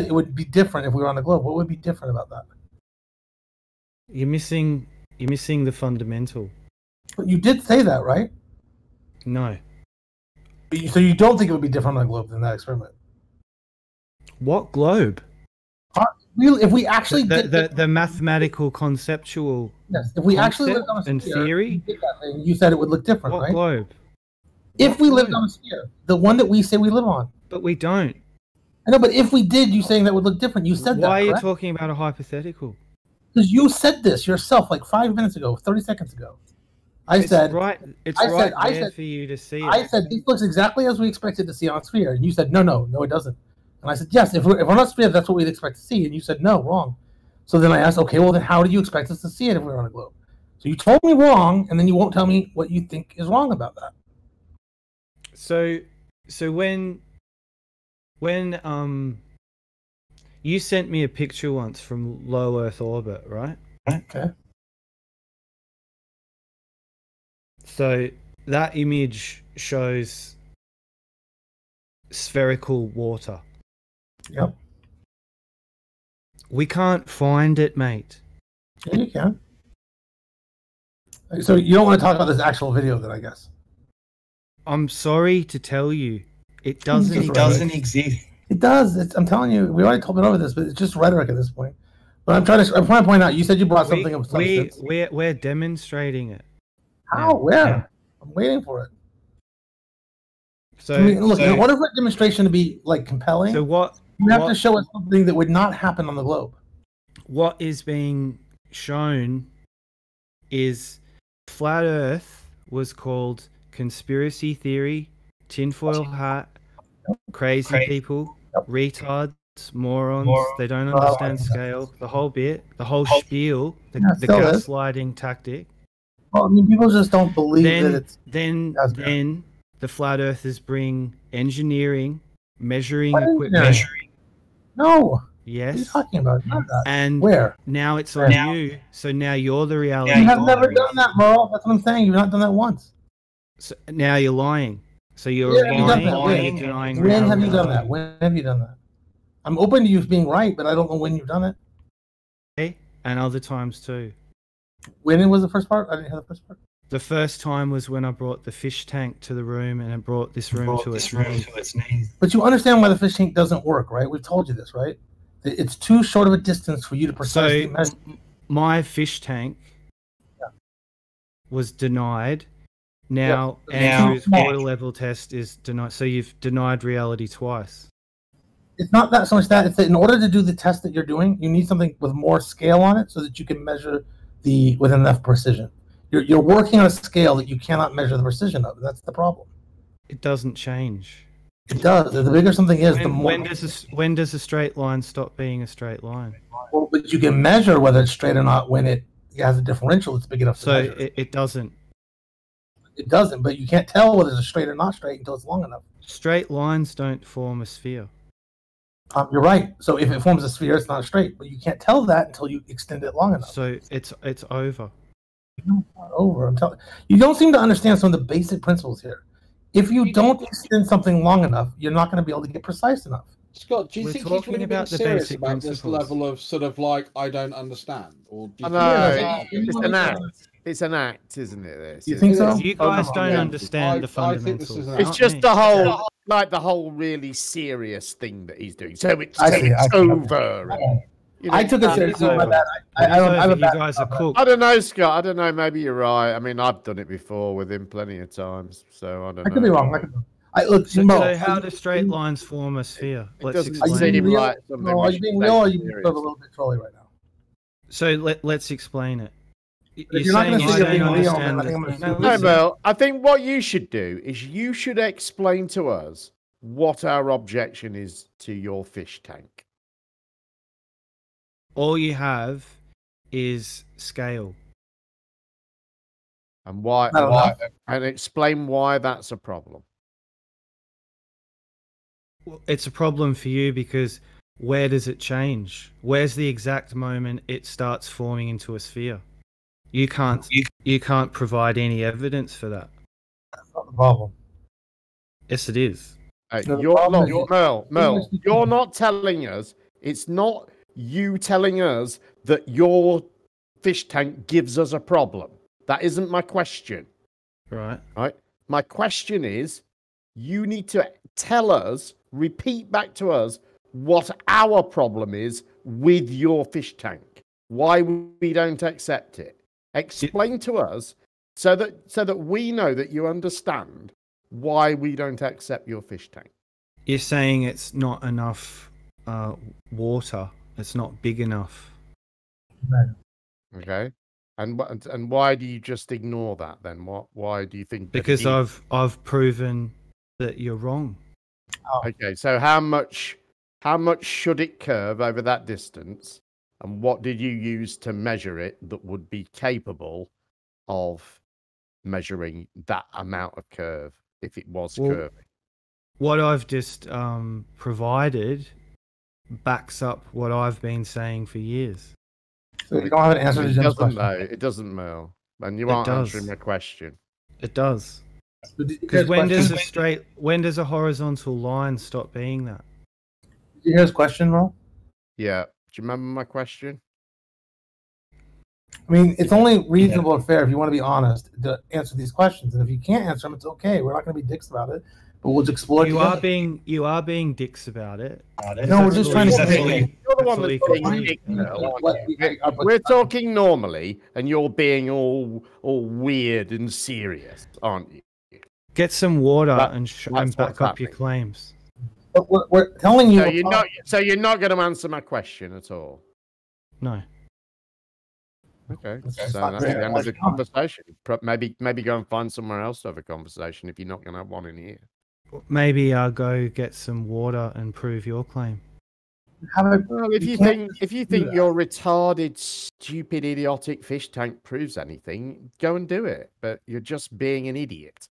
it would be different if we were on the globe. What would be different about that? You're missing the fundamental. But you did say that, right? No. So you don't think it would be different on the globe than that experiment? What globe? If we actually did the mathematical conceptual. Yes, if we actually lived on a sphere, and theory, you said it would look different, what right? Globe? If we lived on a sphere, the one that we say we live on. But we don't. I know, but if we did, you saying that would look different. You said that. Why are you correct? talking about a hypothetical? Because you said this yourself like 5 minutes ago, 30 seconds ago. It's right there for you to see. I said this looks exactly as we expected to see on a sphere, and you said no, it doesn't. And I said yes, if we're on a sphere, that's what we'd expect to see, and you said no, wrong. So then I asked, okay, well then how do you expect us to see it if we're on a globe? So you told me wrong, and then you won't tell me what you think is wrong about that. So when you sent me a picture once from low Earth orbit, right? Okay. So that image shows spherical water. Yep. We can't find it, mate. Yeah, you can. So you don't want to talk about this actual video then, I guess. I'm sorry to tell you, it doesn't exist. It does. I'm telling you, we already been over this, but it's just rhetoric at this point. But I'm trying to point out, you said you brought something of substance. We're demonstrating it. How? Where? Yeah. I'm waiting for it. So I mean, look, in order for a demonstration to be like compelling, so you have to show us something that would not happen on the globe. What is being shown is flat Earth was called conspiracy theory, tinfoil hat, crazy people, retards, morons, they don't understand scale, the whole bit, the whole spiel, the gaslighting tactic. Well, I mean, people just don't believe that it's... Then the flat earthers bring engineering, measuring equipment. No. Yes. What are you talking about? Not that. And where? Now it's on you, so now you're the reality. You have never done that, Merle. That's what I'm saying. You've not done that once. So now you're lying. So you're lying. You're denying when have you done that? When have you done that? I'm open to you being right, but I don't know when you've done it. Okay. And other times too. When was the first part? I didn't hear the first part. The first time was when I brought the fish tank to the room and it brought this room to its knees. But you understand why the fish tank doesn't work, right? We've told you this, right? It's too short of a distance for you to precisely measure. My fish tank was denied. Now Andrew's water level test is denied. So you've denied reality twice. It's not that so much that. It's that in order to do the test that you're doing, you need something with more scale on it so that you can measure with enough precision. You're working on a scale that you cannot measure the precision of. That's the problem. It doesn't change. It does. The bigger something is, the more. When does a straight line stop being a straight line? Well, but you can measure whether it's straight or not when it has a differential that's big enough to measure. So it doesn't. It doesn't, but you can't tell whether it's straight or not straight until it's long enough. Straight lines don't form a sphere. You're right. So if it forms a sphere, it's not straight, but you can't tell that until you extend it long enough. So it's over. No, it's not over. I'm telling you, don't seem to understand some of the basic principles here. If you don't extend something long enough, you're not going to be able to get precise enough. Scott, do you think he's really being serious about this level of sort of like, I don't understand? Or do you it's an act. It's an act, isn't it? This. You think so? You guys don't understand the fundamentals. It's just the whole really serious thing that he's doing. So it's over. I took it seriously. My bad. You guys are cool. I don't know, Scott. I don't know. Maybe you're right. I mean, I've done it before with him plenty of times, so I don't know. I could be wrong. So how do straight lines form a sphere? Let's explain. Are you being real or are you being a little bit trolly right now? So let's explain it. You're not going to say you're being real, then I think I'm going to... No, Mel, I think what you should do is you should explain to us what our objection is to your fish tank. All you have is scale. And and explain why that's a problem. Well, it's a problem for you because where does it change? Where's the exact moment it starts forming into a sphere? You can't provide any evidence for that. That's not the problem. Yes, it is. Hey, Mel, you're not telling us It's not you telling us that your fish tank gives us a problem. That isn't my question. Right. Right? My question is, you need to tell us, repeat back to us what our problem is with your fish tank. Why we don't accept it. Explain to us so that we know that you understand why we don't accept your fish tank. You're saying it's not enough water. It's not big enough. Right. Okay. And why do you just ignore that then? Why do you think? Because I've proven that you're wrong. Okay, so how much should it curve over that distance, and what did you use to measure it that would be capable of measuring that amount of curve if it was curving? What I've just provided backs up what I've been saying for years. So you don't have an answer to Jim's question. It doesn't, Mel. And you aren't answering my question. It does. Because when does a horizontal line stop being that? Did you hear his question, Merle? Yeah. Do you remember my question? I mean, it's only reasonable and fair if you want to be honest to answer these questions. And if you can't answer them, it's okay. We're not going to be dicks about it, but we'll just explore it together. You are being dicks about it. No, we're just trying to say you're the one that's being dick. We're talking normally, and you're being all weird and serious, aren't you? Get some water and back up your claims. But we're telling you. So you're not going to answer my question at all. No. Okay, so that's the end of the conversation. Maybe go and find somewhere else to have a conversation if you're not going to have one in here. Maybe I'll go get some water and prove your claim. Well, if you think your retarded, stupid, idiotic fish tank proves anything, go and do it. But you're just being an idiot.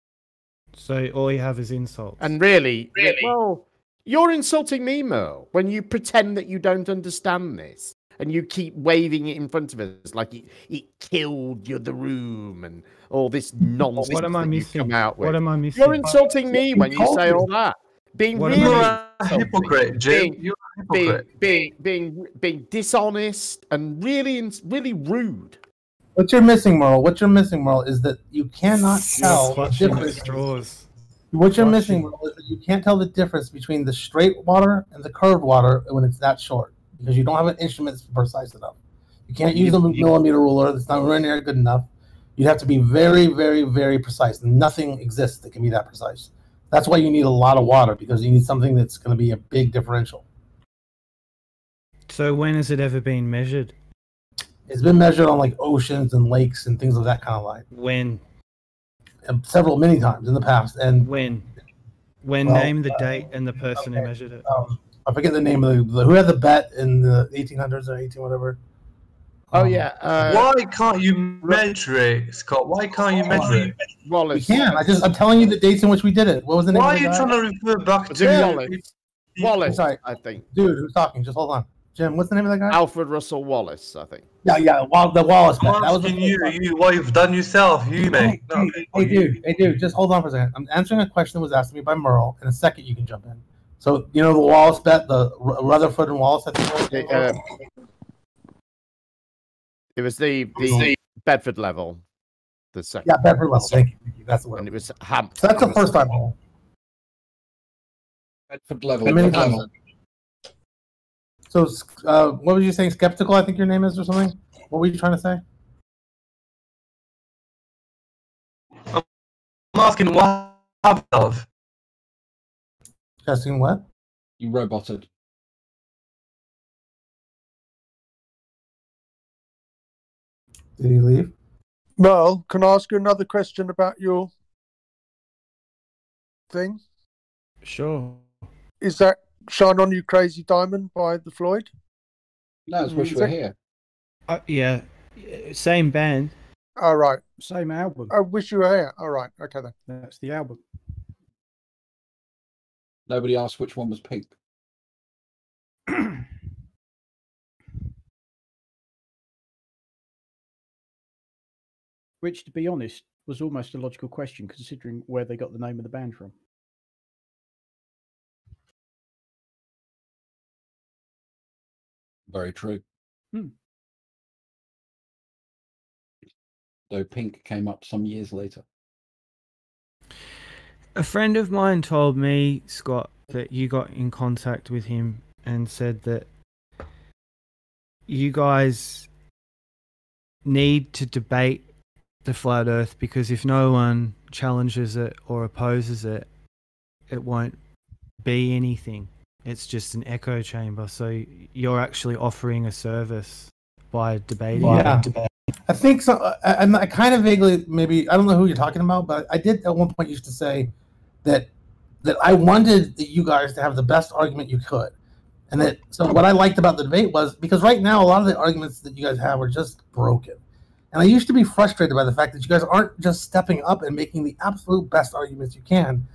So all you have is insults. And really, well, you're insulting me, Merle, when you pretend that you don't understand this. And you keep waving it in front of us like it killed the room and all this nonsense. What am I missing? Come out with. What am I missing? You're insulting me when you say all that. Being really a hypocrite, Jim. You're a hypocrite. Being dishonest and really rude. What you're missing, Merle, is that you cannot tell the difference. Straws. What you're missing, Merle, is that you can't tell the difference between the straight water and the curved water when it's that short. Because you don't have an instrument that's precise enough. You can't use a millimeter ruler. That's not really near good enough. You'd have to be very, very, very precise. Nothing exists that can be that precise. That's why you need a lot of water, because you need something that's going to be a big differential. So when has it ever been measured? It's been measured on like oceans and lakes and things of that kind of line. When? Many times in the past. And when? Name the date and the person who measured it. I forget the name of who had the bet in the 1800s or 18 whatever. Oh yeah. Why can't you measure it, Scott? Why can't you measure it? Wallace. We can. I'm telling you the dates in which we did it. What was the name? Why are you trying to refer back to Wallace? Sorry, I think. Dude, who's talking? Just hold on. Jim, what's the name of that guy? Alfred Russel Wallace, I think. Yeah. The Wallace bet. I'm asking you what you've done yourself. You mate. Hey, dude, just hold on for a second. I'm answering a question that was asked to me by Merle. In a second, you can jump in. So, you know the Wallace bet, the Rutherford and Wallace, I think. It was the Bedford level. The second. Yeah, Bedford level. Thank you. That's the one. And it was Ham. So that's the first time. Bedford level. So, what were you saying? Skeptical, I think your name is, or something? What were you trying to say? I'm asking what of. Asking what? You roboted. Did he leave? Merle, can I ask you another question about your thing? Sure. Is that Shine On You Crazy Diamond by the Floyd? No, it's Wish You Were Here. Yeah. Same band. All right. Same album. I Wish You Were Here. All right. Okay then. That's the album. Nobody asked which one was pink. Which, to be honest, was almost a logical question considering where they got the name of the band from. Very true. Though pink came up some years later. A friend of mine told me, Scott, that you got in contact with him and said that you guys need to debate the flat earth because if no one challenges it or opposes it, it won't be anything. It's just an echo chamber. So you're actually offering a service by debating. Yeah. I think so. I kind of vaguely, maybe, I don't know who you're talking about, but I did at one point used to say that I wanted you guys to have the best argument you could. And that, so what I liked about the debate was, because right now a lot of the arguments that you guys have are just broken. And I used to be frustrated by the fact that you guys aren't just stepping up and making the absolute best arguments you can.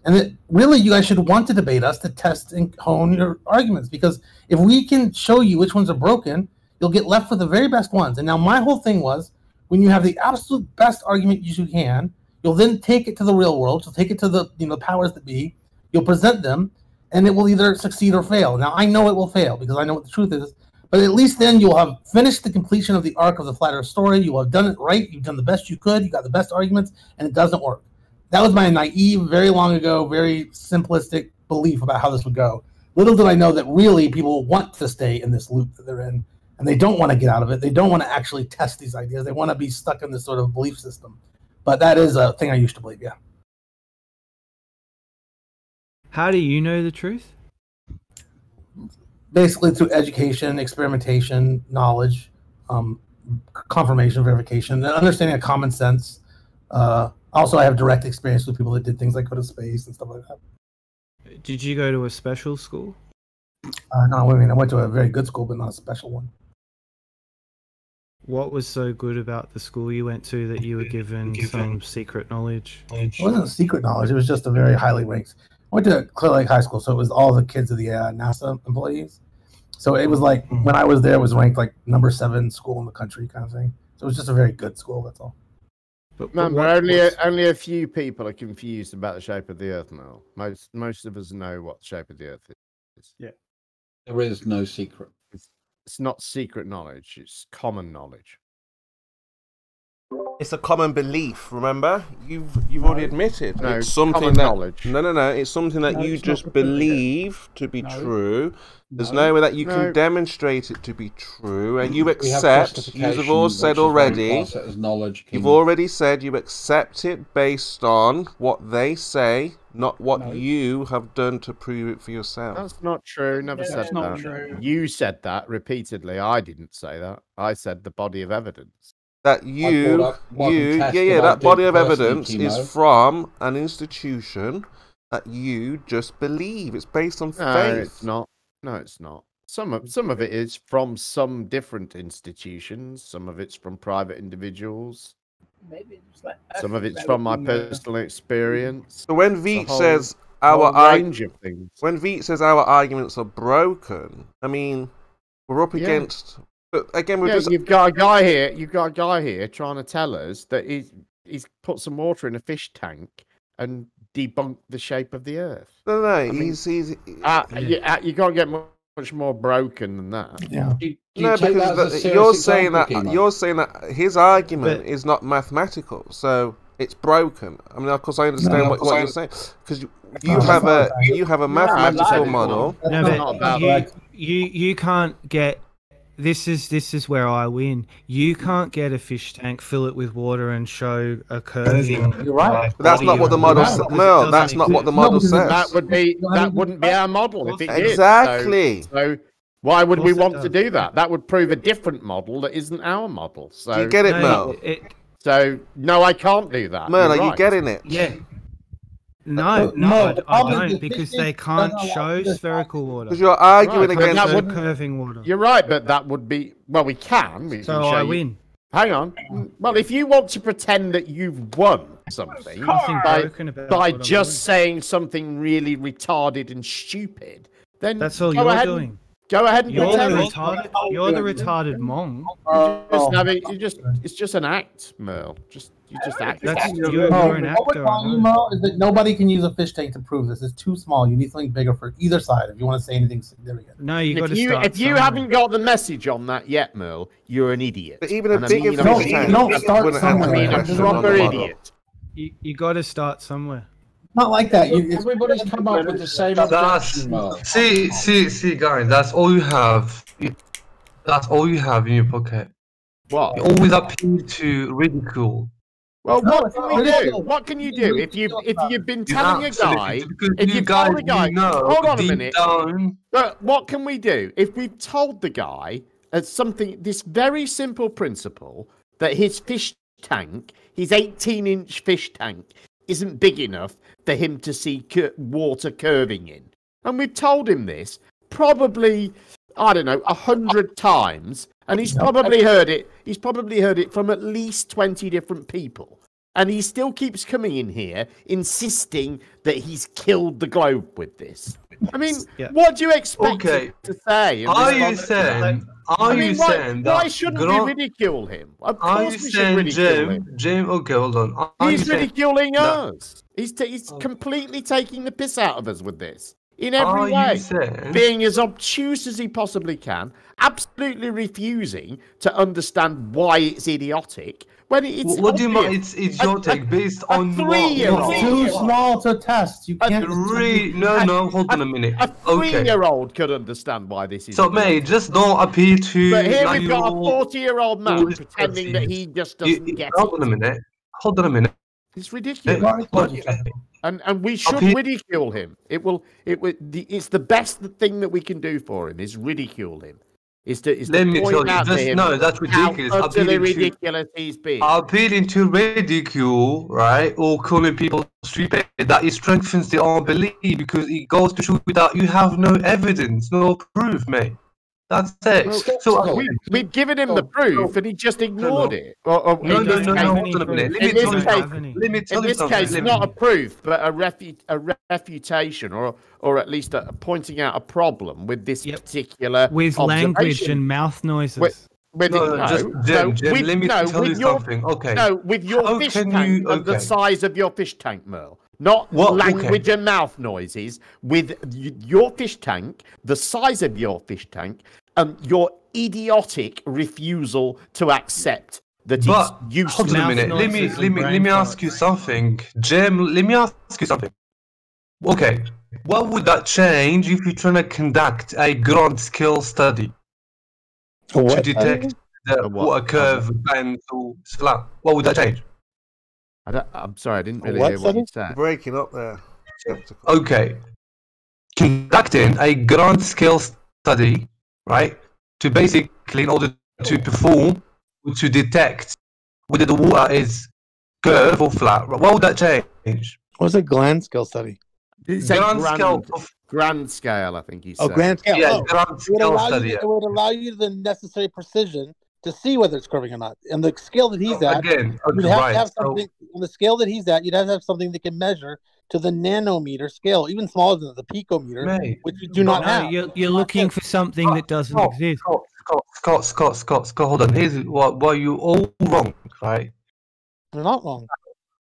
And that really you guys should want to debate us to test and hone your arguments. Because if we can show you which ones are broken, you'll get left with the very best ones. And now my whole thing was, when you have the absolute best argument you can, you'll then take it to the real world. You'll take it to the powers that be. You'll present them, and it will either succeed or fail. Now, I know it will fail because I know what the truth is. But at least then you'll have finished the completion of the arc of the flat earth story. You will have done it right. You've done the best you could. You got the best arguments, and it doesn't work. That was my naive, very long ago, very simplistic belief about how this would go. Little did I know that really people want to stay in this loop that they're in, and they don't want to get out of it. They don't want to actually test these ideas. They want to be stuck in this sort of belief system. But that is a thing I used to believe, yeah. How do you know the truth? Basically through education, experimentation, knowledge, confirmation, verification, and understanding of common sense. Also, I have direct experience with people that did things like go to space and stuff like that. Did you go to a special school? No, I mean, I went to a very good school, but not a special one. What was so good about the school you went to that you were given some secret knowledge? It wasn't secret knowledge. It was just a very highly ranked. I went to Clear Lake High School, so it was all the kids of the NASA employees. So it was like, when I was there, it was ranked like number 7 school in the country kind of thing. So it was just a very good school, that's all. But Remember, only a few people are confused about the shape of the Earth now. Most of us know what the shape of the Earth is. Yeah. There is no secret. It's not secret knowledge, it's common knowledge. It's a common belief, remember? You've already admitted. No, it's something common that knowledge. No. It's something that you just believe to be true. There's no way that you can demonstrate it to be true, and you accept. You've all said already. You've already said you accept it based on what they say, not what you have done to prove it for yourself. That's not true. Never said that. Not true. You said that repeatedly. I didn't say that. I said the body of evidence. That that body of evidence is from an institution that you just believe. It's based on faith. No, it's not. No, it's not. Some of it is from some different institutions. Some of it's from private individuals. Some of it's from my personal experience. So when Veach says when Veach says our arguments are broken, I mean, we're up against. But again, you've got a guy here. You've got a guy here trying to tell us that he's put some water in a fish tank and debunked the shape of the Earth. No, you can't get much more broken than that. Yeah. Because you're saying that his argument is not mathematical, so it's broken. I mean, of course, I understand what you're saying because you have a mathematical model. No, but you can't get. This is where I win. You can't get a fish tank, fill it with water, and show a curving. You're right. But that's not what the model says. No, that's not what the model says. That wouldn't be our model if it did. Exactly. So why would we want to do that? That would prove a different model that isn't our model. So you get it, Mel? So no, I can't do that. Mel, are you getting it? Yeah. No, I don't, because they can't show spherical water. Because you're arguing against curving water. You're right, but that would be we can. So I win. Hang on. Well, if you want to pretend that you've won something by just saying something really retarded and stupid, then that's all you're doing. Go ahead and You're the pretend. retarded mong. It's just an act, Merle. You just act. You're an actor. What we're telling you, Merle, is that nobody can use a fish tank to prove this. It's too small. You need something bigger for either side if you want to say anything significant. No, you got to start. If you haven't got the message on that yet, Merle, you're an idiot. But even a bigger fish tank, start somewhere. Proper idiot. You got to start somewhere. Not like that. Everybody's come up with the same objection, Merle. See, guys, that's all you have. That's all you have in your pocket. What? You always appeal to ridicule. Well, what can we do? What can you do if you've been telling a guy? If you've told a guy, hold on a minute. But what can we do if we've told the guy this very simple principle that his fish tank, his 18-inch fish tank, isn't big enough for him to see water curving in, and we've told him this probably, I don't know, 100 times, and he's probably heard it. He's probably heard it from at least 20 different people, and he still keeps coming in here insisting that he's killed the globe with this. I mean, what do you expect him to say? Why shouldn't we ridicule him? Of course we should ridicule him. Jim, okay, hold on. He's ridiculing us. He's completely taking the piss out of us with this. In every way. Being as obtuse as he possibly can, absolutely refusing to understand why it's idiotic. When it's what do you mean? It's your take based on what? It's too small to test. You can't. No, hold on a minute. A 3-year-old could understand why this is. So, mate, just don't appeal to. But here we've got a 40-year-old man pretending that he just doesn't get it. Hold on a minute. It's ridiculous. And we should ridicule him. It's the best thing that we can do for him is ridicule him. Let me tell you, that's ridiculous. How utterly ridiculous he's been. Appealing to ridicule, right, or calling people stupid, that it strengthens the unbelief because it goes to show that you have no evidence, no proof, mate. That's it. Well, so we've given him the proof, and he just ignored it. No, hold on a minute. In this case, not a proof, but a refutation, or at least a pointing out a problem with this particular with language and mouth noises. Jim, let me tell you something. Okay. No, with your fish tank and the size of your fish tank, Merle. Not language and mouth noises. With your fish tank, the size of your fish tank, and your idiotic refusal to accept that it's useless. Hold on a minute. Let me ask you something, Jim. Let me ask you something. Okay, what would that change if you're trying to conduct a grand scale study to detect a curve, bend, or slant? What would that change? I'm sorry, I didn't really hear what you said. Breaking up there. Okay, conducting a grand scale study, right? To basically, in order to perform, to detect whether the water is curved or flat. What would that change? What's a grand scale study? It's grand scale, I think he said. Oh, grand scale. Yeah, grand scale study. It would allow you the necessary precision to see whether it's curving or not. And the scale that he's at, you'd have to have something. On the scale that he's at, you'd have to have something that can measure to the nanometer scale, even smaller than the picometer, which we do not have. You're looking for something that doesn't exist. Scott, hold on. Here's why you all wrong, right? You're not wrong.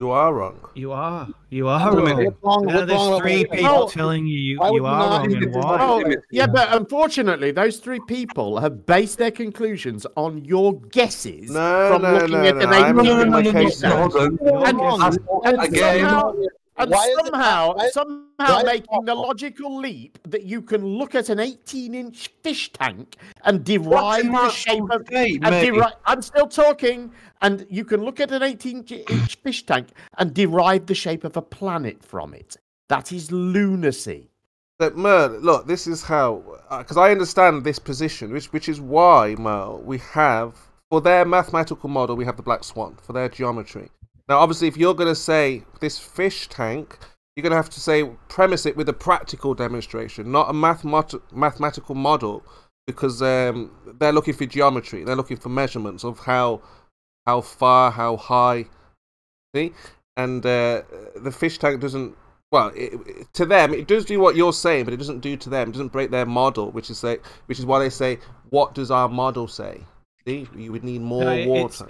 You are wrong. You are wrong. Now there's 3 people telling you are wrong and why. Yeah, but unfortunately, those 3 people have based their conclusions on your guesses from looking at an 18-inch and somehow making the logical leap that you can look at an 18-inch fish tank and derive the shape of. I'm still talking, and you can look at an 18-inch fish tank and derive the shape of a planet from it. That is lunacy. But Merle, look, this is how, because I understand this position, which is why, Merle, we have, for their mathematical model, we have the black swan, for their geometry. Now, obviously, if you're going to say this fish tank, you're going to have to say, premise it with a practical demonstration, not a mathematical model, because they're looking for geometry. They're looking for measurements of how far, how high, see? And the fish tank doesn't Well, to them, it does do what you're saying, but it doesn't do to them. It doesn't break their model, which is why they say, "What does our model say?" See, you would need more water.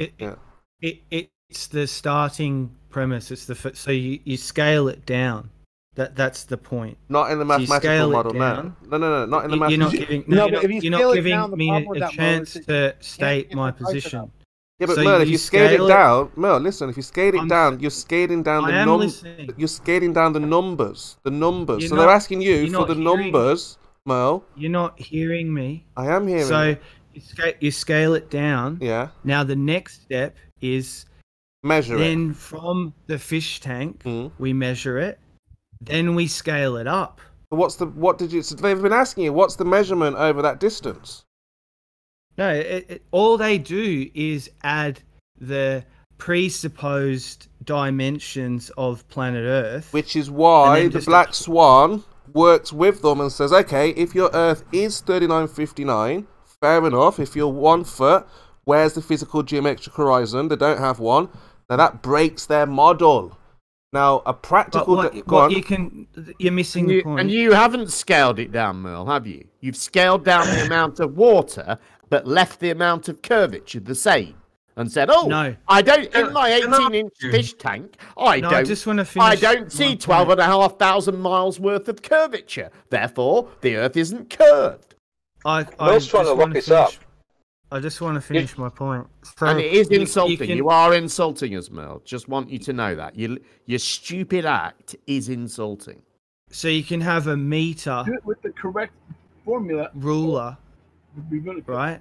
It's the starting premise. It's so you scale it down. That's the point. Not in the mathematical model. No, not in the mathematical. You're not giving me a chance to state my position. Yeah, but Merle, if you scale it down, Merle, listen. If you scale it down, you're scaling down the numbers. You're scaling down the numbers. So they're asking you for the numbers, Merle. You're not hearing me. I am hearing. So you scale it down. Yeah. Now the next step is measure it. Then from the fish tank, we measure it. Then we scale it up. So they've been asking you, what's the measurement over that distance? No, all they do is add the presupposed dimensions of planet Earth. Which is why the Black Swan works with them and says, okay, if your Earth is 3959, fair enough. If you're 1 foot, where's the physical geometric horizon? They don't have one. Now that breaks their model. Now, a practical... You're missing the point. And you haven't scaled it down, Merle, have you? You've scaled down the amount of water, but left the amount of curvature the same. And said, no. I don't... In my 18-inch fish tank, I just want to finish. I don't see 12,500 miles worth of curvature. Therefore, the Earth isn't curved. Merle's trying to lock us up. I just want to finish my point. So and it is insulting. You are insulting us, Merle. Just want you to know that. Your stupid act is insulting. So you can have a meter... Do it with the correct formula. ...ruler, right?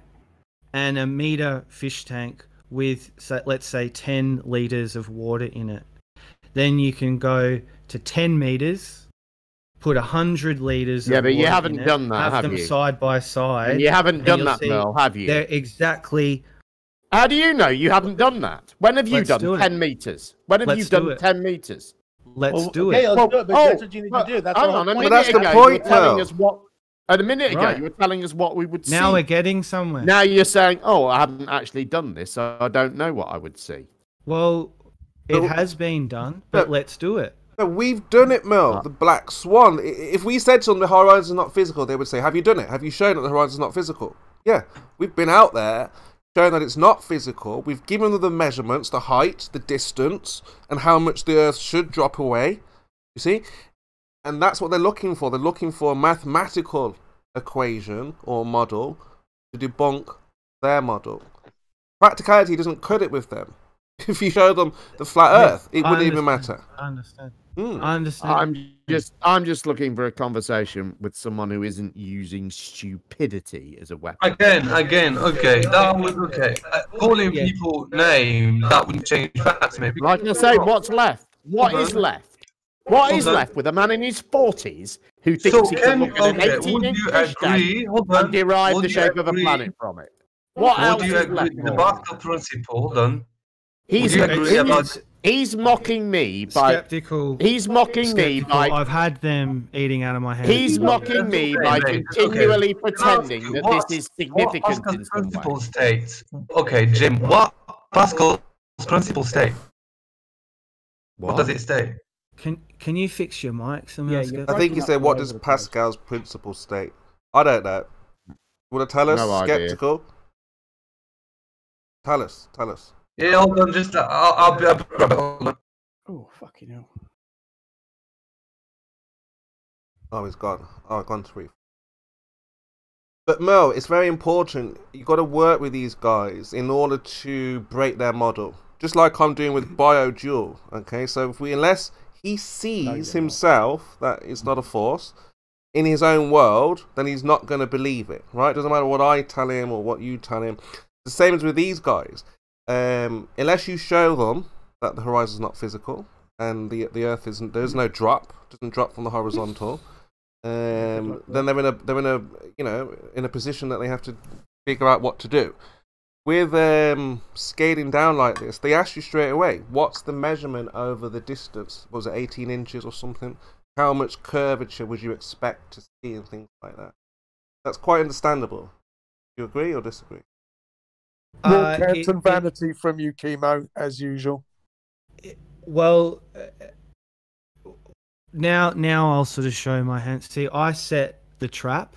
And a meter fish tank with, let's say, 10 litres of water in it. Then you can go to 10 metres... Put 100 litres of water but you haven't done that, have you? them side by side. And you haven't done that, Merle, have you? They're exactly... How do you know you haven't done that? When have you done 10 metres? When have you done 10 metres? Let's do it. Okay, let's do it, but that's what you need to do. That's hang on, a minute ago, you were telling us what... And a minute ago, you were telling us what we would see. Now we're getting somewhere. Now you're saying, I haven't actually done this, so I don't know what I would see. Well, it has been done, but let's do it. No, we've done it, Mel. The Black Swan. If we said to them the horizon is not physical, they would say, have you done it? Have you shown that the horizon is not physical? Yeah, we've been out there showing that it's not physical. We've given them the measurements, the height, the distance, and how much the Earth should drop away. You see? And that's what they're looking for. They're looking for a mathematical equation or model to debunk their model. Practicality doesn't cut it with them. If you show them the flat Earth, it wouldn't even matter. I understand. I understand. I'm just looking for a conversation with someone who isn't using stupidity as a weapon. Again, okay. That would calling people names, that wouldn't change facts, maybe. Like I say, what's left? What is left? What is left with a man in his 40s who thinks he can look at an 18-inch fish tank and derive the shape of a planet from it? What else is left? The Pascal principle, then. He's mocking me by skeptical. He's mocking me by. I've had them eating out of my hand. He's mocking me by continually pretending that this is significant in some way. States. Okay, Jim. What Pascal's principle state? What does it state? Can you fix your mic? I think he said, "What does Pascal's principle state?" I don't know. Want to tell us? No skeptical. Idea. Tell us. Yeah, hold on, just I'll be right back. Hold on. Oh, fucking hell. Oh, he's gone. Oh, gone to reef. But Mo, it's very important. You've got to work with these guys in order to break their model. Just like I'm doing with BioDuel. Okay, so unless he sees himself that it's not a force in his own world, then he's not going to believe it, right? Doesn't matter what I tell him or what you tell him. The same as with these guys. Unless you show them that the horizon is not physical and the Earth isn't, there's no drop, doesn't drop from the horizontal, then they're in a position that they have to figure out what to do. With scaling down like this, they ask you straight away, what's the measurement over the distance? Was it 18 inches or something? How much curvature would you expect to see and things like that? That's quite understandable. Do you agree or disagree? More cant and vanity from you, Kimo, as usual. Now I'll sort of show my hand. See, I set the trap.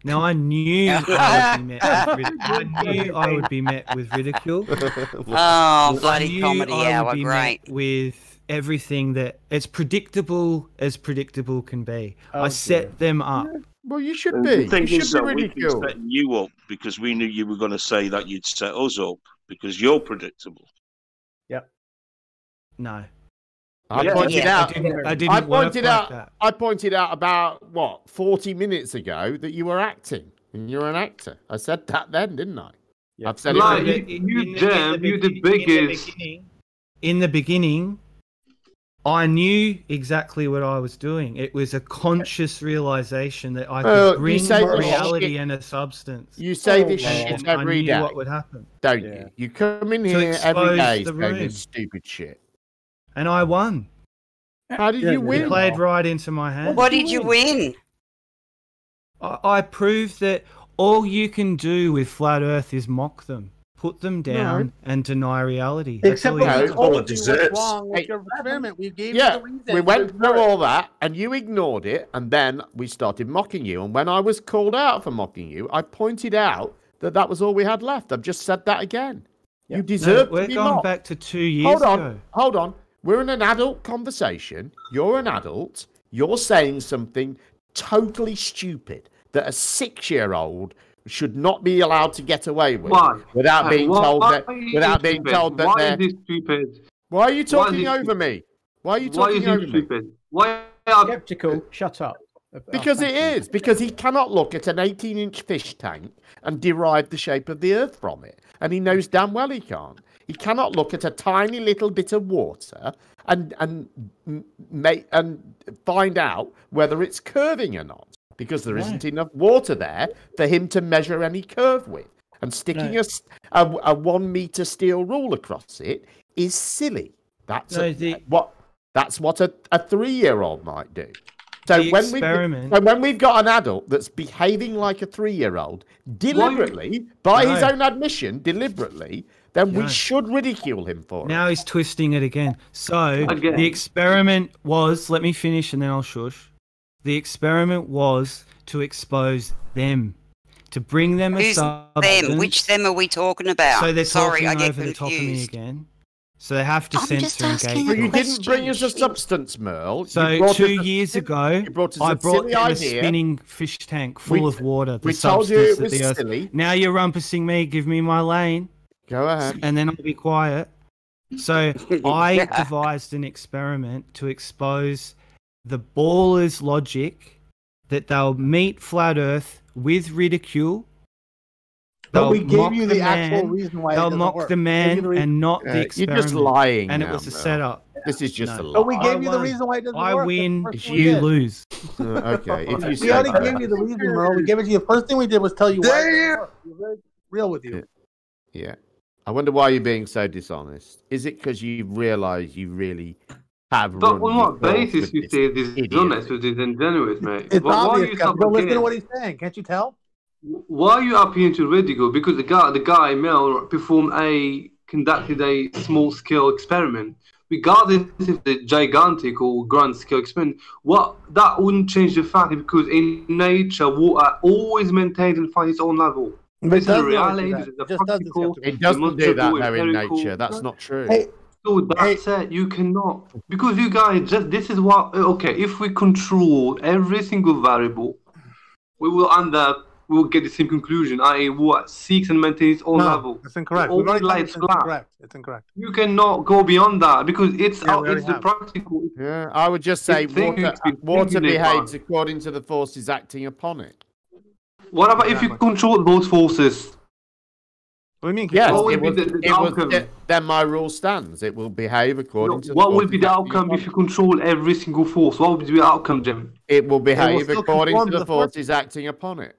Now I knew I would be met with ridicule. Oh, bloody comedy hour! Great. With everything that as predictable can be. I set them up. Well, you should be. The thing you is should that be we've been setting you up because we knew you were going to say that you'd set us up because you're predictable. Yep. No. I pointed out. I pointed out about what 40 minutes ago that you were acting and you're an actor. I said that then, didn't I? Yeah. I've said it. You the biggest. In the beginning, I knew exactly what I was doing. It was a conscious realization that I could bring reality and a substance. You say this shit every day. I knew what would happen. Don't you? You come in here every day saying this stupid shit. And I won. How did you win? It played right into my hand. What did you win? I proved that all you can do with flat Earth is mock them, put them down, and deny reality. Except when we told you what's wrong with your experiment. We gave you the reason. We went through all that, and you ignored it, and then we started mocking you. And when I was called out for mocking you, I pointed out that was all we had left. I've just said that again. Yeah. You deserve to be mocked. We're going back to 2 years ago. Hold on. We're in an adult conversation. You're an adult. You're saying something totally stupid that a 6-year-old should not be allowed to get away with without being told that. Why is this stupid? Why are you talking over me? Why are you talking over me? Why are skeptical? Shut up. Because it is. Because he cannot look at an 18-inch fish tank and derive the shape of the Earth from it, and he knows damn well he can't. He cannot look at a tiny little bit of water and find out whether it's curving or not, because there isn't enough water there for him to measure any curve with. And sticking a 1 meter steel rule across it is silly. That's what a 3-year-old might do. So when we've got an adult that's behaving like a 3-year-old deliberately, by his own admission, then we should ridicule him for it. Now he's twisting it again. So the experiment was, let me finish and then I'll shush. The experiment was to expose them, to bring them a substance. Them? Which them are we talking about? So they're talking over the top of me again. So they have to censor and engage. But you didn't bring us a substance, Merle. So 2 years ago, I brought in a spinning fish tank full of water. We told you it was silly. Now you're rumpusing me. Give me my lane. Go ahead. And then I'll be quiet. So I devised an experiment to expose the ballers' logic that they'll meet flat Earth with ridicule. But we gave you the actual reason why they'll mock the man and not the experiment. You're just lying. And it was a setup. This is just a lie. But we gave you the reason why it doesn't work. I win, you lose. Okay. If we already gave you the reason, Merle. We gave it to you. The first thing we did was tell you why. We're very real with you. Yeah. I wonder why you're being so dishonest. Is it because you realise you really have? But on what basis you say this is honest or disingenuous, mate? It's obvious. But listen to what he's saying. Can't you tell? Why are you appealing to ridicule? Because the guy Mel conducted a small scale experiment, regardless if the gigantic or grand scale experiment. That wouldn't change the fact, because in nature, water always maintains and finds its own level. This is the reality. It doesn't do that though in nature. That's not true. So that's it. You cannot, because you guys this is what. Okay, if we control every single variable, we will end up. We'll get the same conclusion, i.e. what seeks and maintains its own level. It's incorrect. It's incorrect. You cannot go beyond that, because it's the practical. Yeah, I would just say water behaves according to the forces acting upon it. What about if you control those forces? What do you mean? Yes, then my rule stands. It will behave according to. What will be the outcome if you control every single force? What will be the outcome, Jim? It will behave according to the forces acting upon it.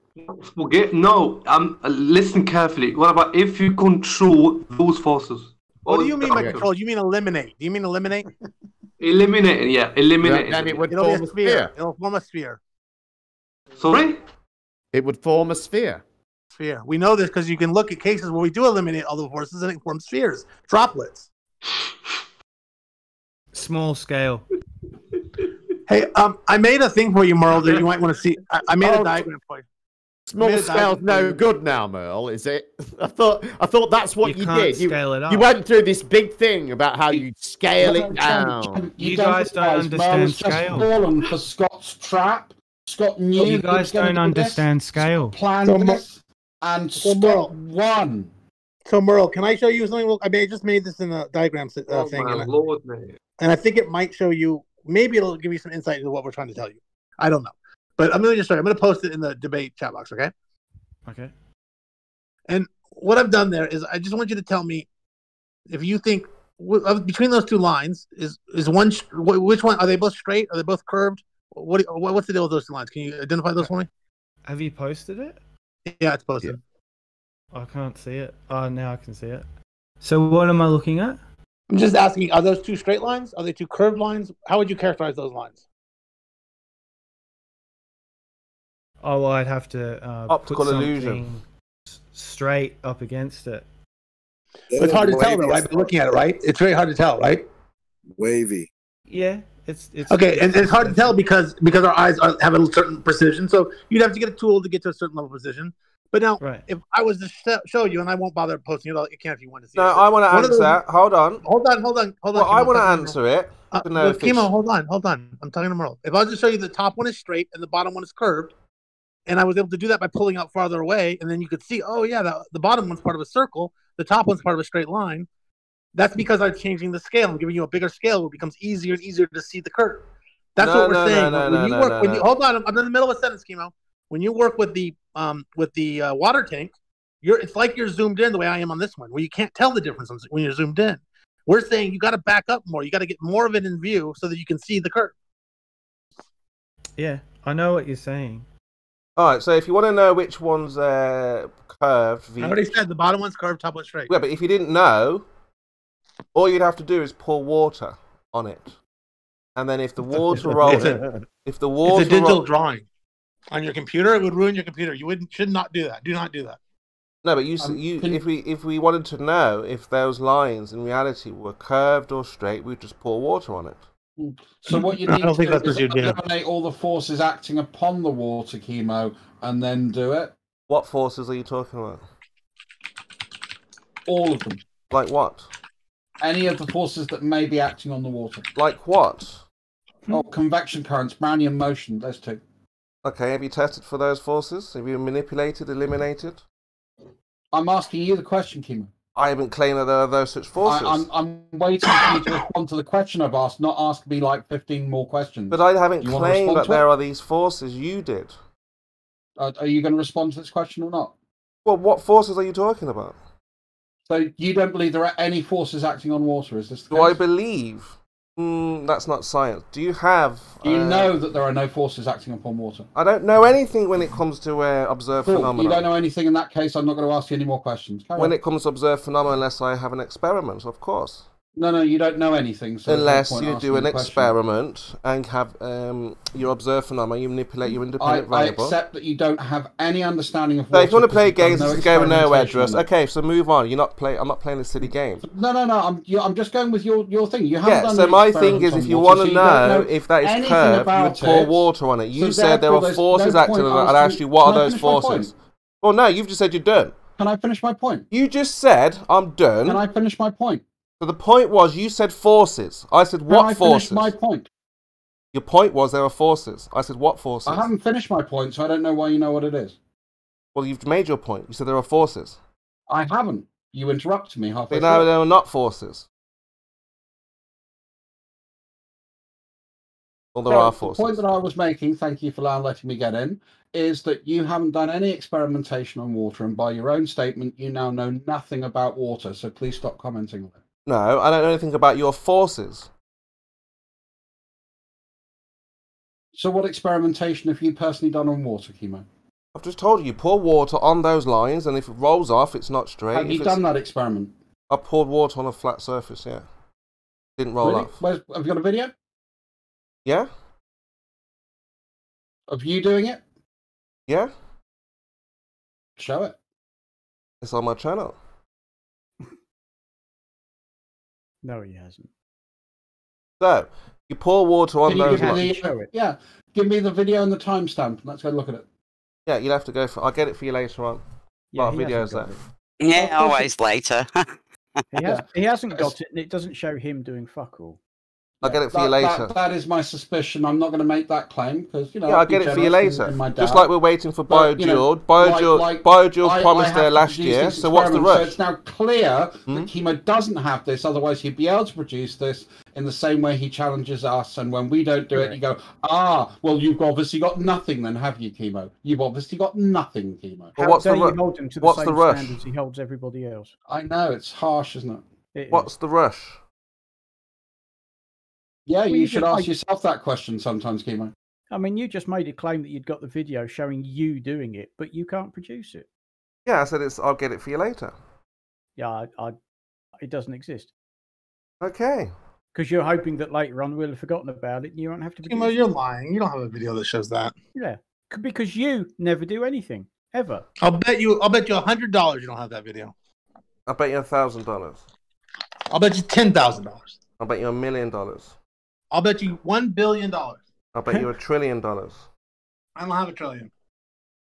Listen carefully. What about if you control those forces? What do you mean by control? You mean eliminate? Do you mean eliminate? Eliminate, yeah. Eliminate. Then it would form a sphere. It'll form a sphere. Sorry? It would form a sphere. Sphere. We know this because you can look at cases where we do eliminate all the forces and it forms spheres. Droplets. Small scale. Hey, I made a thing for you, Merle, that you might want to see. I made a diagram for you. Small scale's no good now, Merle, is it? I thought that's what you did. Scale it up. You went through this big thing about how you scale it down. You guys don't understand scale. Just fallen for Scott's trap. Scott knew you guys don't understand scale. Planned this, and Scott won. So Merle, can I show you something? I just made this in a diagram thing. My Lord, man. And I think it might show you. Maybe it'll give you some insight into what we're trying to tell you. I don't know. But I'm going to just show you. I'm going to post it in the debate chat box, okay? Okay. And what I've done there is I just want you to tell me if you think between those two lines is one which one are they both straight? Are they both curved? What's the deal with those two lines? Can you identify those for me? Have you posted it? Yeah, it's posted. I can't see it. Oh, now I can see it. So what am I looking at? I'm just asking, are those two straight lines? Are they two curved lines? How would you characterize those lines? Oh, well, I'd have to optical put illusion straight up against it. It's hard to tell, though, right? But looking at it, right? It's very hard to tell, right? Wavy. Yeah, it's okay, and it's hard to tell because our eyes have a certain precision. So you'd have to get a tool to get to a certain level of precision. But now, if I was to show you, and I won't bother posting it, you can if you want to see it. No, I want to answer. Hold on. Hold on. Well, I want to answer it. Kimo, hold on. I'm talking to Merle. If I was to show you the top one is straight and the bottom one is curved, and I was able to do that by pulling out farther away, and then you could see, oh yeah, the bottom one's part of a circle, the top one's part of a straight line. That's because I'm changing the scale. I'm giving you a bigger scale, it becomes easier and easier to see the curve. That's what we're saying. Hold on, I'm in the middle of a sentence, Kimo. When you work with the water tank, it's like you're zoomed in the way I am on this one, where you can't tell the difference when you're zoomed in. We're saying you got to back up more. You got to get more of it in view so that you can see the curve. Yeah, I know what you're saying. All right, so if you want to know which one's curved, I already said the bottom one's curved, top one's straight. Yeah, but if you didn't know, all you'd have to do is pour water on it, and then if the water rolls, it's a digital drawing on your computer, it would ruin your computer. You should not do that. Do not do that. No, but if we wanted to know if those lines in reality were curved or straight, we'd just pour water on it. So what you need to do is eliminate all the forces acting upon the water, Kimo, and then do it. What forces are you talking about? All of them. Like what? Any of the forces that may be acting on the water. Like what? Oh, convection currents, Brownian motion, those two. Okay, have you tested for those forces? Have you manipulated, eliminated? I'm asking you the question, Kimo. I haven't claimed that there are those such forces. I'm waiting for you to respond to the question I've asked, not ask me like 15 more questions. But I haven't claimed that there are these forces. You did. Are you going to respond to this question or not? Well, what forces are you talking about? So you don't believe there are any forces acting on water, is this the case? Do I believe? That's not science. Do you have... Do you know that there are no forces acting upon water? I don't know anything when it comes to observed phenomena. You don't know anything in that case, I'm not going to ask you any more questions. When it comes to observed phenomena, unless I have an experiment, of course. No, you don't know anything. So unless you do an experiment and have your observed phenomena, you manipulate your independent variable. I accept that you don't have any understanding of water. So if you want to play games, this is going nowhere, Dress. Okay, so move on. I'm not playing a silly game. No. I'm just going with your thing. You haven't done so my thing is, if you want to know if that is curved, you pour water on it. You said there are forces acting on it. I'll ask you, what are those forces? Well, no, you've just said you're done. Can I finish my point? You just said, I'm done. Can I finish my point? So the point was, you said forces. I said, what forces? Can I finish my point? Your point was there are forces. I said, what forces? I haven't finished my point, so I don't know why you know what it is. Well, you've made your point. You said there are forces. I haven't. You interrupted me halfway through. No, there are not forces. Well, there are forces. The point that I was making, thank you for letting me get in, is that you haven't done any experimentation on water, and by your own statement, you now know nothing about water, so please stop commenting on it. No, I don't know anything about your forces. So what experimentation have you personally done on water, Kimo? I've just told you, pour water on those lines, and if it rolls off, it's not straight. Have you done that experiment? I poured water on a flat surface, yeah. Didn't roll off. Have you got a video? Yeah. Of you doing it? Yeah. Show it. It's on my channel. No, he hasn't. So, you pour water on those lines. Yeah, give me the video and the timestamp. Let's go look at it. Yeah, you'll have to go for. I'll get it for you later on. Yeah, What videos there? Yeah, always later. He hasn't got it, and it doesn't show him doing fuck all. I'll get it for you later. That is my suspicion. I'm not going to make that claim because Yeah, I'll get it for you later. Just like we're waiting for BioJewel. BioJewel promised there last year. So what's the rush? So it's now clear that Kimo doesn't have this. Otherwise, he'd be able to produce this in the same way he challenges us. And when we don't do it, you go, well, you've obviously got nothing. Then have you, Kimo? You've obviously got nothing, Kimo. Well, what's the rush? Standards he holds everybody else. I know it's harsh, isn't it? What's the rush? Yeah, you should ask yourself that question sometimes, Kimo. I mean, you just made a claim that you'd got the video showing you doing it, but you can't produce it. Yeah, I said I'll get it for you later. Yeah, it doesn't exist. Okay. Because you're hoping that later on we'll have forgotten about it and you won't have to produce Kimo, you're lying. You don't have a video that shows that. Yeah, because you never do anything, ever. I'll bet you $100 you don't have that video. I'll bet you $1,000. I'll bet you $10,000. I'll bet you $1 million. I'll bet you $1 billion. I'll bet you $1 trillion. I don't have $1 trillion.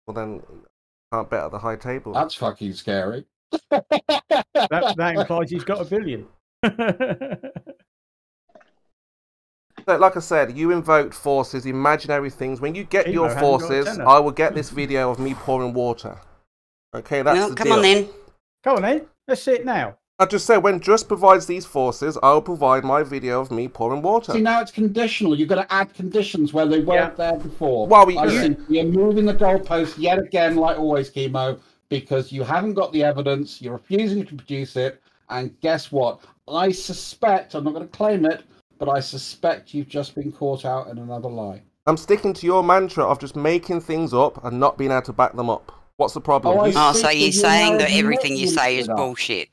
Well, then, can't bet at the high table. That's fucking scary. that implies he's got $1 billion. So, like I said, you invoked forces, imaginary things. When you get your forces, I will get this video of me pouring water. Okay, that's the deal. Come on then. Come on then. Let's see it now. I just said, when Just provides these forces, I'll provide my video of me pouring water. See, now it's conditional. You've got to add conditions where they weren't there before. Well, you're moving the goalpost yet again, like always, Kimo, because you haven't got the evidence, you're refusing to produce it, and guess what? I suspect, I'm not going to claim it, but I suspect you've just been caught out in another lie. I'm sticking to your mantra of just making things up and not being able to back them up. What's the problem? So you're saying that everything you say is bullshit.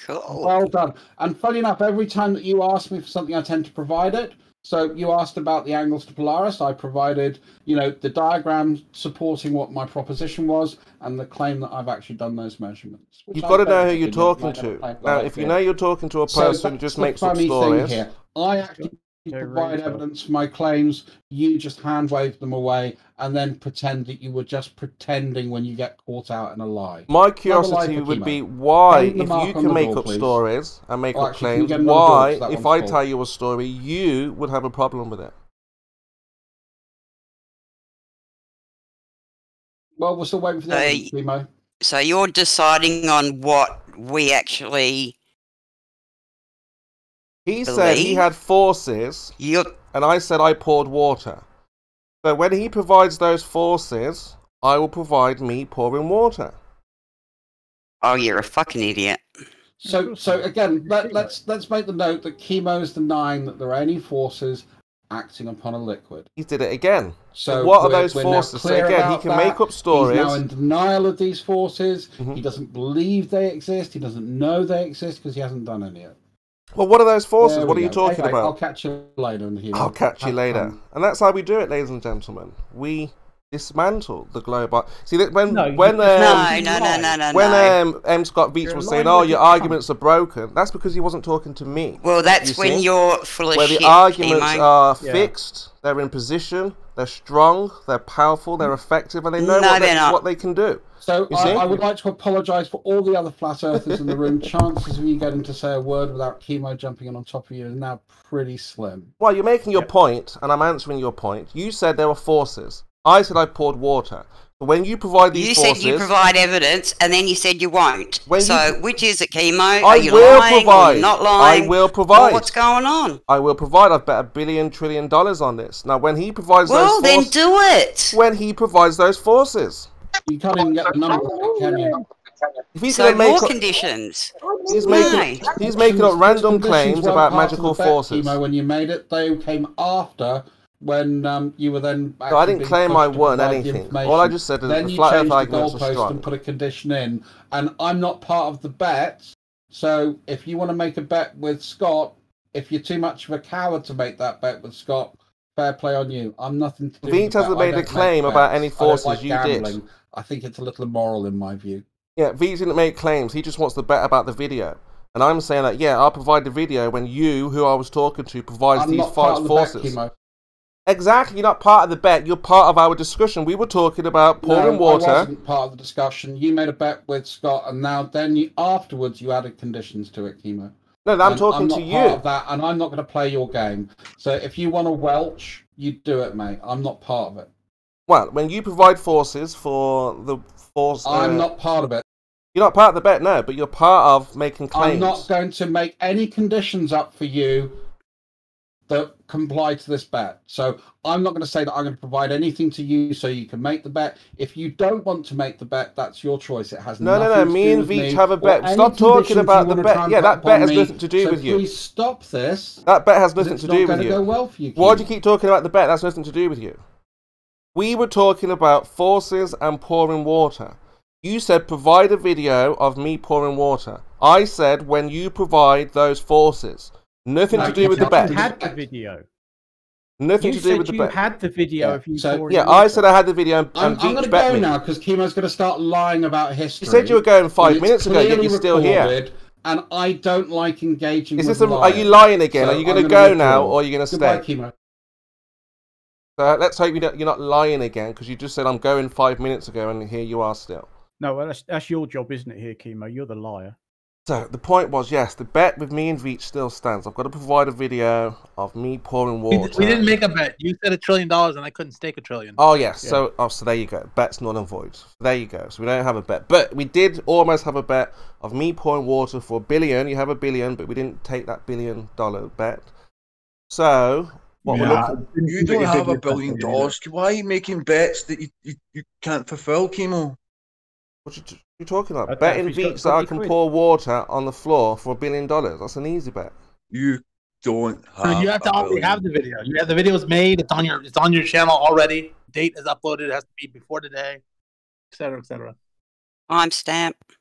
Cool. Well done. And funny enough, every time that you ask me for something, I tend to provide it. So you asked about the angles to Polaris. I provided, the diagram supporting what my proposition was and the claim that I've actually done those measurements. You've got to know who you're talking to. Now, if you know you're talking to a person who just makes up stories. I actually provide evidence for my claims. You just hand wave them away and then pretend that you were just pretending when you get caught out in a lie. My curiosity would be why, if you can make up stories and make up claims, why, if I tell you a story, you would have a problem with it? Well, we're still waiting for the evidence, Kimo. So you're deciding on what we actually... He said he had forces, and I said I poured water. So when he provides those forces, I will provide me pouring water. Oh, you're a fucking idiot. So again, let's make the note that Kimo is denying that there are any forces acting upon a liquid. He did it again. So what are those forces? So again, he can make up stories. He's now in denial of these forces. He doesn't believe they exist. He doesn't know they exist because he hasn't done any of it. Well, what are those forces? What are you talking about? I'll catch you later. I'll catch you later. And that's how we do it, ladies and gentlemen. We dismantle the global. See, when M. Scott Veach was saying, "Oh, your arguments are broken," that's because he wasn't talking to me. Well, that's when you're full of shit. Where the arguments are fixed, they're in position, they're strong, they're powerful, they're effective, and they know what they can do. So I would like to apologise for all the other flat earthers in the room. Chances of you getting to say a word without Kimo jumping in on top of you is now pretty slim. Well, you're making your point, and I'm answering your point. You said there were forces. I said I poured water. But when you provide these forces... You said you provide evidence, and then you said you won't. So, which is it, Kimo? Are you lying or not lying? I will provide. Well, what's going on? I will provide. I've bet $1 billion trillion on this. Now, when he provides those forces... Well, then do it! When he provides those forces... You can't even get the number, can you? If he's so more conditions. He's making up random claims about magical forces. Kimo, when you made it, they came after when you were then... No, I didn't claim I won anything. All I just said is that the flat earth arguments are strong. And put a condition in, and I'm not part of the bet, so if you want to make a bet with Scott, if you're too much of a coward to make that bet with Scott, fair play on you. I'm nothing to do with Veach hasn't made a claim about any forces you did. I think it's a little immoral in my view. Yeah, Veach didn't make claims. He just wants to bet about the video. And I'm saying that, yeah, I'll provide the video when you, who I was talking to, provides these false forces. Exactly, you're not part of the bet. You're part of our discussion. We were talking about pouring water. I wasn't part of the discussion. You made a bet with Scott, and now afterwards you added conditions to it, Kimo. No, I'm talking to you. I'm not part of that, and I'm not going to play your game. So if you want to welch, you do it, mate. I'm not part of it. Well, when you provide forces for the force... I'm not part of it. You're not part of the bet, no, but you're part of making claims. I'm not going to make any conditions up for you that comply to this bet. So I'm not going to say that I'm going to provide anything to you so you can make the bet. If you don't want to make the bet, that's your choice. It has nothing to do with me. Me and Veach have a bet. Stop talking about the bet. Yeah, that bet has nothing to do with you. Please stop this. That bet has nothing to do with you. It's not going to go well for you. Why do you keep talking about the bet? That's nothing to do with you. We were talking about forces and pouring water. You said provide a video of me pouring water. I said when you provide those forces. Nothing to do with the bet. You had the video. Nothing to do with the bet. You had the video of you pouring water. I said I had the video. I'm going to go now because Kimo's going to start lying about history. You said you were going 5 minutes ago, yet you're still here. And I don't like engaging with liars. Are you lying again? Are you going to go now, or are you going to stay? Kimo. So let's hope you're not lying again, because you just said I'm going 5 minutes ago, and here you are still. No, well, that's your job, isn't it, here, Kimo? You're the liar. So the point was, yes, the bet with me and Veach still stands. I've got to provide a video of me pouring water. We didn't make a bet. You said $1 trillion, and I couldn't stake $1 trillion. Oh yes, yeah. So there you go. Bet's null and void. There you go. So we don't have a bet, but we did almost have a bet of me pouring water for $1 billion. You have $1 billion, but we didn't take that $1 billion bet. So what we're looking. You don't have $1 billion. Why are you making bets that you can't fulfill, Kimo? What are you talking about? Betting Veach that I can pour water on the floor for $1 billion. That's an easy bet. You don't have. You have to already have the video. You have the videos made. It's on your channel already. Date is uploaded. It has to be before today, etc., etc. I'm stamped.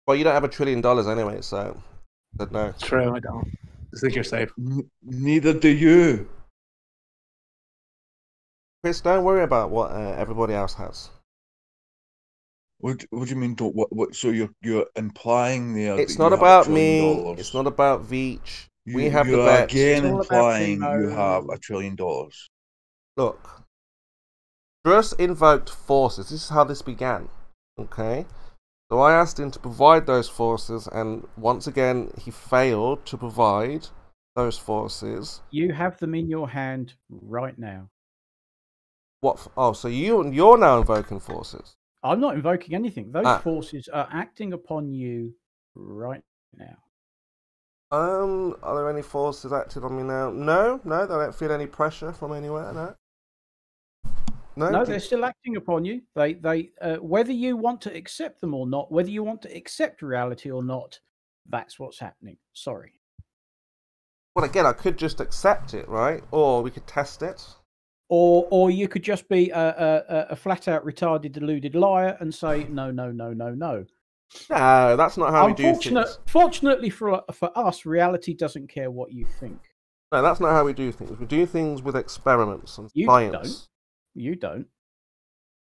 Well, you don't have $1 trillion anyway, so no. True, I don't. I think you're safe. Neither do you. Chris, don't worry about what everybody else has. What do you mean? So you're implying there? It's not about me. It's not about Veach. We have the bet. Again implying you have $1 trillion. Look, Druss invoked forces. This is how this began. Okay, so I asked him to provide those forces, and once again he failed to provide those forces. You have them in your hand right now. What? Oh, so you're now invoking forces. I'm not invoking anything. Those forces are acting upon you right now. Are there any forces acting on me now? No, they don't feel any pressure from anywhere. No, they're still acting upon you. They whether you want to accept them or not, whether you want to accept reality or not, that's what's happening. Sorry. Well, again, I could just accept it, right? Or we could test it. Or you could just be a flat-out retarded, deluded liar and say, no. No, that's not how we do things. Fortunately for us, reality doesn't care what you think. No, that's not how we do things. We do things with experiments and science. You don't.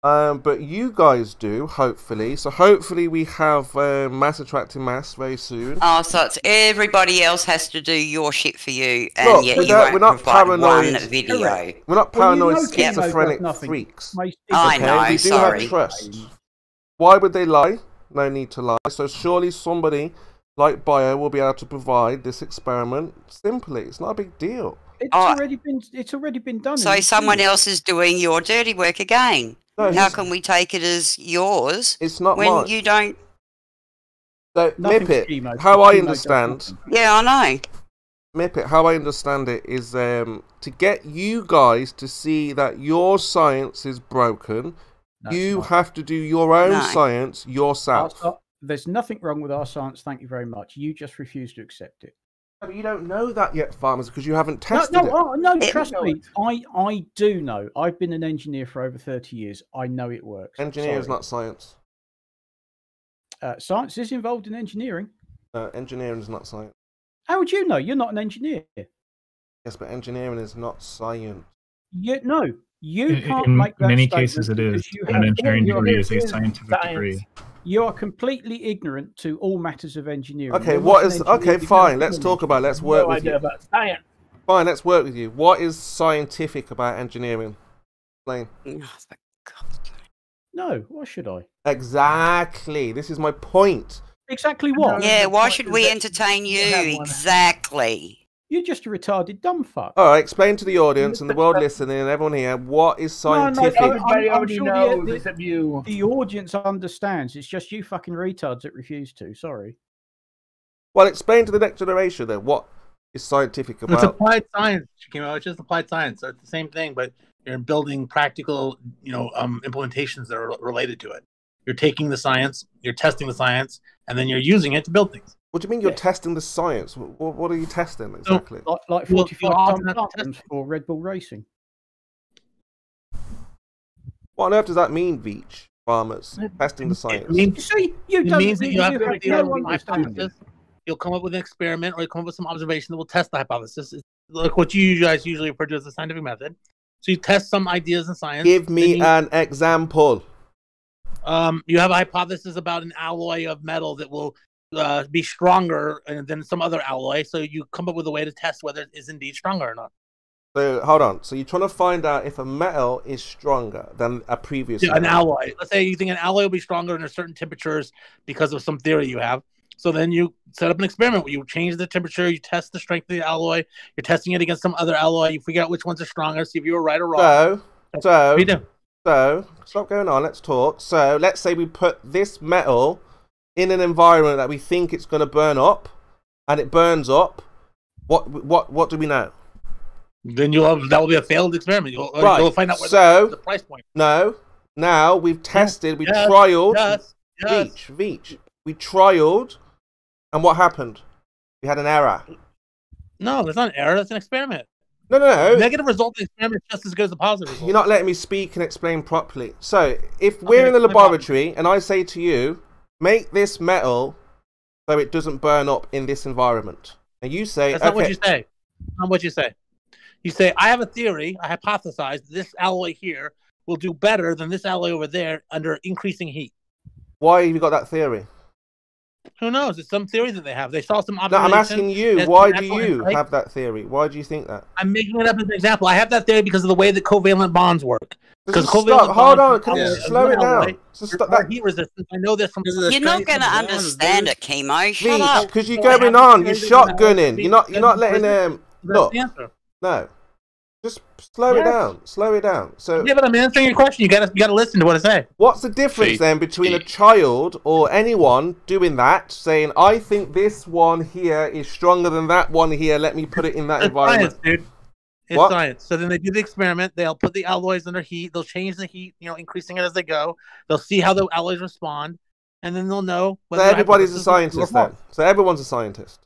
But you guys do, hopefully. So hopefully we have mass attracting mass very soon. Oh, so it's everybody else has to do your shit for you, and yet we're not paranoid. One video. We're not paranoid schizophrenic freaks. I know, we do have trust. Why would they lie? No need to lie. So surely somebody like Bio will be able to provide this experiment simply. It's not a big deal. It's already been done. So someone else is doing your dirty work again. No, how can we take it as yours? It's not when mine. You don't. So, Mippet, how I understand. Yeah, I know. Mippet, how I understand it is to get you guys to see that your science is broken. You have to do your own science yourself. There's nothing wrong with our science. Thank you very much. You just refuse to accept it. But you don't know that yet, farmers, because you haven't tested it. No, trust me. I do know. I've been an engineer for over 30 years. I know it works. Engineer is not science. Science is involved in engineering. Engineering is not science. How would you know? You're not an engineer. Yes, but engineering is not science. You can't make that in many cases it is. An engineering degree is a scientific degree. You are completely ignorant to all matters of engineering. Okay, what is... Okay, fine. Let's talk about it. Let's work with you. About science. Fine, let's work with you. What is scientific about engineering? Explain. No, why should I? Exactly. This is my point. Exactly what? Yeah, why should we entertain you? Exactly. You're just a retarded dumb fuck. All right, explain to the audience and the world listening and everyone here, what is scientific? Everybody already knows except you. The audience understands. It's just you fucking retards that refuse to. Sorry. Well, explain to the next generation then, what is scientific about? It's applied science, Kimo. It's just applied science. So it's the same thing, but you're building practical, implementations that are related to it. You're taking the science, you're testing the science, and then you're using it to build things. What do you mean you're testing the science? What are you testing exactly? Like 45 tons for Red Bull Racing. What on earth does that mean, veach? Farmers testing the science. It means that you have to hypothesis. You'll come up with an experiment, or you'll come up with some observation that will test the hypothesis. It's like what you guys usually refer to as the scientific method. So you test some ideas in science. Give me an example. You have a hypothesis about an alloy of metal that will be stronger than some other alloy, so you come up with a way to test whether it is indeed stronger or not. So hold on. So you're trying to find out if a metal is stronger than a previous an alloy. Let's say you think an alloy will be stronger under certain temperatures because of some theory you have. So then you set up an experiment where you change the temperature, you test the strength of the alloy, you're testing it against some other alloy, you figure out which ones are stronger, see if you were right or wrong. So stop going on. Let's talk. So let's say we put this metal in an environment that we think it's going to burn up, and it burns up. What do we know? Then that will be a failed experiment. You'll find out what the price point. No. Now we've tested. We trialed. Veach. We trialed, and what happened? We had an error. No, that's not an error. That's an experiment. No. Negative result of the experiment is just as good as the positive result. You're not letting me speak and explain properly. So if we're in the laboratory and I say to you, make this metal so it doesn't burn up in this environment, and you say, that's not what you say. Not what you say. You say, I have a theory. I hypothesize this alloy here will do better than this alloy over there under increasing heat. Why have you got that theory? Who knows? It's some theory that they have. They saw some No, observation. I'm asking you, why do you have that theory? Why do you think that? I'm making it up as an example. I have that theory because of the way that covalent bonds work. Because hold on, can you slow it down? Heat resistance. I know this from. You're not going to understand it, Kimo. Shut up. Because you're going on. You're shotgunning. You're not letting them look. No. Just slow it down. Slow it down. So yeah, but I'm answering your question. You gotta listen to what I say. What's the difference then between a child or anyone doing that, saying, I think this one here is stronger than that one here, let me put it in that environment? Science, dude. It's science. So then they do the experiment, they'll put the alloys under heat, they'll change the heat, increasing it as they go. They'll see how the alloys respond, and then they'll know whether so everybody's a scientist then. So everyone's a scientist.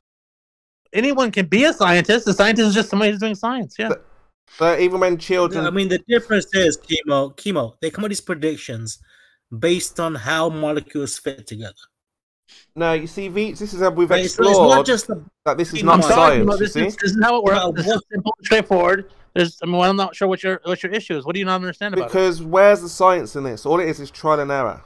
Anyone can be a scientist. A scientist is just somebody who's doing science, yeah. So even when children... I mean, the difference is, Kimo, they come with these predictions based on how molecules fit together. No, you see, Veach, this is how we've explored it's not just that this is not science, this is how it works. This is simple and straightforward. I'm not sure what your issue is. What do you not understand about it? Because where's the science in this? All it is trial and error.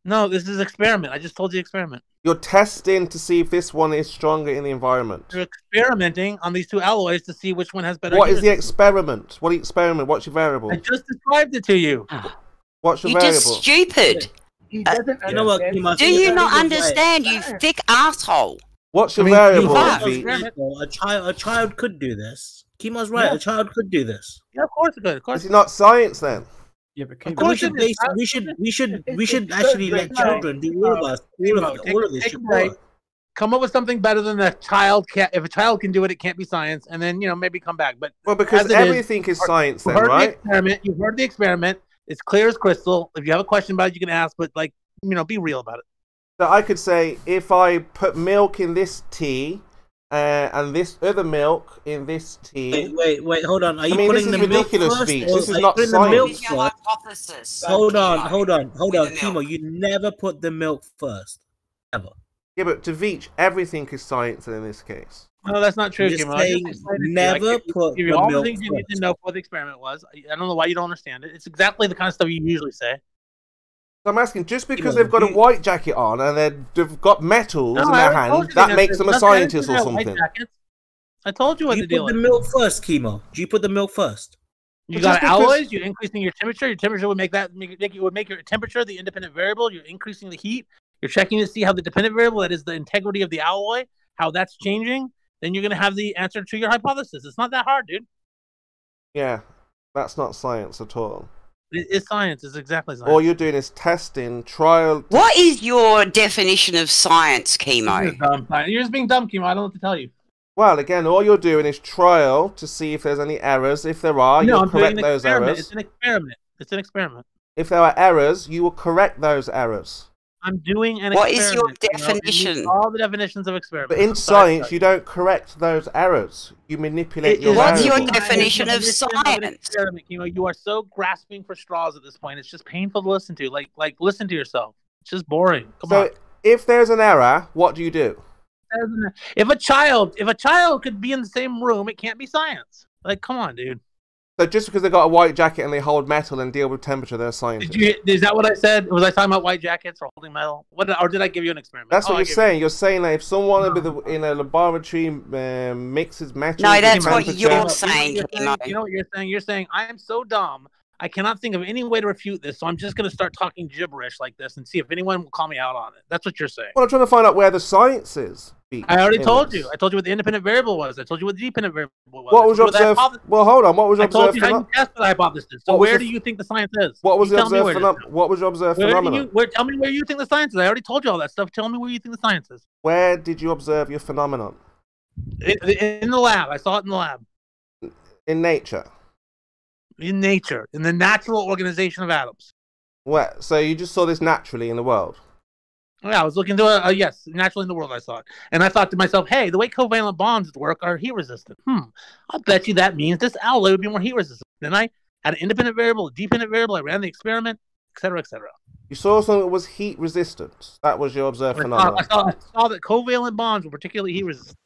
No, this is experiment. I just told you experiment. You're testing to see if this one is stronger in the environment. You're experimenting on these two alloys to see which one has better. What is the experiment? What experiment? What's your variable? I just described it to you. What's your variable? You're just stupid. You know what, Kimo, do you not understand, you thick asshole? What's your variable? A child could do this. Kimo's right. Yeah. A child could do this. Yeah, of course it could. Of course. Is it not science then? Yeah, but we should actually let children do all of this. Come up with something better than a child can. If a child can do it, it can't be science. And then maybe come back. But because everything is science, then, right? You've heard the experiment. It's clear as crystal. If you have a question about it, you can ask. But be real about it. So I could say, if I put milk in this tea. And this other milk in this tea. Wait, hold on. Are you putting the milk first? This is not science. Hold on, Kimo. You never put the milk first. Ever. Yeah, but to Veach, everything is science in this case. No, that's not true, Kimo. Never put the all milk the things you need to know what the experiment was. I don't know why you don't understand it. It's exactly the kind of stuff you usually say. I'm asking, just because they've got a white jacket on and they've got metals in their hand, that makes them a scientist or something. I told you what you to do. Put the milk first, Kimo. Do you put the milk first? You got alloys. You're increasing your temperature. Your temperature would make your temperature the independent variable. You're increasing the heat. You're checking to see how the dependent variable, that is the integrity of the alloy, how that's changing. Then you're going to have the answer to your hypothesis. It's not that hard, dude. Yeah, that's not science at all. It's science. It's exactly science. All you're doing is testing, trial. What is your definition of science, Kimo? You're just being dumb, Kimo. I don't know what to tell you. Well, again, all you're doing is trial to see if there's any errors. If there are, you'll correct those errors. It's an experiment. It's an experiment. If there are errors, you will correct those errors. I'm doing an What experiment. is your definition? All the definitions of experiment. But in science, you don't correct those errors. You manipulate your What's variables. your definition of science? You are so grasping for straws at this point. It's just painful to listen to. Like listen to yourself. It's just boring. Come on. If there's an error, what do you do? If a child could be in the same room, it can't be science. Like, come on, dude. So just because they've got a white jacket and they hold metal and deal with temperature, they're scientists. Is that what I said? Was I talking about white jackets or holding metal? Or did I give you an experiment? That's what you're saying. You're saying that if someone in a laboratory mixes metal... No, that's what you're saying. You know what you're saying? You're saying, I am so dumb, I cannot think of any way to refute this, so I'm just going to start talking gibberish like this and see if anyone will call me out on it. That's what you're saying. Well, I'm trying to find out where the science is. I already told you. I told you what the independent variable was. I told you what the dependent variable was. What was your observed? Well, hold on. What was your observed? I told you how you tested the hypothesis. So where do you think the science is? What was the observed? What was your observed phenomenon? Tell me where you think the science is. I already told you all that stuff. Tell me where you think the science is. Where did you observe your phenomenon? In the lab. I saw it in the lab. In nature. In nature, in the natural organization of atoms. What? So you just saw this naturally in the world? Yeah, I was looking to yes, naturally in the world I saw it. And I thought to myself, hey, the way covalent bonds work are heat resistant. I'll bet you that means this alloy would be more heat resistant. Then I had an independent variable, a dependent variable, I ran the experiment, etc., etc. You saw something that was heat resistant. That was your observed phenomenon. I saw that covalent bonds were particularly heat resistant.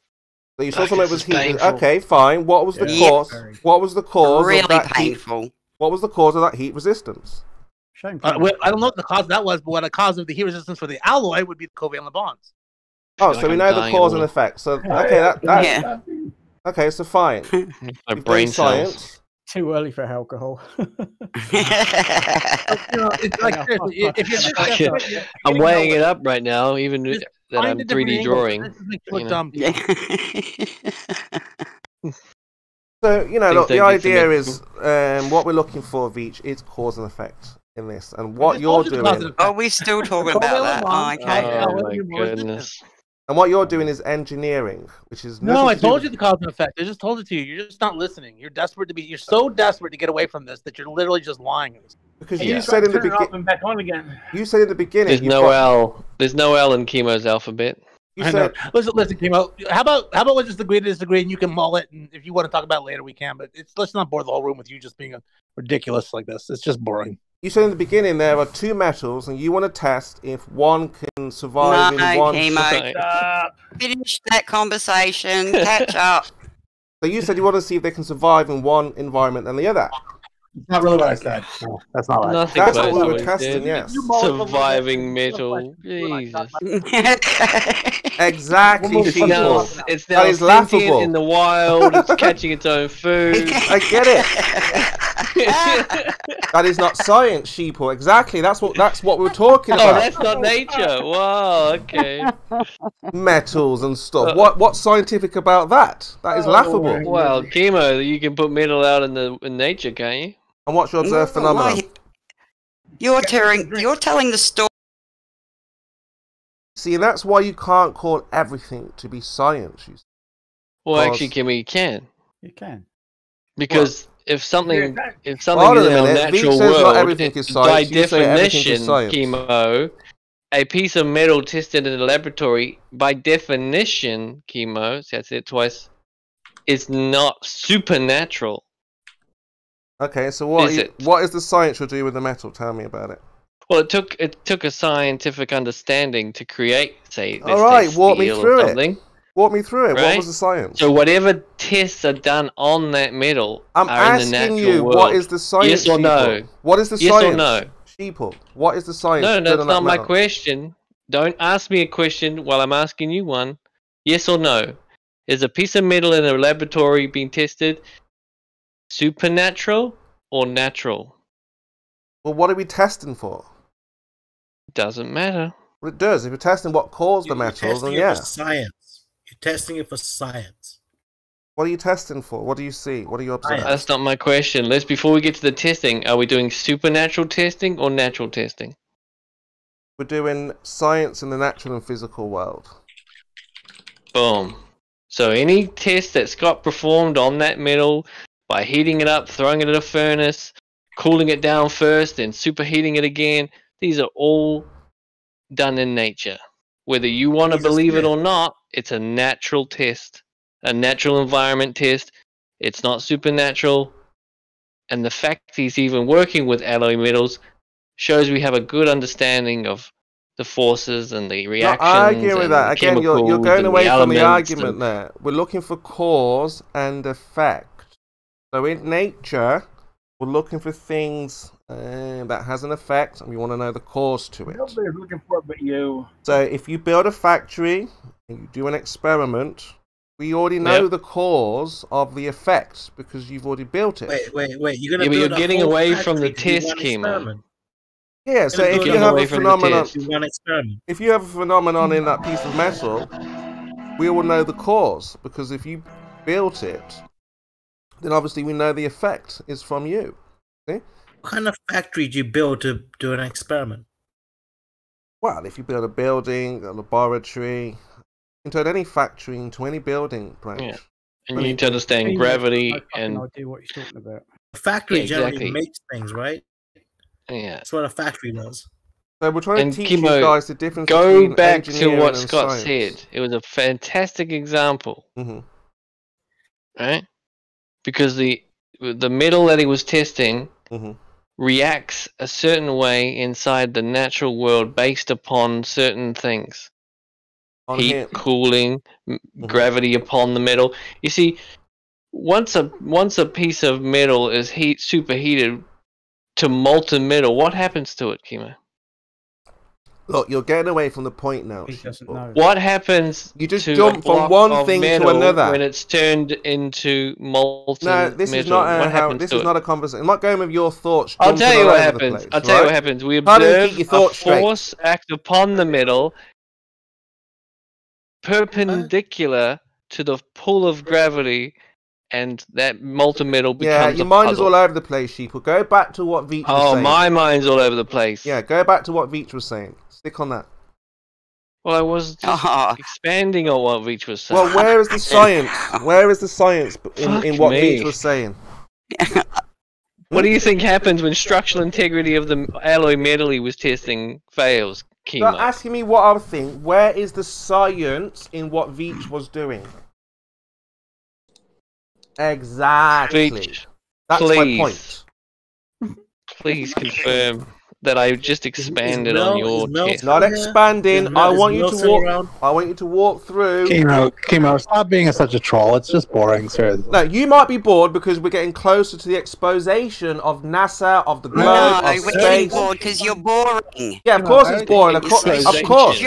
So you saw something that was heat. Okay, fine. What was the cause? What was the cause of that painful. What was the cause of that heat resistance? Well, I don't know what the cause of that was, but what the cause of the heat resistance for the alloy would be the covalent bonds. Oh, so we know the cause and effect. So okay, okay, so fine. My brain cells. Too early for alcohol. I'm weighing it up right now, even that I'm 3D drawing. So, look, the idea is what we're looking for, Veach, is cause and effect in this. And what you're doing... Oh, we're still talking about that. Oh, okay. Oh, my goodness. And what you're doing is engineering, which is... No, I told you the cause and effect. I just told it to you. You're just not listening. You're so desperate to get away from this that you're literally just lying. Because you said in the beginning... You said in the beginning... There's no L. There's no L in Kimo's alphabet. Listen, Kimo. How about we just agree to disagree, and you can mull it, and if you want to talk about it later, we can. But let's not bore the whole room with you just being ridiculous like this. It's just boring. You said in the beginning there are two metals, and you want to test if one can survive in one. Kimo. Finish that conversation. Catch up. So you said you want to see if they can survive in one environment and the other. That's not really what I said. No, that's not right. That's what we were testing, yes. Surviving metal. Jesus. Exactly. It's now sentient in the wild. It's catching its own food. I get it. That is not science, sheeple. Exactly. That's what we're talking about. Oh, that's not nature. Wow. Okay. Metals and stuff. What's scientific about that? That is laughable. Well, Kimo, you can put metal out in nature, can't you? And what's your observed phenomenon? You're telling the story. See, and that's why you can't call everything to be science. Well, actually, Kimo, you can. You can. Because if something is in a natural world, by definition, Kimo, a piece of metal tested in a laboratory, by definition, Kimo, so that's it twice, is not supernatural. Okay, so what is the science you'll do with the metal? Tell me about it. Well, it took a scientific understanding to create, say, all right, walk me through it. Walk me through it. Right? What was the science? So whatever tests are done on that metal I'm are in the asking natural you, world. what is the science? Yes or no? What is the yes science? Yes or no? Sheeple, what is the science? No, that's not my question. Don't ask me a question while I'm asking you one. Yes or no? Is a piece of metal in a laboratory being tested supernatural or natural? Well, what are we testing for? Doesn't matter. Well, it does. If you're testing what caused the metal, then yeah. For science. You're testing it for science. What are you testing for? What do you see? What are you observing? That's not my question. Before we get to the testing, are we doing supernatural testing or natural testing? We're doing science in the natural and physical world. Boom. So any test that Scott performed on that metal by heating it up, throwing it in a furnace, cooling it down first, then superheating it again, these are all done in nature. Whether you want to believe it or not, it's a natural test, a natural environment test. It's not supernatural. And the fact he's even working with alloy metals shows we have a good understanding of the forces and the reactions. I argue with that. Again, you're going away from the argument there. We're looking for cause and effect. So in nature, we're looking for things that has an effect, and we want to know the cause to it. Nobody's looking for it but you. So if you build a factory and you do an experiment, we already know the cause of the effect because you've already built it. Wait. You're getting away from the test, Kimo. Yeah, so if you have a phenomenon, if you have a phenomenon in that piece of metal, we will know the cause because if you built it, then obviously we know the effect is from you. See? What kind of factory do you build to do an experiment? Well, if you build a building, a laboratory, into any factory, into any building branch. Yeah. And you need to understand gravity and... no idea what you're talking about. A factory generally makes things, right? Yeah. That's what a factory does. So we're trying to teach you Kimo, guys the difference go between back to engineering what and Scott science. said. It was a fantastic example. Right? Because the metal that he was testing reacts a certain way inside the natural world based upon certain things. Heat, cooling, gravity upon the metal. You see, once a piece of metal is superheated to molten metal, what happens to it, Kimo? Look, you're getting away from the point now. He doesn't know. What happens? You just jump from one thing to another when it's turned into molten metal. No, this is not how. This is not a conversation. I'm not going with your thoughts. I'll tell you what happens. I'll tell you what happens. We observe a force act upon the metal perpendicular to the pull of gravity, and that molten metal becomes your mind is all over the place, Sheeple. Go back to what Veach was saying. Oh, my mind's all over the place. Yeah, go back to what Veach was saying. Stick on that. Well, I was just expanding on what Veach was saying. Well, where is the science? Where is the science in what Veach was saying? What do you think happens when structural integrity of the alloy metal he was testing fails, Kimo? You're asking me what I think. Where is the science in what Veach was doing? Exactly. Veach, that's my point. Please confirm that I just expanded on your test. Not expanding. I want you to walk. I want you to walk through. Kimo, stop being such a troll. It's just boring, seriously. No, you might be bored because we're getting closer to the exposition of NASA, of the globe, of space. We're getting bored because you're boring. Yeah, of course it's boring. Of course.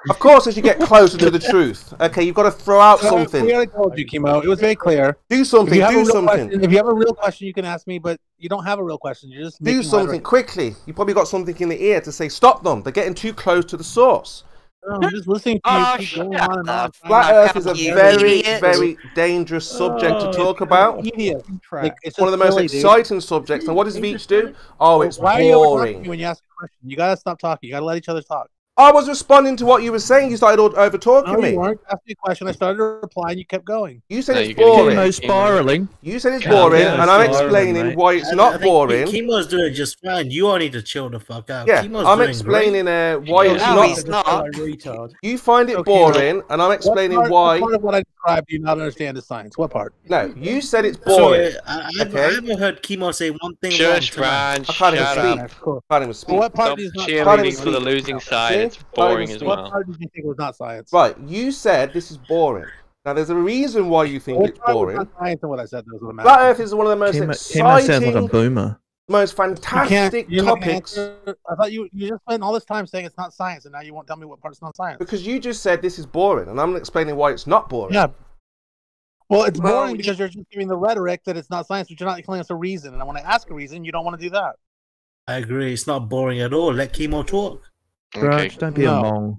Of course, as you get closer to the truth. Okay, you've got to throw out something. We already told you, Kimo. It was very clear. Do something. Do something. If you have a real question, you can ask me, but you don't have a real question. You're just do something quickly. You probably got something in the ear to say, stop them. They're getting too close to the source. No, I'm just listening to you keep going on and on. Flat Earth is a very, very dangerous subject to talk about. It's one of the most exciting subjects. And what does Veach do? Oh, it's boring. Why are you talking when you ask a question? You gotta stop talking. You gotta let each other talk. I was responding to what you were saying. You started over talking me. You weren't. After your question, I started to reply, and you kept going. You said it's boring. No spiraling. You said it's boring, and I'm explaining why it's not boring. Kimo's doing just fine. You all need to chill the fuck out. Yeah, I'm explaining why it's not. You find it boring, and I'm explaining why. What part of what I described do you not understand the science? What part? No, you said it's boring. I haven't heard Kimo say one thing. Shush, Brian. I can't even speak. Can't even speak. What part is not cheerleading for the losing side? It's boring as well. What part did you think was not science? Right, you said this is boring. Now, there's a reason why you think it's boring. Science and what I said. Flat Earth is one of the most exciting. Kimo sounds like a boomer. most fantastic topics. I thought you just spent all this time saying it's not science, and now you won't tell me what part's not science. Because you just said this is boring, and I'm explaining why it's not boring. Yeah. Well, it's boring because you're just giving the rhetoric that it's not science, but you're not telling us a reason. And when I ask a reason, you don't want to do that. I agree. It's not boring at all. Let Kimo talk. Okay. Don't be a mong.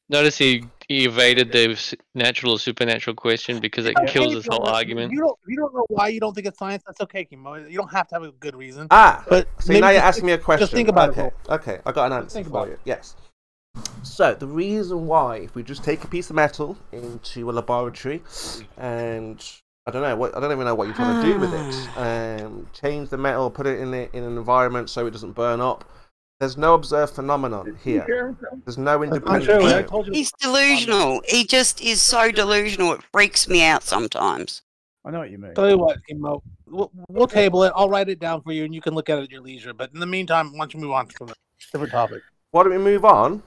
Notice he evaded the natural or supernatural question because it kills his whole argument. If you don't know why you don't think it's science, that's okay, Kimo. You don't have to have a good reason. But see, now you're asking me a question. Just think about it. Okay, I got an answer for you. Yes. So the reason why, if we just take a piece of metal into a laboratory, and I don't even know what you're trying to do with it. Change the metal, put it in an environment so it doesn't burn up. There's no observed phenomenon here. There's no independent. He's delusional. He just is so delusional. It freaks me out sometimes. I know what you mean. Tell you what, Kimo, we'll table it. I'll write it down for you, and you can look at it at your leisure. But in the meantime, why don't you move on to a different topic? Why don't we move on?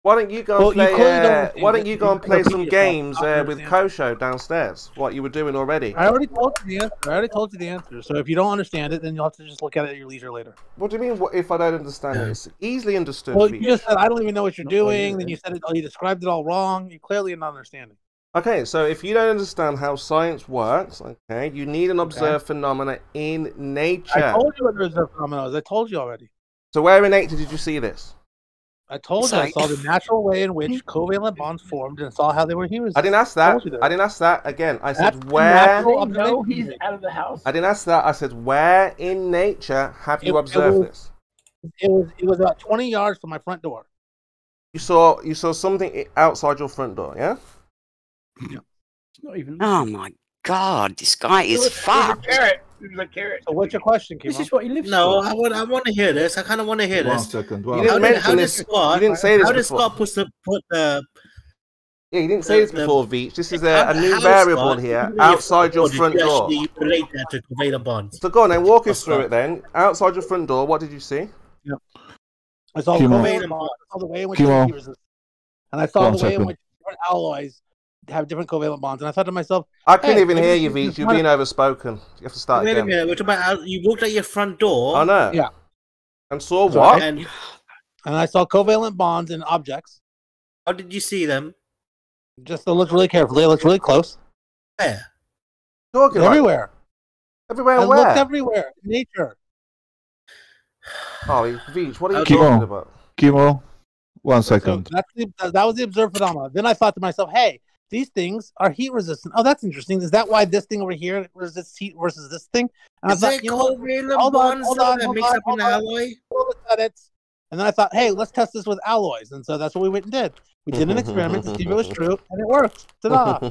Why don't you go and play? Why don't you go and play some games with Kosho downstairs? What you were doing already? I already told you the answer. So if you don't understand it, then you'll have to just look at it at your leisure later. What do you mean? If I don't understand it, it's easily understood. Well, you just said I don't even know what you're doing. Then you said it. You described it all wrong. You clearly are not understanding. Okay, so if you don't understand how science works, okay, you need an observed phenomena in nature. I told you what the observed phenomena was. I told you already. So where in nature did you see this? I told you I saw the natural way in which covalent bonds formed and saw how they were used. I didn't ask that. I didn't ask that. Again, I said where. No, he's out of the house. I didn't ask that. I said where in nature have you observed this? It was about 20 yards from my front door. You saw something outside your front door, yeah? Yeah. It's not even. Oh my God, this guy is fucked. It was a carrot. So what's your question, Kimo? This is what he lives No, for. I want to hear this. I kind of want to hear this. 1 second. You didn't mention this. You didn't say this before. How did Scott put the... Yeah, you didn't say this before, Veach. This is a new variable here, outside your front door. You relate that to covalent bonds. So go on then, walk us through it then. Outside your front door, what did you see? Yeah. I saw the covalent bonds. I saw the way in which they're resistant. And I saw the way in which different alloys have different covalent bonds, and I thought to myself, I couldn't even hear you, Veach. You're being overspoken. You have to start again. Wait a minute. We're talking about you walked out your front door. I know. Yeah. And saw what? And I saw covalent bonds in objects. How did you see them? Just to look really carefully. I looked really close. Where? Talking everywhere. Everywhere. I where? looked everywhere. Nature. Oh, Veach, what are you talking about? Kimo, 1 second. So that was the observed phenomena. Then I thought to myself, hey, these things are heat resistant. Oh, that's interesting. Is that why this thing over here resists heat versus this thing? And Is I thought, hold on, mix up an alloy? And then I thought, hey, let's test this with alloys. And so that's what we went and did. We did an experiment to see if it was true, and it worked. Ta-da!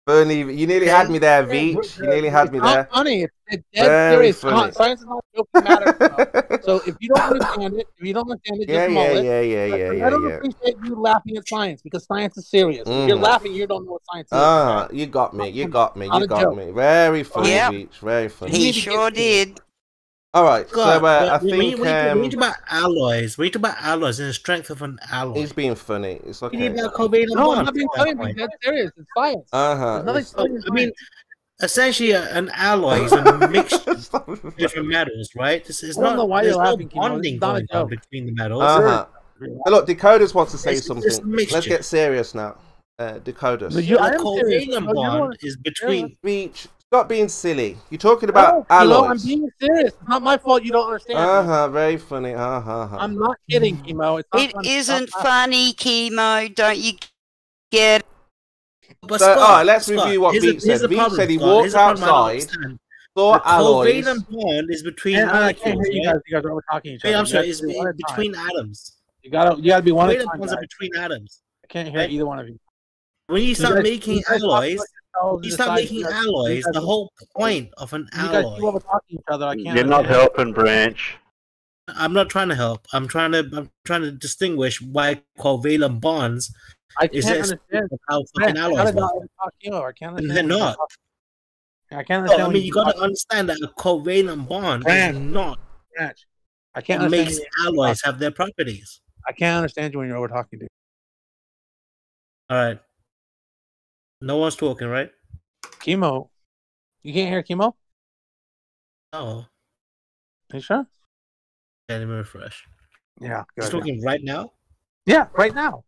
Bernie, you nearly had me there, Veach. You nearly had me there. Not funny. It's dead serious. Science is not a joking matter. So if you don't understand it, just mull it. I don't appreciate you laughing at science because science is serious. If you're laughing, you don't know what science is. You got me. You got me. Very funny, Veach. Very funny. He sure did. All right, God, so I think we talk about alloys. We talk about alloys and the strength of an alloy. He's being funny. It's okay. You need about covalent no, I'm not being funny. I'm dead serious. It's science. I mean, essentially, an alloy is a mixture of different metals, right? This is not. There's no bonding going on between the metals. Look, Decoders wants to say something. Let's get serious now. Decoders. The covalent bond is between. Veach. Stop being silly. You're talking about alloys. I'm being serious. It's not my fault you don't understand. Very funny. I'm not kidding, Kimo. It isn't funny, Kimo. Don't you get it? So, all right, let's review what Veach said. Veach said he walked outside, saw alloys. The covalent bond is between molecules. You guys are over talking each other. I'm sorry, it's between atoms. You gotta be one at a time. Covalent bonds are between atoms. I can't hear either one of you. When you start making alloys, the whole point of an alloy. You guys keep over talking each other. I can't. You're not helping, Branch. I'm not trying to help. I'm trying to distinguish why covalent bonds. I can't understand how fucking alloys work. They're not. I can't understand. I mean, you got to understand that a covalent bond is not. I can't understand. Makes alloys have their properties. I can't understand you when you're over talking to. All right. No one's talking, right? Kimo. You can't hear Kimo? No. Are you sure? Yeah, let me refresh. Yeah. He's talking right now? Yeah, right now.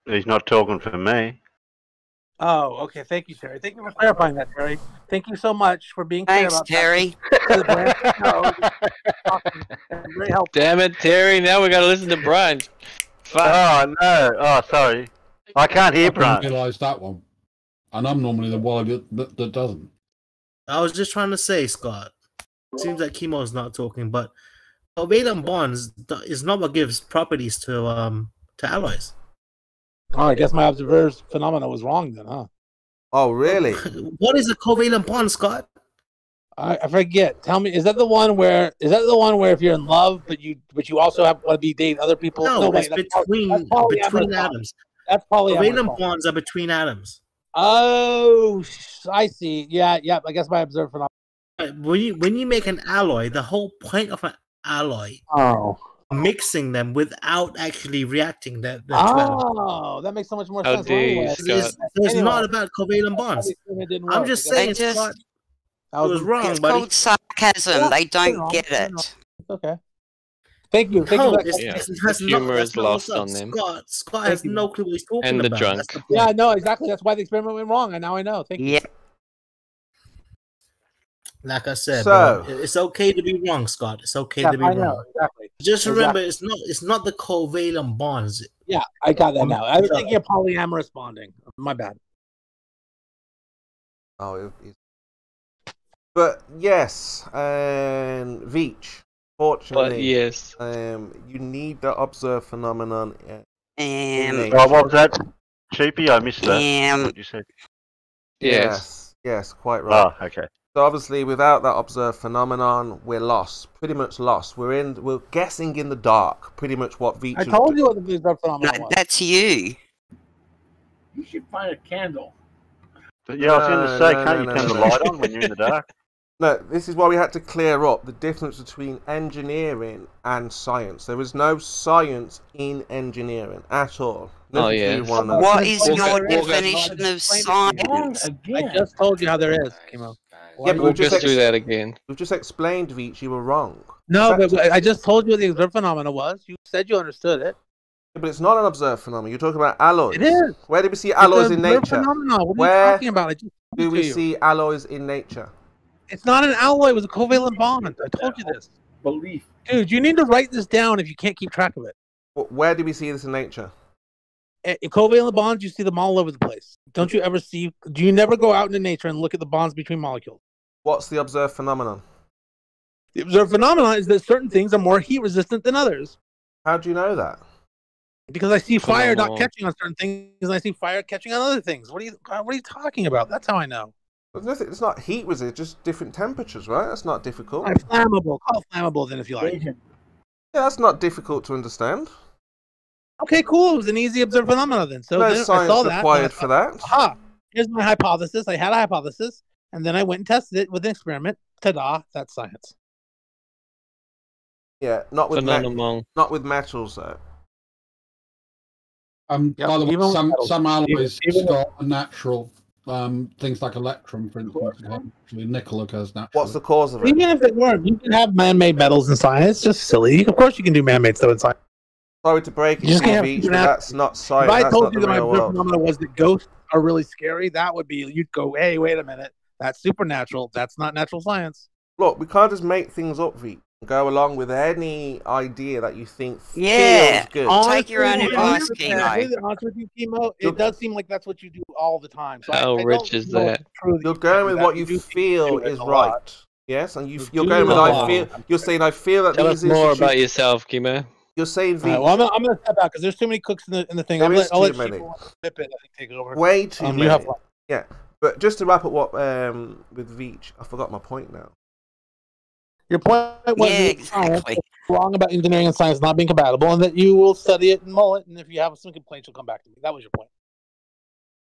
He's not talking for me. Oh, okay. Thank you, Terry. Thank you for clarifying that, Terry. Thank you so much for being clear Thanks, about Terry. that. Very helpful. Damn it, Terry! Now we gotta listen to Brian. Oh no! Oh, sorry. I can't hear I Brian. didn't realise that one. And I'm normally the one that doesn't. I was just trying to say, Scott. Seems like Kimo is not talking, but covalent bonds is not what gives properties to alloys. Oh, I guess my observer's phenomena was wrong then, huh? Oh, really? What is a covalent bond, Scott? I forget. Tell me, is that the one where if you're in love, but you also want to be dating other people? No, wait, it's between atoms. That's polyamorous. Covalent bonds are between atoms. Oh, I see. Yeah. I guess my observed phenomenon. When you make an alloy, the whole point of an alloy, mixing them without actually reacting. That makes so much more sense. It's not about covalent bonds. I'm just saying, Scott, it was wrong. It's called sarcasm. They don't get it. Okay. Thank you. Humor is lost on them. Scott has no clue what he's talking about. And the drunk. Yeah, no, exactly. That's why the experiment went wrong, and now I know. Thank you. Like I said, bro, it's okay to be wrong, Scott. It's okay to be wrong. Exactly. Just remember, it's not the covalent bonds. Yeah, I got that now. I was thinking of polyamorous bonding. My bad. But yes, and veach. Fortunately, yes, you need the observed phenomenon. What was that, Cheapy? I missed that. What you said? Yes, quite right. Oh, okay. So obviously, without that observed phenomenon, we're lost. Pretty much lost. We're guessing in the dark. Pretty much what veach. I told you what the observed phenomenon was. That's you. You should find a candle. But yeah, I was going to say, can't you turn the light on when you're in the dark? No, this is why we had to clear up the difference between engineering and science. There is no science in engineering at all. What is your definition of science? I just told you how there is, Kimo. Yeah, but we'll just do that again. We've just explained, Veach, you were wrong. No, but I just told you what the observed phenomena was. You said you understood it. Yeah, but it's not an observed phenomenon. You're talking about alloys. It is. Where do we see alloys in nature? What are you talking about? I just do we see alloys in nature? It's not an alloy. It was a covalent bond. I told you this. Belief. Dude, you need to write this down if you can't keep track of it. Where do we see this in nature? In covalent bonds, you see them all over the place. Don't you ever see? Do you never go out into nature and look at the bonds between molecules? What's the observed phenomenon? The observed phenomenon is that certain things are more heat resistant than others. How do you know that? Because I see fire not catching on certain things, and I see fire catching on other things. What are you talking about? That's how I know. It's not heat resistant, just different temperatures, right? That's not difficult. Flammable. Call it flammable then if you like. Yeah, that's not difficult to understand. Okay, cool. It was an easy observed phenomenon then. So no then science I saw that, required for that. Aha! Here's my hypothesis. I had a hypothesis, and then I went and tested it with an experiment. Ta-da! That's science. Yeah, not with metals though. By the way, some alloys start natural. Things like electrum, for instance, actually nickel occurs naturally. What's the cause of it? Even if it weren't, you can have man-made metals in science. It's just silly. Of course, you can do man-made stuff in science. Sorry to break it, but that's not science. If I told you that my phenomenon was that ghosts are really scary, that would be, you'd go, hey, wait a minute, that's supernatural. That's not natural science. Look, we can't just make things up, V. Go along with any idea that you think feels good. Take your own advice, Kimo. It does seem like that's what you do all the time. So how rich is that? You're going with what you feel is right. Yes, and you're going with I feel. You're saying I feel that. Tell us more about yourself, Kimo. You're saying V. Well, I'm going to step out because there's too many cooks in the thing. I'll let Kimo flip it. I think take over. Way too many. Yeah, but just to wrap up what with Veach, I forgot my point now. Your point was exactly wrong about engineering and science not being compatible, and that you will study it and mull it, and if you have some complaints, you'll come back to me. That was your point.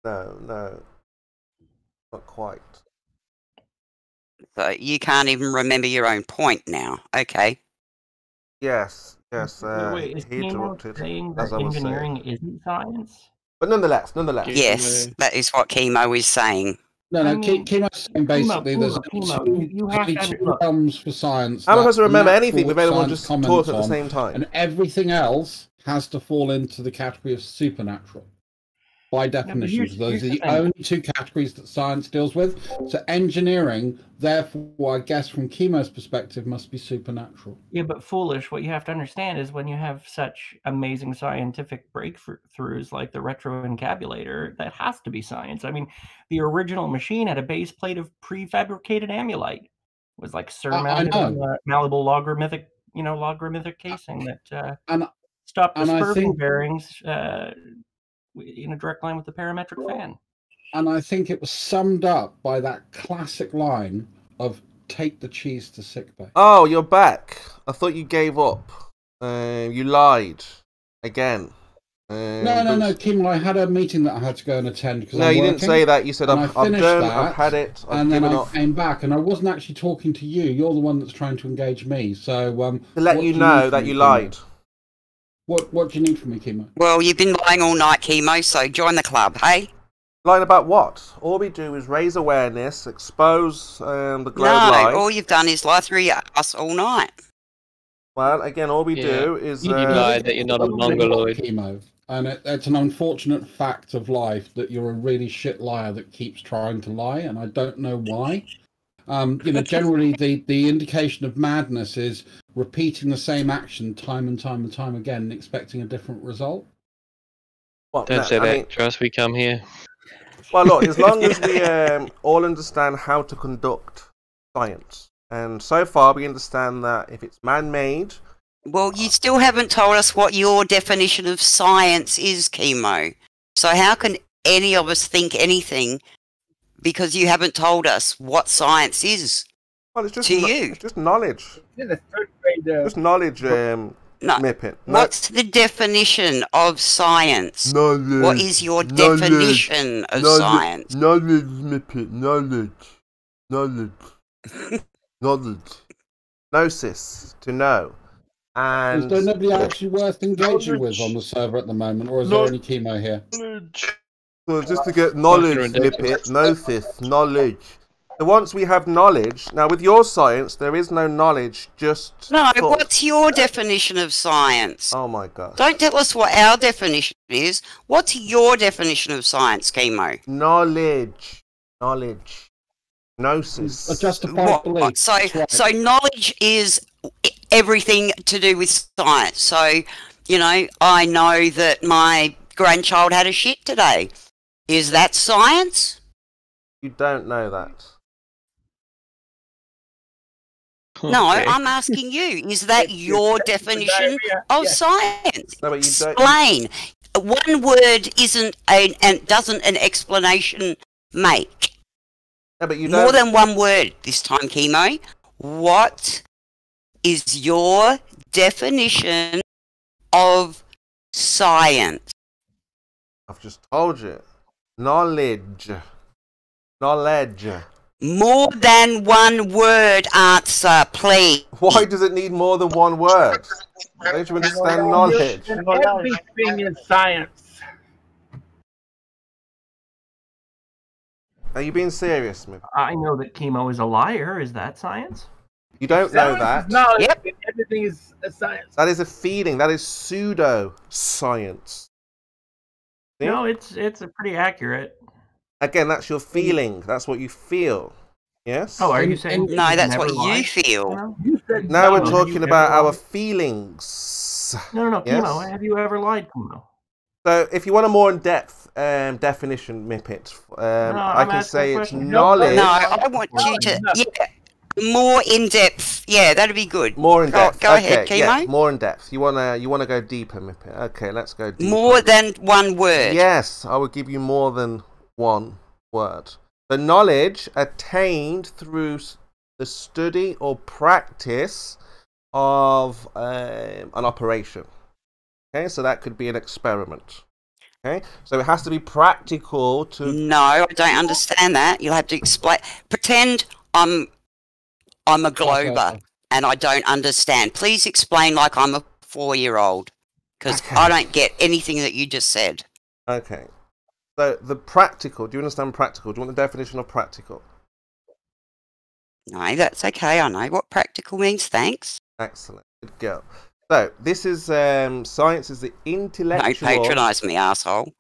No, not quite. So you can't even remember your own point now. Okay. Yes. Wait, is Kimo saying that engineering isn't science? But nonetheless. Yes, that is what Kimo is saying. No, Kimo's saying basically there's two realms for science. I'm not supposed to remember anything if everyone just talks at the same time. And everything else has to fall into the category of supernatural. By definition, those are the only two categories that science deals with. So engineering, therefore, I guess from Kimo's perspective, must be supernatural. Yeah, but foolish. What you have to understand is when you have such amazing scientific breakthroughs like the retroencabulator, that has to be science. I mean, the original machine had a base plate of prefabricated amylite. It was like surmounted on a malleable logarithmic casing that stopped the spurving bearings in a direct line with the parametric fan. And I think it was summed up by that classic line of "take the cheese to sickbay." Oh, you're back. I thought you gave up. You lied again. No, Kim. I had a meeting that I had to go and attend. No, you didn't say that. You said I've done. I've had it. And then I came back, and I wasn't actually talking to you. You're the one that's trying to engage me. So to let you know that you lied. What do you need from me, Kimo? Well, you've been lying all night, Kimo, so join the club, hey? Lying about what? All we do is raise awareness, expose the globe lie. No, all you've done is lie through your ass all night. Well, again, all we do is... You lied that you're not a mongoloid. Kimo. And it's an unfortunate fact of life that you're a really shit liar that keeps trying to lie, and I don't know why. Generally the indication of madness is repeating the same action time and time and time again and expecting a different result. Don't say that. Trust we come here. Well, look, as long as we all understand how to conduct science, and so far we understand that if it's man-made... Well, you still haven't told us what your definition of science is, Kimo. So how can any of us think anything because you haven't told us what science is? Well, it's just you. It's just knowledge. Just knowledge, Mippet. What's the definition of science? Knowledge. What is your definition of science? Knowledge, Mippet. Knowledge. Gnosis, to know. And is there nobody actually worth engaging with on the server at the moment, or is there any Kimo here? Well, just to get knowledge, Mippet. Gnosis, knowledge. So once we have knowledge, now with your science, there is no knowledge, just... No, what's your definition of science? Oh my God. Don't tell us what our definition is. What's your definition of science, Kimo? Knowledge. Gnosis. A justified belief. So knowledge is everything to do with science. So, I know that my grandchild had a shit today. Is that science? You don't know that. No, I'm asking you. Is that your definition of science? No, but you explain. One word doesn't an explanation make. No, but you don't... More than one word this time, Kimo. What is your definition of science? I've just told you. Knowledge. More than one word answer, please. Why does it need more than one word? Don't you understand knowledge? Everything is science. Are you being serious, Mick? I know that Kimo is a liar. Is that science? You don't know that. No, everything is a science. That is a feeling. That is pseudo-science. No, it's pretty accurate. Again, that's your feeling. That's what you feel. Yes? Oh, are you saying... No, that's what you feel. Now we're talking about our feelings. No, Kimo. Have you ever lied, Kimo? So, if you want a more in-depth definition, Mippet, I can say it's knowledge... No, I want you to... Yeah, more in-depth. Yeah, that'd be good. More in-depth. Go ahead, Kimo. Yeah, more in-depth. You wanna go deeper, Mippet. Okay, let's go deeper. More than one word. Yes, I will give you more than one word. The knowledge attained through the study or practice of an operation. Okay, so that could be an experiment. Okay, so it has to be practical to... No, I don't understand that. You'll have to explain. Pretend I'm a glober and I don't understand. Please explain like I'm a 4-year-old, because I don't get anything that you just said. Okay. So the practical, do you understand practical? Do you want the definition of practical? No, that's okay. I know what practical means. Thanks. Excellent. Good girl. So this is science is the intellectual. Don't patronise me, asshole.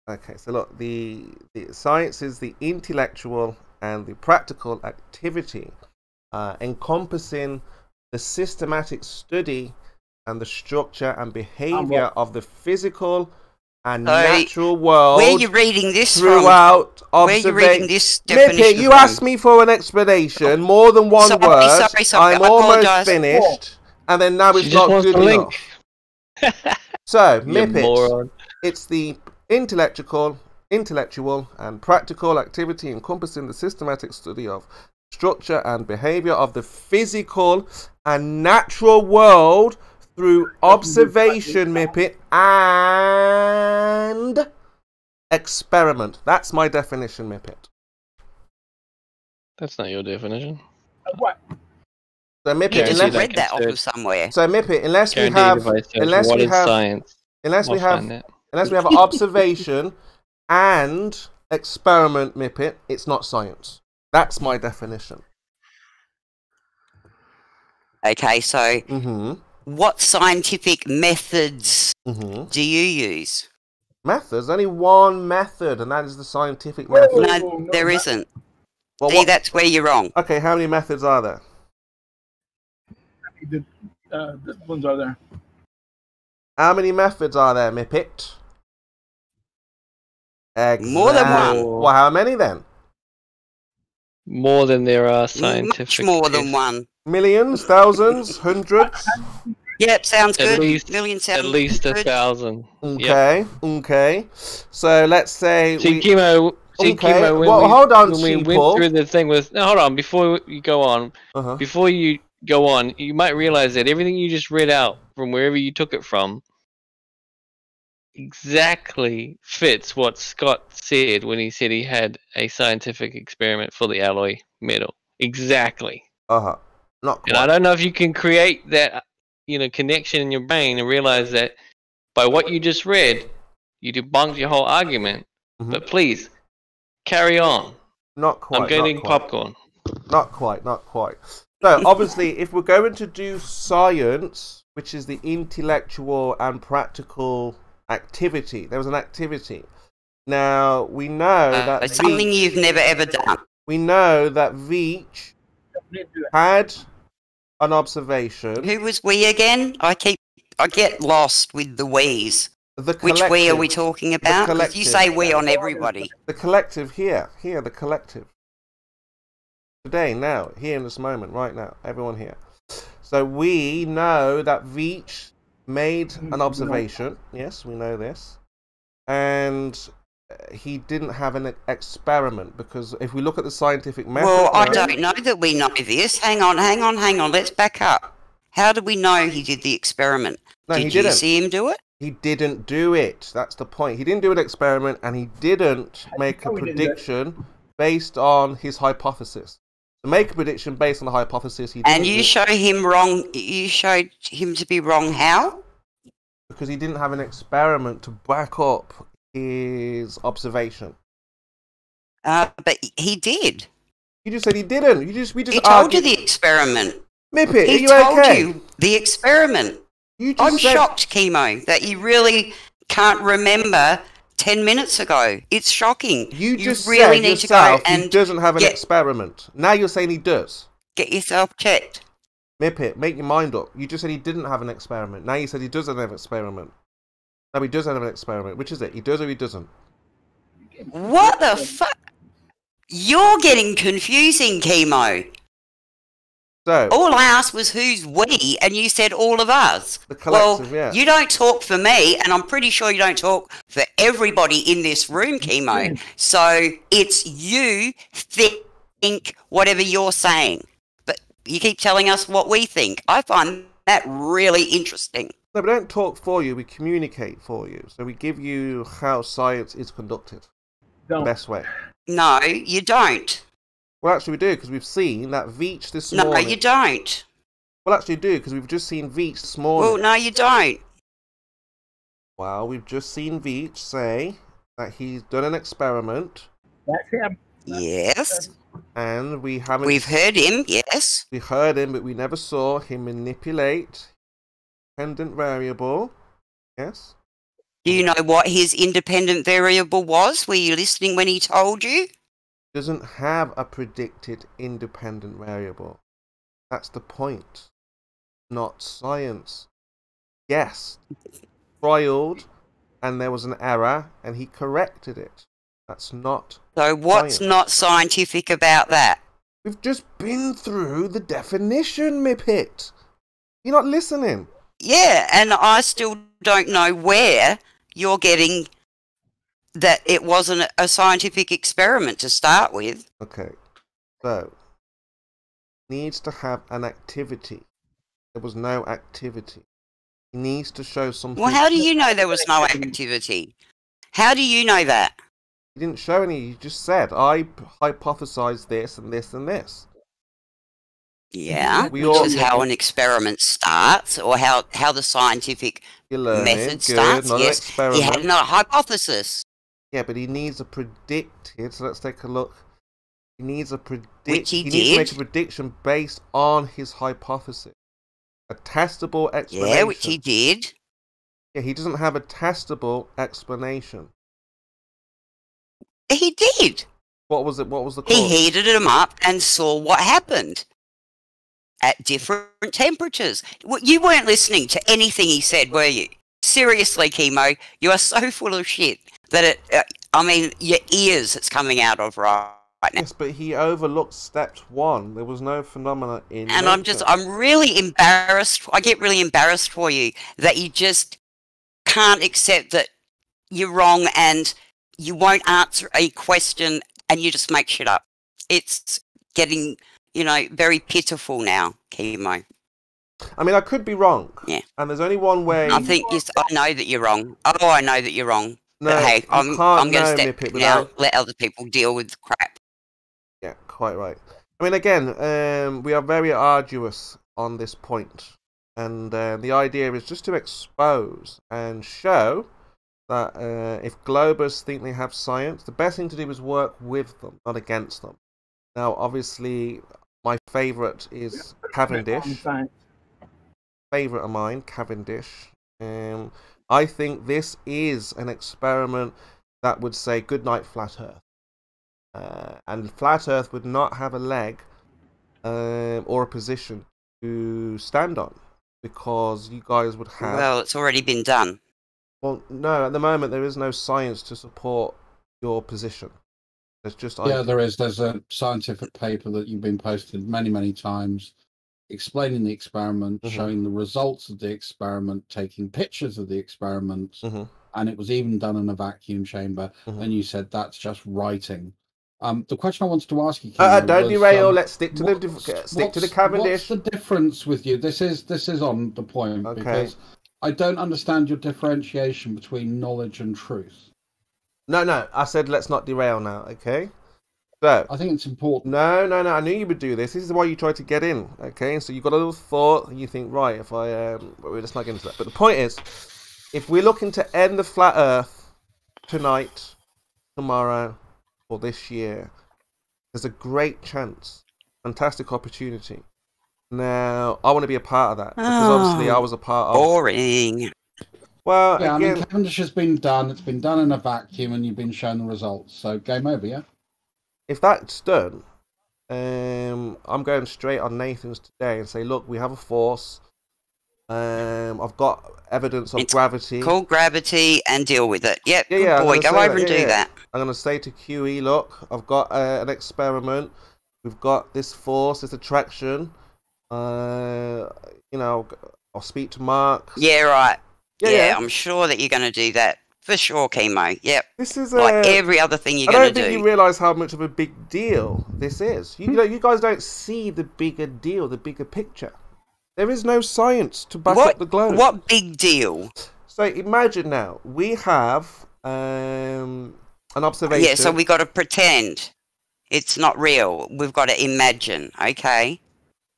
Okay, so look, the science is the intellectual and the practical activity encompassing the systematic study and the structure and behavior of the physical and natural world. Where are you reading this throughout from? Where are you reading this definition you asked me for an explanation, more than one word. Sorry, I'm almost finished, and then now it's not good enough. So, Mippet, it's the intellectual and practical activity encompassing the systematic study of structure and behavior of the physical and natural world through observation, Mippet, and experiment. That's my definition, Mippet. That's not your definition. What? So Mippet, you just read that off of somewhere. So Mippet, unless we have observation and experiment, Mippet, it's not science. That's my definition. Okay, so what scientific methods do you use? Methods? Only one method, and that is the scientific method. No, there isn't. Well, see, that's where you're wrong. Okay, how many methods are there? The ones are there. How many methods are there, Mippet? More than one. Well, how many then? More than there are scientific. Much more than one. Millions, thousands, hundreds. Yep, sounds good. At least, million sounds at least good. 1,000. Okay, okay. So let's say. Kimo. Kimo, hold on, when we went through the thing with. No, hold on. Before you go on, before you go on, you might realize that everything you just read out from wherever you took it from exactly fits what Scott said when he said he had a scientific experiment for the alloy metal. Exactly. Not quite. And I don't know if you can create that, connection in your brain and realize that by what you just read, you debunked your whole argument. But please, carry on. Not quite. I'm getting popcorn. Not quite. So, obviously, if we're going to do science, which is the intellectual and practical activity, there was an activity. Now, we know that it's something you've never ever done. We know that veach had an observation. Who was we again? I get lost with the we's. Which we are we talking about? Because you say we on everybody. The collective here, the collective. Today, now, here in this moment, right now, everyone here. So we know that veach made an observation. Yes, we know this. And he didn't have an experiment, because if we look at the scientific method... Well, I don't know that we know this. Hang on. Let's back up. How do we know he did the experiment? No, did you see him do it? He didn't do it. That's the point. He didn't do an experiment, and he didn't make a prediction based on his hypothesis. To make a prediction based on the hypothesis, he didn't. And you show him wrong. You showed him to be wrong. How? Because he didn't have an experiment to back up his observation. But he did. You just said he didn't. We just. He told you the experiment. Mippet, are you okay? He told you the experiment. I'm shocked, Kimo, that you really can't remember 10 minutes ago. It's shocking. You just really said need yourself to go and he doesn't have an experiment. Now you're saying he does. Get yourself checked. Mippet, make your mind up. You just said he didn't have an experiment. Now you said he doesn't have an experiment. No, he does have an experiment. Which is it? He does or he doesn't? What the fuck? You're getting confusing, Kimo. So, all I asked was who's we, and you said all of us. The collective, well, you don't talk for me, and I'm pretty sure you don't talk for everybody in this room, Kimo. So it's you think whatever you're saying. But you keep telling us what we think. I find that really interesting. No, we don't talk for you, we communicate for you. So we give you how science is conducted. The best way. No, you don't. Well, actually we do, because we've seen that veach this morning. No, you don't. Well, actually we do, because we've just seen veach this morning. Well, no, you don't. Well, we've just seen veach say that he's done an experiment. That's him. Yes. And we haven't... We've heard him, yes. We heard him, but we never saw him manipulate independent variable. Yes. Do you know what his independent variable was? Were you listening when he told you? Doesn't have a predicted independent variable. That's the point. Not science. Yes. Trialed, and there was an error, and he corrected it. That's not So what's science. not scientific about that? We've just been through the definition, Mippet. You're not listening. Yeah, and I still don't know where you're getting that it wasn't a scientific experiment to start with. Okay, so needs to have an activity. There was no activity. He needs to show something. Well, how do you know there was no activity? How do you know that? He didn't show any. He just said, I hypothesized this and this and this. Yeah, which is how an experiment starts, or how the scientific method starts. Yes, he had no hypothesis. Yeah, but he needs a predicted. So let's take a look. He needs a Which he needs did. to make a prediction based on his hypothesis. A testable explanation. Yeah, which he did. Yeah, he doesn't have a testable explanation. He did. What was it? What was the cause? He heated them up and saw what happened at different temperatures. You weren't listening to anything he said, were you? Seriously, Kimo, you are so full of shit that it. I mean, your ears it's coming out of right now. Yes, but he overlooked step 1. There was no phenomena in. And nature. I'm really embarrassed. I get really embarrassed for you that you just can't accept that you're wrong and you won't answer a question and you just make shit up. It's getting, very pitiful now, Kimo. I mean, I could be wrong. Yeah. And there's only one way. I think I know that you're wrong. Oh, I know that you're wrong. No, but hey, I'm going to step Mippet now. without... Let other people deal with the crap. Yeah, quite right. I mean, again, we are very arduous on this point. And the idea is just to expose and show that if Globers think they have science, the best thing to do is work with them, not against them. Now, obviously, my favourite is Cavendish. Favourite of mine, Cavendish. I think this is an experiment that would say goodnight flat earth. And flat earth would not have a leg or a position to stand on, because you guys would have... Well, it's already been done. Well, no, at the moment there is no science to support your position. There's just... Yeah, there is. There's a scientific paper that you've been posted many, many times explaining the experiment, showing the results of the experiment, taking pictures of the experiment, and it was even done in a vacuum chamber, and you said that's just writing. The question I wanted to ask you, Kimo, don't derail. Let's stick to the Cavendish. What's the difference with you? This is on the point, because I don't understand your differentiation between knowledge and truth. No, I said let's not derail now, okay? So I think it's important. No, I knew you would do this. This is why you tried to get in, okay? So you've got a little thought, and you think, right, if I we're just not getting into that. But the point is, if we're looking to end the flat Earth tonight, tomorrow, or this year, there's a great chance, fantastic opportunity. Now, I want to be a part of that, because obviously I was a part of... Boring. Well, yeah, again... I mean, Cavendish has been done. It's been done in a vacuum, and you've been shown the results. So, game over, yeah? If that's done, I'm going straight on Nathan's today and say, look, we have a force. I've got evidence of gravity. Call gravity and deal with it. Yep, Yeah, good boy. Go over and do that. I'm going to say to QE, look, I've got an experiment. We've got this force, this attraction. I'll speak to Mark. Yeah, right. Yeah, I'm sure that you're going to do that. For sure, Kimo. Yep. This is like every other thing you're going to do. I don't think you realise how much of a big deal this is. You guys don't see the bigger deal, the bigger picture. There is no science to back up the globe. What big deal? So imagine now, we have an observation. Yeah, so we got to pretend it's not real. We've got to imagine, okay?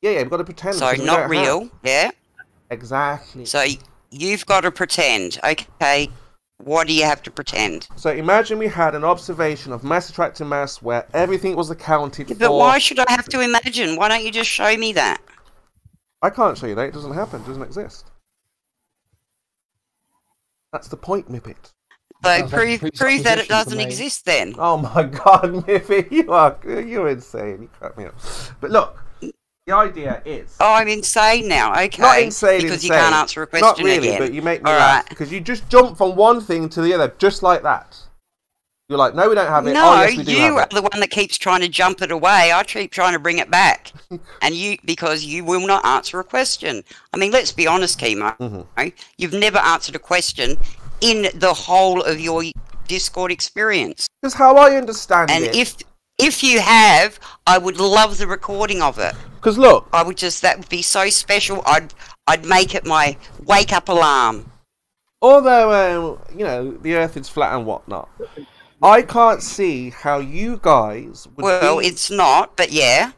Yeah, we've got to pretend. So not real, yeah? Exactly. So you've got to pretend, okay? What do you have to pretend? So imagine we had an observation of mass attracting mass where everything was accounted for. But why should I have to imagine? Why don't you just show me that? I can't show you that. It doesn't happen. It doesn't exist. That's the point, Mippet. So prove that it doesn't exist then. Oh my God, Mippet, you're insane. You cut me up. But look, the idea is... Oh, I'm insane now. Okay. Not insane, because you can't answer a question Not really, again. but you make me laugh. Because you just jump from one thing to the other, just like that. You're like, no, we don't have it. No, oh, yes, we do you have are it. the one that keeps trying to jump it away. I keep trying to bring it back. And because you will not answer a question. I mean, let's be honest, Kimo. You've never answered a question in the whole of your Discord experience. Because how I understand it... And if you have, I would love the recording of it. Because look... I would just... That would be so special. I'd make it my wake-up alarm. Although, you know, the Earth is flat and whatnot, I can't see how you guys would Well, it's not, but yeah.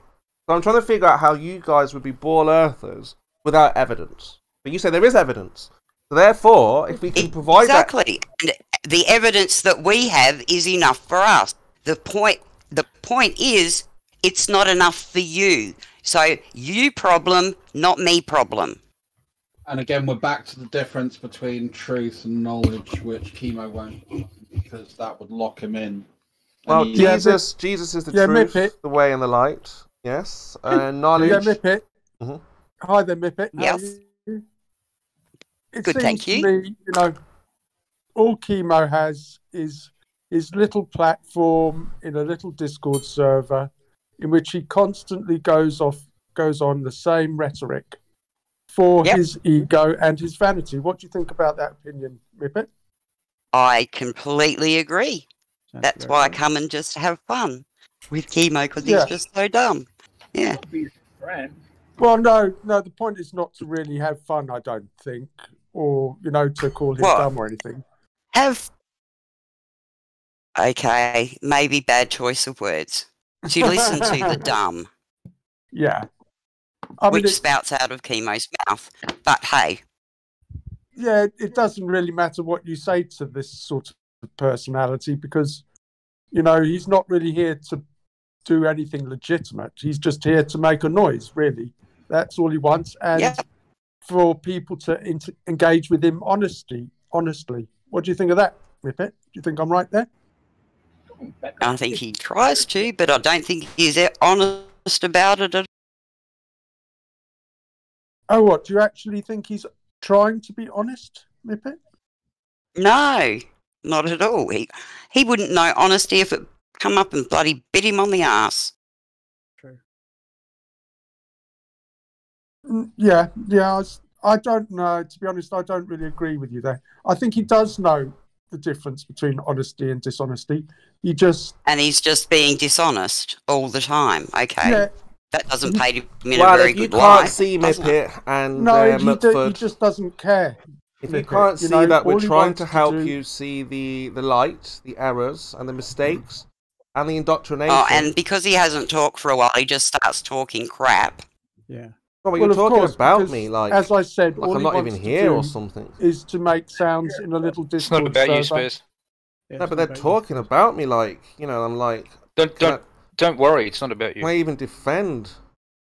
So I'm trying to figure out how you guys would be ball earthers without evidence. But you say there is evidence. So therefore, if we can provide Exactly. And the evidence that we have is enough for us. The point is, it's not enough for you. So you problem, not me problem. And again, we're back to the difference between truth and knowledge, which Kimo won't, because that would lock him in. Well, Jesus is the truth, the way, and the light. Yes, and knowledge. Yeah, Mippet. Mm-hmm. Hi there, Mippet. Yes. It Good, seems thank you. to me, you know, all Kimo has is his little platform in a little Discord server, in which he constantly goes on the same rhetoric for his ego and his vanity. What do you think about that opinion, Mippet? I completely agree. That's why I come and just have fun with Kimo, because he's just so dumb. Yeah. Well, no, the point is not to really have fun, I don't think, or, you know, to call him dumb or anything. Okay, maybe bad choice of words. To listen to the dumb. Yeah. Which spouts out of Kimo's mouth. But hey. Yeah, it doesn't really matter what you say to this sort of personality, because, you know, he's not really here to do anything legitimate. He's just here to make a noise, really. That's all he wants. And for people to engage with him honestly. What do you think of that, Mippet? Do you think I'm right there? I think he tries to, but I don't think he's honest about it at all. Oh, what? Do you actually think he's trying to be honest, Mippet? No, not at all. He wouldn't know honesty if it come up and bloody bit him on the ass. True. Yeah. I don't know. To be honest, I don't really agree with you there. I think he does know the difference between honesty and dishonesty. And he's just being dishonest all the time. Okay. Yeah. That doesn't pay him in a very good light. Well, if you can't see Mippet and he just doesn't care. If you can't see that we're trying to help you see the light, the errors, and the mistakes, and the indoctrination. Oh, and because he hasn't talked for a while, he just starts talking crap. Yeah. Oh, well, you're talking about me, like, as I said, like all I'm not even here or something. Is to make sounds in a little Discord. It's not about server. you, Spurs. No, but they're talking about me, like, you know. I'm like, don't worry, it's not about you. Can I even defend?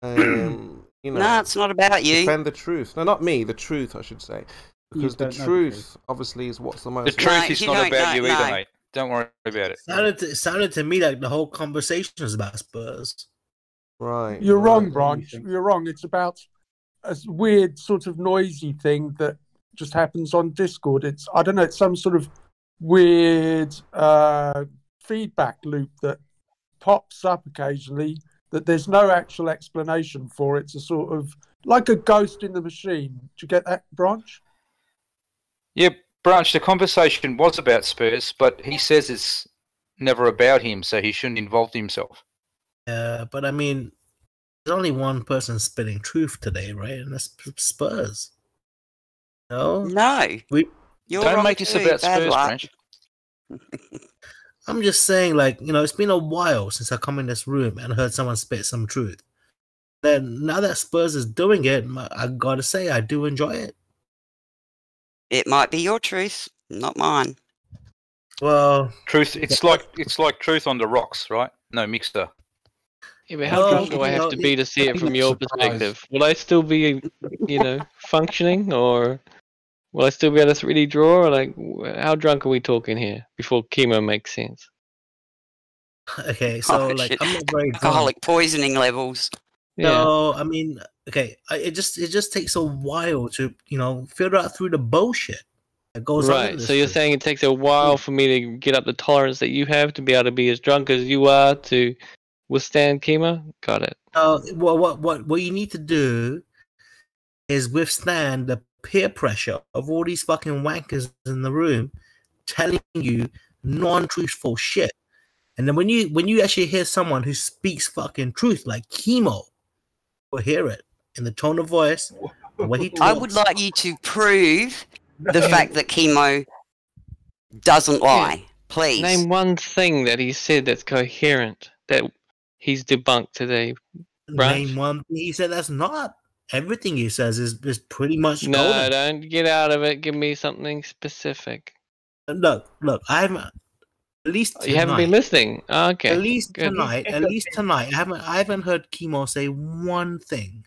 You know, no, it's not about you. Defend the truth. No, not me. The truth, I should say, because the truth, obviously, is what's the most. The truth is not about you either, mate. Don't worry about it. It sounded to me like the whole conversation was about Spurs. Right. You're wrong, Branch. You're wrong. It's about a weird sort of noisy thing that just happens on Discord. I don't know, it's some sort of weird feedback loop that pops up occasionally that there's no actual explanation for. It's a sort of like a ghost in the machine. Do you get that, Branch? Yeah, Branch, the conversation was about Spurs, but he says it's never about him, so he shouldn't involve himself. Yeah, but I mean, there's only one person spitting truth today, right? And that's Spurs. No? No. Don't make this about Spurs, Branch. I'm just saying, like, you know, it's been a while since I come in this room and heard someone spit some truth. Then now that Spurs is doing it, I gotta say, I do enjoy it. It might be your truth, not mine. Well, truth. It's like truth on the rocks, right? No mixer. Yeah, but how drunk do I have to be to see it from your perspective? Will I still be, functioning, or will I still be able to 3D draw? Or like, how drunk are we talking here before Kimo makes sense? Okay, so I'm not very alcoholic poisoning levels. So I mean, okay, it just takes a while to filter out through the bullshit that goes on. Right. So you're saying it takes a while for me to get up the tolerance that you have to be able to be as drunk as you are to withstand Kimo? Got it. What you need to do is withstand the peer pressure of all these fucking wankers in the room telling you non-truthful shit. And then when you actually hear someone who speaks fucking truth like Kimo, you'll hear it in the tone of voice, the way he talks. I would like you to prove the fact that Kimo doesn't lie, please. Name one thing that he said that's coherent that he's debunked today. Right? Name one thing he said that's not. Everything he says is pretty much no, golden. Don't get out of it. Give me something specific. Look, I haven't. At least tonight, you haven't been listening. Okay. At least tonight, I haven't heard Kimo say one thing.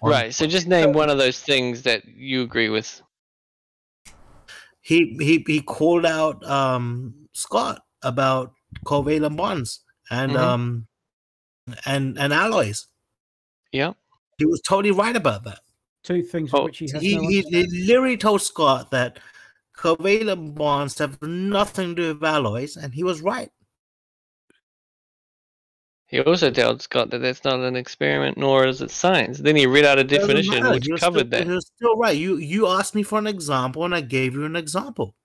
Right. So just name one of those things that you agree with. He called out Scott about covalent bonds and alloys. Yeah. He was totally right about that. Two things which he has he literally told Scott that covalent bonds have nothing to do with alloys, and he was right. He also told Scott that that's not an experiment, nor is it science. Then he read out a definition which covered that. He was still right. You asked me for an example, and I gave you an example.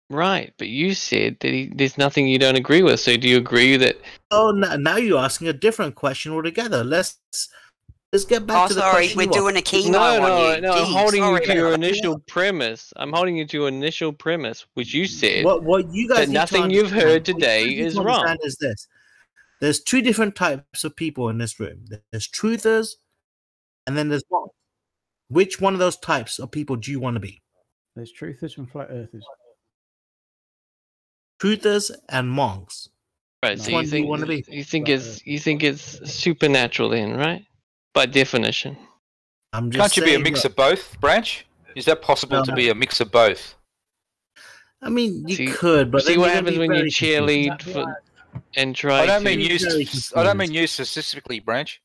Right, but you said that there's nothing you don't agree with. So do you agree that? Oh, now you're asking a different question altogether. Let's get back to the question. We're doing a Kimo No, on you. I'm holding you to your initial premise. I'm holding you to your initial premise, which you said what you guys that nothing you've heard today is wrong. Is this? There's two different types of people in this room. There's truthers, and then there's monks. Which one of those types of people do you want to be? There's truthers and flat earthers. Truthers and monks. Right. So you think it's supernatural then, right? By definition. Can't you be a mix of both, Branch? Is that possible to be a mix of both? I mean, you could, but see what happens when you cheerlead and try. I don't mean you specifically, Branch.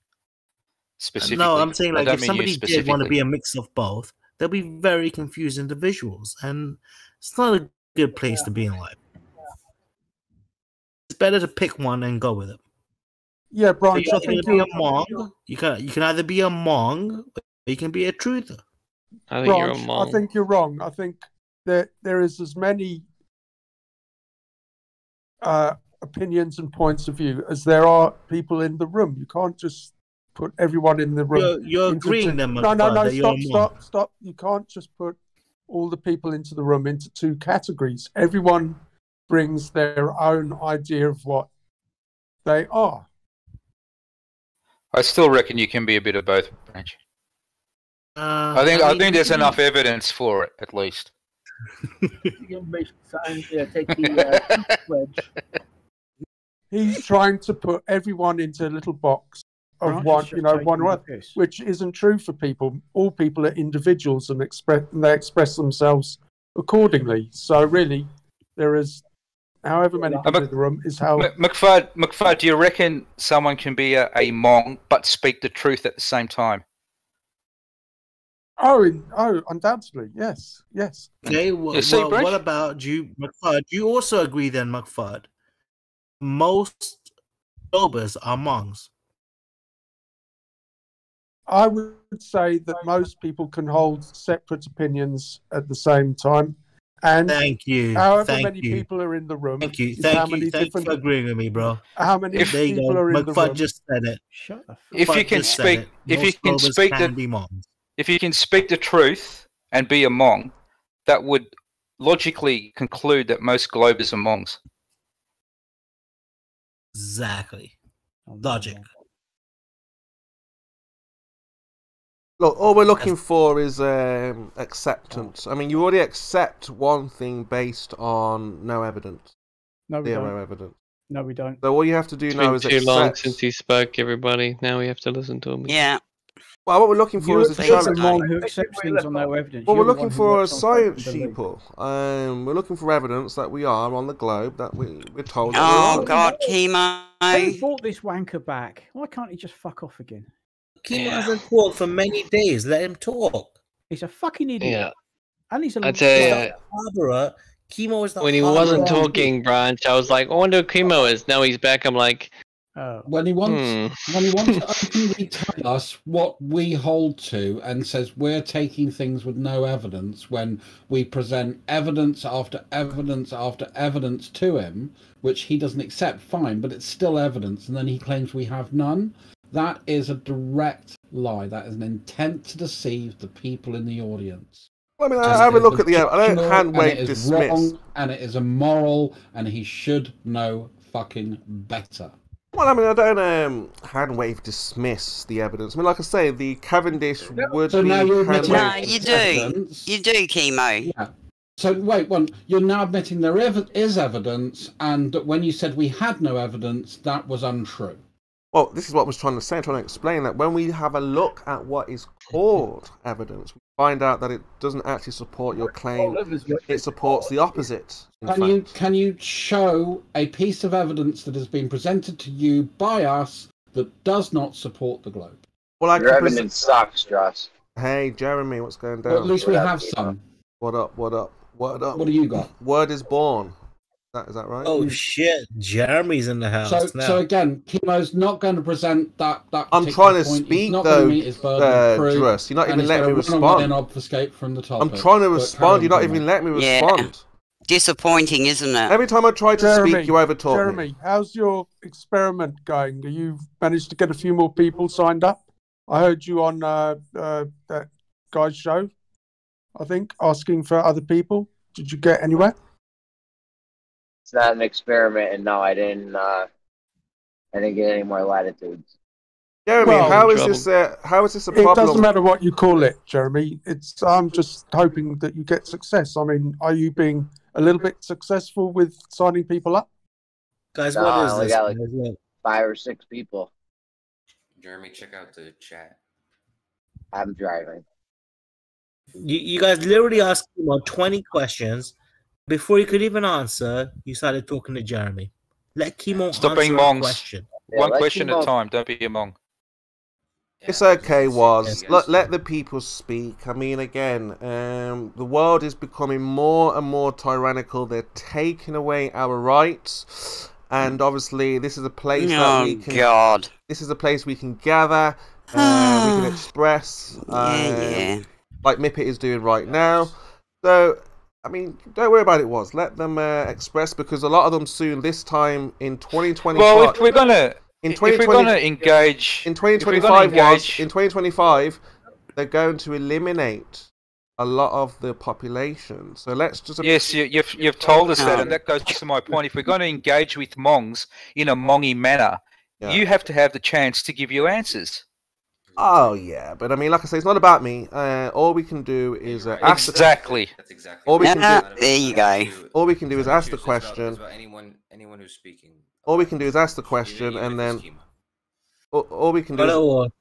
Specifically. No, I'm saying like if somebody did want to be a mix of both, they'll be very confused individuals, and it's not a good place to be in life. It's better to pick one and go with it. Yeah, Branch, I think you're a Hmong. You can either be a Hmong or you can be a truther. I think you're a Hmong. I think you're wrong. I think that there is as many opinions and points of view as there are people in the room. You can't just put everyone in the room. You're agreeing them. No, stop. You can't just put all the people into the room into two categories. Everyone brings their own idea of what they are. I still reckon you can be a bit of both, Branch. I think there's enough evidence for it, at least. He's trying to put everyone into a little box of one way, which isn't true for people. All people are individuals and they express themselves accordingly. So really, there is however many people in the room is how. McFud, do you reckon someone can be a Hmong but speak the truth at the same time? Oh, undoubtedly, yes. Okay, what about you, McFud? You also agree then, McFud? Most Globers are Hmongs. I would say that most people can hold separate opinions at the same time. And thank you. However many people are in the room. Thank you for agreeing with me, bro. How many people are in the room? McFud just said it. Shut up. If you can speak the truth and be a Hmong, that would logically conclude that most Globers are Hmongs. Exactly. Logic. Look, all we're looking for is acceptance. I mean, you already accept one thing based on no evidence. No, we Zero don't. evidence. No, we don't. So all you have to do now is It's been too long accept. since he spoke, everybody. Now we have to listen to him. Yeah. Well, what we're looking for is a challenge. Who accepts things on no evidence. Well, You're we're the one looking who for a works on science faith and belief. sheeple. We're looking for evidence that we are on the globe, that we're told that Oh, we are. God, Kimo. Who brought this wanker back? Why can't he just fuck off again? Kimo hasn't talked for many days. Let him talk. He's a fucking idiot. Yeah. And he's a I tell you, harborer. Kimo is the when he wasn't talking, Branch, I was like, I wonder who Kimo is. Now he's back. I'm like, when he wants to openly tell us what we hold to and says we're taking things with no evidence when we present evidence after evidence after evidence to him, which he doesn't accept, fine, but it's still evidence, and then he claims we have none. That is a direct lie. That is an intent to deceive the people in the audience. Well, I mean, I have a look at the. I don't hand wave it is dismiss. Wrong, and it is immoral, and he should know fucking better. Well, I mean, I don't hand wave dismiss the evidence. I mean, like I say, the Cavendish would So be now you're hand admitting wave. You do. evidence. You do, Kimo. Yeah. So wait, you're now admitting there is evidence, and that when you said we had no evidence, that was untrue. Well, this is what I was trying to say, trying to explain that when we have a look at what is called evidence, we find out that it doesn't actually support your claim. It supports the opposite. Can you show a piece of evidence that has been presented to you by us that does not support the globe? Well, your evidence sucks, Josh. Hey, Jeremy, what's going down? Well, at least we have some. What up? What up? What up? What do you got? Word is born. Is that right? Oh shit! Jeremy's in the house now. So again, Kimo's not going to present that. I'm trying to point. speak though, Drus. You're not even letting me respond. And obfuscate from the topic. I'm trying to respond. You're not even letting me respond. Disappointing, isn't it? Every time I try to speak, you overtalk me. Jeremy, how's your experiment going? Have you managed to get a few more people signed up? I heard you on that guy's show, I think, asking for other people. Did you get anywhere? It's not an experiment, and no, I didn't get any more latitudes. Jeremy, how is this a problem? It doesn't matter what you call it, Jeremy. I'm just hoping that you get success. I mean, are you being a little bit successful with signing people up? Guys, no, what is I only this? got like 5 or 6 people. Jeremy, check out the chat. I'm driving. You guys literally asked him 20 questions. Before you could even answer, you started talking to Jeremy. Let Kimo Stop answer being a mongs. question. One question at a time. Don't be a mong. It's okay, Was. Let the people speak. I mean, again, the world is becoming more and more tyrannical. They're taking away our rights. And obviously, this is a place that we can... God. This is a place we can gather. We can express. Like Mippet is doing right now. So... I mean, don't worry about it, Was. Let them express, because a lot of them soon, this time in 2025... Well, if we're going to engage... In 2025, they're going to eliminate a lot of the population. So let's just... Yes, you've told us that, and that goes to my point. If we're going to engage with Mongs in a Mongy manner, you have to have the chance to give you answers. Oh yeah, but I mean, like I say, it's not about me. All we can do is ask. Exactly. That's exactly. All we can do. There you go. All we can do is ask the question. Anyone who's speaking. All we can do is ask the question, and then all we can do. All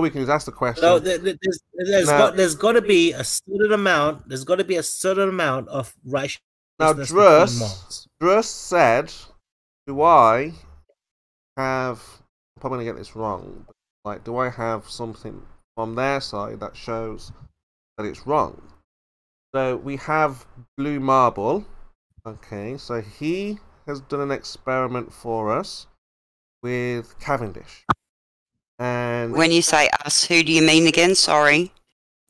we can do is ask the question. No, there's got to be a certain amount. There's got to be a certain amount of righteousness. Now, Drus said, "Do I have?" I'm probably gonna get this wrong. Like, do I have something on their side that shows that it's wrong? So we have Blue Marble. Okay, so he has done an experiment for us with Cavendish. And when you say us, who do you mean again? Sorry.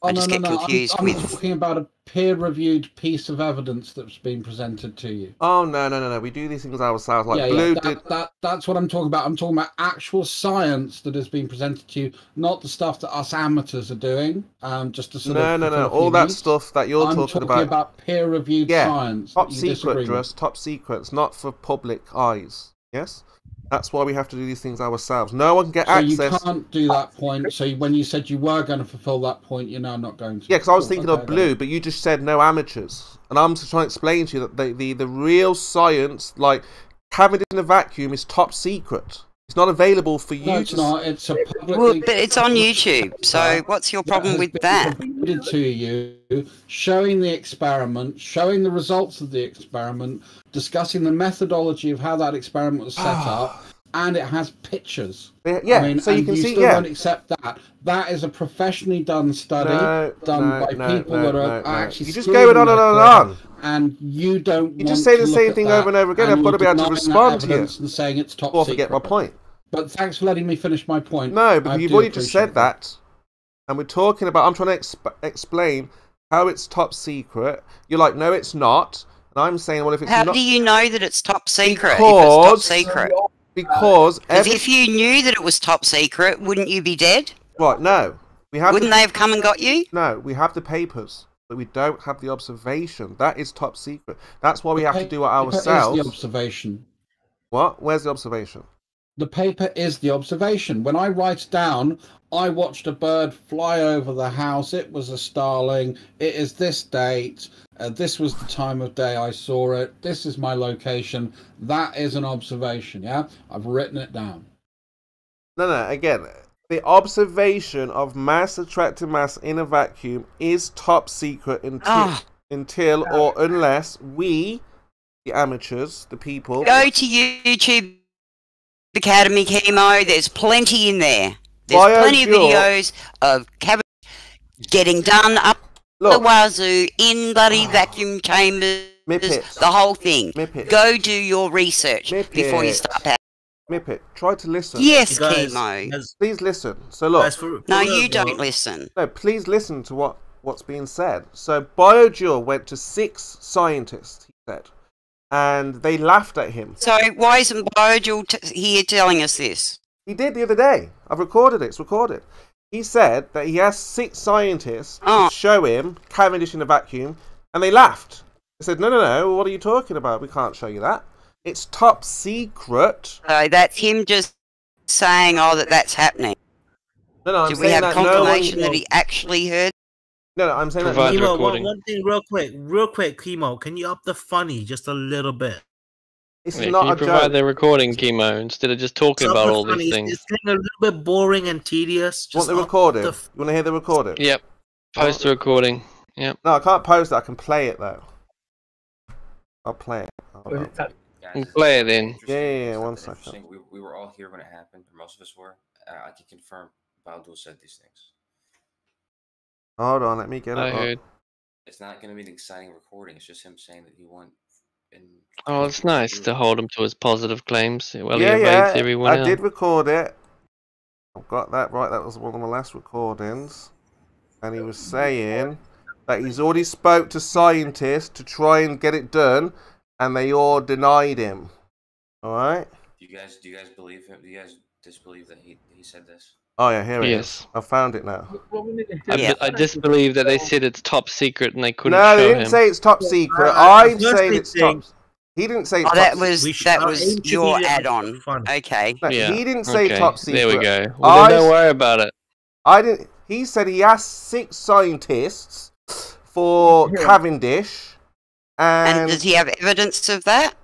Oh, I just get confused I'm with... talking about a peer-reviewed piece of evidence that's been presented to you. Oh, no. We do these things ourselves. Like Blue did... That's what I'm talking about. I'm talking about actual science that has been presented to you, not the stuff that us amateurs are doing. Just to sort of... No. All that stuff that you're talking about... I'm talking about peer-reviewed science. Top secret, Drus. Top secret. It's not for public eyes. Yes? That's why we have to do these things ourselves. No one can get so access. You can't do that point. So when you said you were going to fulfill that point, you're now not going to. Yeah, because I was thinking of blue, but you just said no amateurs. And I'm just trying to explain to you that the real science, like having it in a vacuum, is top secret. It's not available for you. No, it's not. It's a publicly... Well, but it's on YouTube. So what's your problem with that? To you, showing the experiment, showing the results of the experiment, discussing the methodology of how that experiment was set up, and it has pictures. Yeah, I mean, so you can see. Still don't accept that. That is a professionally done study done by people that are actually. You just go on and on. And you don't. You just say the same thing over and over again. I've got to be able to respond to you. And saying it's top secret. Forget my point. But thanks for letting me finish my point. No, but you've already just said that, and we're talking about. I'm trying to explain how it's top secret. You're like, no, it's not. And I'm saying, well, if it's how not, do you know that it's top secret? Because, if it's top secret. Because if you knew that it was top secret, wouldn't you be dead? Right? No, we have. Wouldn't they have come and got you? No, we have the papers. But we don't have the observation. That is top secret. That's why we have to do it ourselves. The observation. What? Where's the observation? The paper is the observation. When I write down, I watched a bird fly over the house. It was a starling. It is this date. This was the time of day I saw it. This is my location. That is an observation. Yeah, I've written it down. No. Again. The observation of mass attracting mass in a vacuum is top secret until or unless we, the amateurs, the people... Go to YouTube Academy, Kimo. There's plenty in there. There's plenty of videos of cabbage getting done up the wazoo in bloody vacuum chambers. The whole thing. Go do your research before you start. Mippet, try to listen. Yes, Kimo. Please listen. So look. No, you don't listen. No, please listen to what's being said. So BioDuel went to 6 scientists, he said, and they laughed at him. So why isn't BioDuel here telling us this? He did the other day. I've recorded it. It's recorded. He said that he has 6 scientists to show him Cavendish in a vacuum, and they laughed. They said, no, what are you talking about? We can't show you that. It's top secret. So that's him just saying, that's happening. No, I'm saying we have confirmation that he actually heard? No, I'm saying that. Kimo, one thing real quick, Kimo, can you up the funny just a little bit? It's not can you provide the recording, Kimo, instead of just talking about all these things? It's getting a little bit boring and tedious. Just want the recording? You want to hear the recording? Yep. Post the recording. Yep. No, I can't post it. I can play it, though. I'll play it. Play it in. Yeah, 1 second. We were all here when it happened, or most of us were. I can confirm BioDuel said these things. Hold on, let me get it heard. It's not going to be an exciting recording. It's just him saying that he won. Oh, it's nice to hold him to his positive claims. Well, he evades everyone else. I did record it. I've got that right. That was one of my last recordings. And he was saying that he's already spoke to scientists to try and get it done. And they all denied him. All right. Do you guys believe him? Do you guys disbelieve that he said this? Oh yeah, here it is. I found it now. I disbelieve that they said it's top secret and they couldn't. No, they didn't say it's top secret. I'm saying it's top. He didn't say. That was your add-on. Okay. No, he didn't say top secret. There we go. Well, then don't worry about it. I didn't. He said he asked 6 scientists for Cavendish. And does he have evidence of that?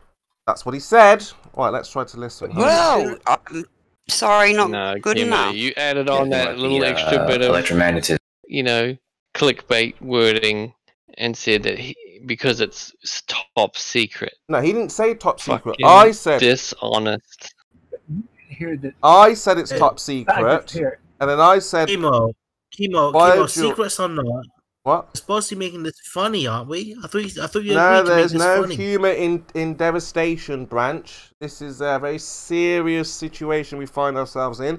That's what he said. All right, let's try to listen. Well, I'm sorry, not good enough. You added on that little extra bit of electromagnetism, clickbait wording, and said that because it's top secret. No, he didn't say top secret. I said dishonest. I said it's top secret, and then I said Kimo, secrets or not. What? We're supposed to be making this funny, aren't we? I thought you No, there's no humour in devastation, Branch. This is a very serious situation we find ourselves in.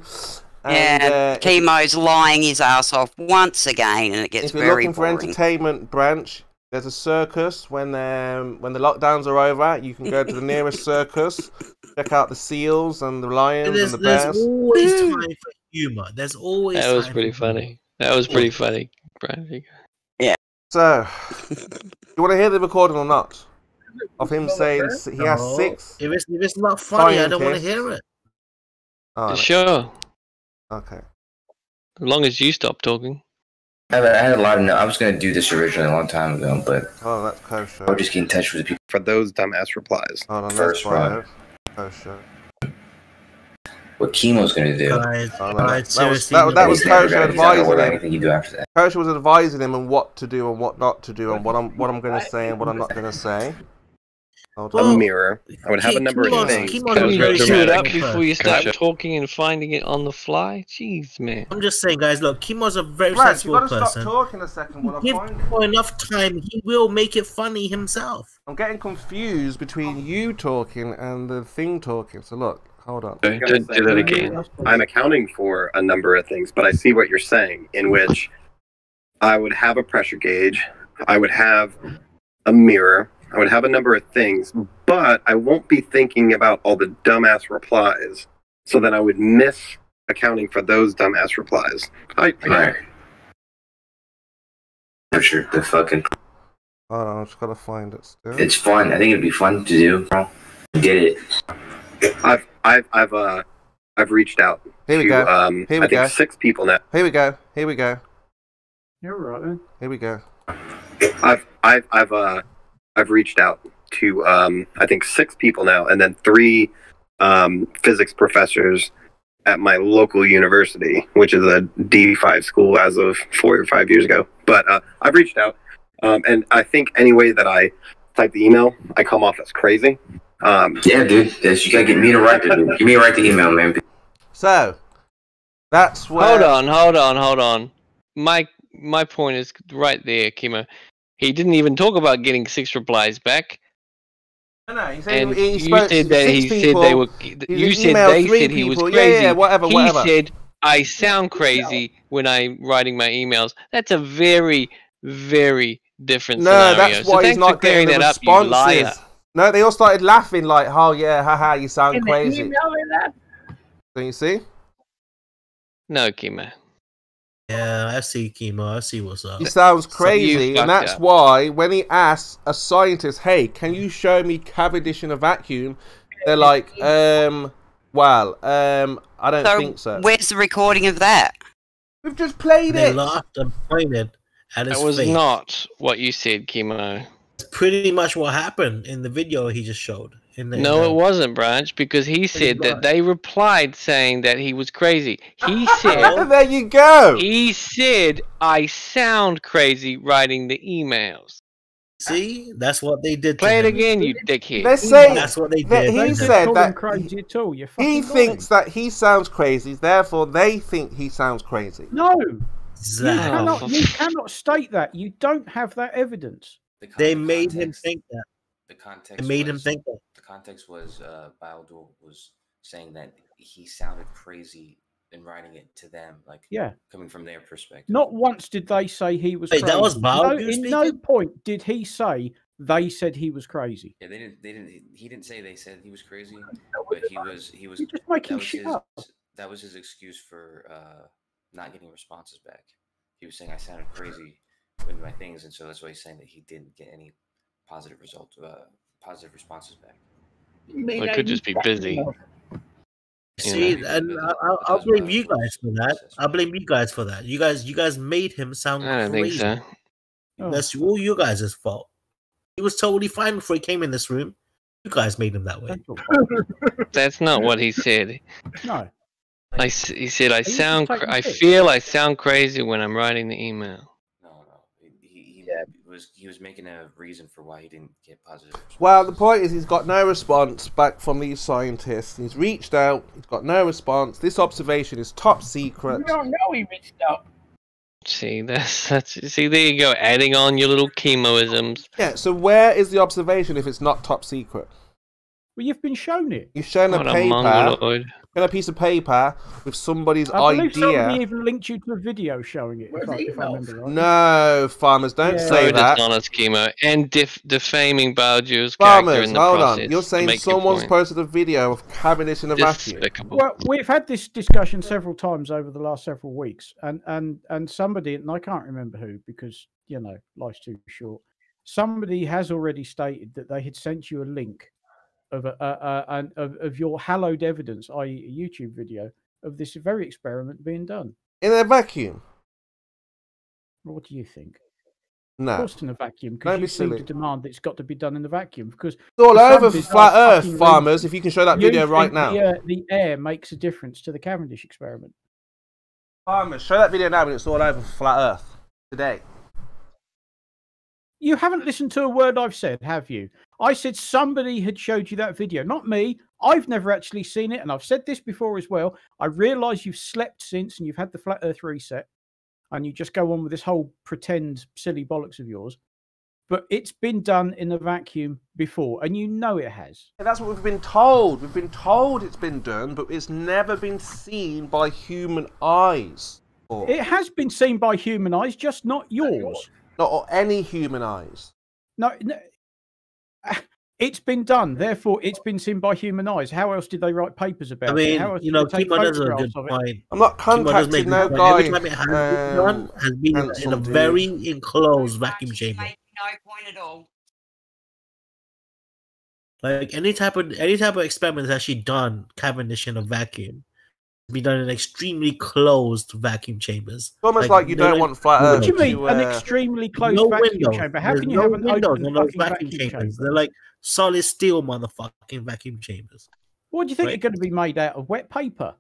And, Kimo's lying his ass off once again, and it gets very boring. If you're looking for entertainment, Branch, there's a circus. When the lockdowns are over, you can go to the nearest circus, check out the seals and the lions and the bears. There's always time for humour. There's always. That was pretty funny. That was pretty funny, Branch. Yeah. So, you want to hear the recording or not? Of him saying he has 6. If it's not funny, I don't want to hear it. Oh, sure. Okay. As long as you stop talking. I had a lot of. I was gonna do this originally a long time ago, but that's kosher. I'll just get in touch with the people for those dumbass replies. Hold on, first. Kosher. What Kimo's gonna do? That was Kosher advising anything you do after that. Kosher was advising him on what to do and what not to do, and what I'm going to say and what I'm not going to say. A mirror. I would have a number of things. Can you chew it up before you start talking and finding it on the fly? Jeez, man. I'm just saying, guys. Look, Kimo's a very sensible person. Stop talking a second while I Give find him enough time, he will make it funny himself. I'm getting confused between you talking and the thing talking. So look. Hold on. Do that again. I'm accounting for a number of things, but I see what you're saying, in which I would have a pressure gauge, I would have a mirror, I would have a number of things, but I won't be thinking about all the dumbass replies, so then I would miss accounting for those dumbass replies. Right. Sure, the fucking... Hold on, I just gotta find it still. It's fun. I think it'd be fun to do. I did it. I've reached out to I think 6 people now. Here we go. You're right then. Here we go. I've reached out to I think 6 people now, and then 3 physics professors at my local university, which is a D5 school as of 4 or 5 years ago. But I've reached out, and I think any way that I type the email, I come off as crazy. Yeah, dude. You gotta get me to write the email, man. So that's where. Hold on. My point is right there, Kimo. He didn't even talk about getting 6 replies back. No, he said he said that he said they were. You said they said he was crazy. Yeah, whatever. He said I sound crazy when I'm writing my emails. That's a very, very different scenario. That's why he's not getting the responses. Liar. No, they all started laughing like, "Oh yeah, haha, you sound crazy." Don't you see? No, Kimo. Yeah, I see Kimo. I see what's up. He sounds crazy, and that's why when he asks a scientist, "Hey, can you show me Cavendish in a vacuum?" They're like, I don't think so." Where's the recording of that? We've just played They it. laughed and pointed at his That was face. not what you said, Kimo. It's pretty much what happened in the video he just showed. No, it wasn't, Branch, because he said that they replied saying that he was crazy. He said... There you go! He said, I sound crazy writing the emails. See? That's what they did. Play it again, you dickhead. They're saying that's what they did. He said that crazy at all. He thinks that he sounds crazy, therefore they think he sounds crazy. No! Exactly. You cannot state that. You don't have that evidence. They made him think that. The context. They made him think that. The context was Baldur was saying that he sounded crazy in writing it to them, like coming from their perspective. Not once did they say he was crazy. That was Baldur in no point did he say they said he was crazy. Yeah, he didn't say they said he was crazy, but he was You're just making shit up. That was his excuse for not getting responses back. He was saying I sounded crazy with my things, and so that's why he's saying that he didn't get any positive responses back. Well, it could just be busy. See, and I'll blame you guys for that. I'll blame you guys for that. You guys made him sound crazy. I don't think so. That's all you guys' fault. He was totally fine before he came in this room. You guys made him that way. That's not what he said. No. He said I feel I sound crazy when I'm writing the email. He was making a reason for why he didn't get positive response. Well, the point is he's got no response back from these scientists. He's reached out. He's got no response. This observation is top secret. You don't know he reached out. See, see, there you go, adding on your little chemoisms. Yeah, so where is the observation if it's not top secret? Well, you've been shown it. You've shown a paper. A piece of paper with somebody's idea. Somebody even linked you to a video showing it. If I remember right. No, farmers, don't say that. Dishonest, Kimo, and defaming Baldur's character in the process. Hold on. You're saying someone's posted a video of Cavendish in a vacuum. Well, we've had this discussion several times over the last several weeks, and somebody, and I can't remember who because life's too short. Somebody has already stated that they had sent you a link of your hallowed evidence, i.e., a YouTube video of this very experiment being done in a vacuum. What do you think? No, of course in a vacuum, because you seem to demand that it's got to be done in the vacuum. Because it's all over for flat Earth, farmers. If you can show that video right now, the air makes a difference to the Cavendish experiment. Farmers, show that video now, but it's all over for flat Earth today. You haven't listened to a word I've said, have you? I said somebody had showed you that video, not me. I've never actually seen it, and I've said this before as well. I realise you've slept since, and you've had the flat Earth reset, and you just go on with this whole pretend silly bollocks of yours. But it's been done in a vacuum before, and you know it has. That's what we've been told. We've been told it's been done, but it's never been seen by human eyes. It has been seen by human eyes, just not yours. Not any human eyes. No, it's been done. Therefore, it's been seen by human eyes. How else did they write papers about it? I mean, How else you did know, they take Kimo does a photographs good of it? point. I'm not contacting no guy. Every time it has been done, has been in a very enclosed vacuum chamber. No point at all. Like any type of experiment that's actually done Cavendish in a vacuum, be done in extremely closed vacuum chambers. It's almost like you don't want flat Earth. What do you mean, an extremely closed vacuum chamber? How can you have an open fucking vacuum chamber? They're like solid steel motherfucking vacuum chambers. What do you think they're going to be made out of? Wet paper?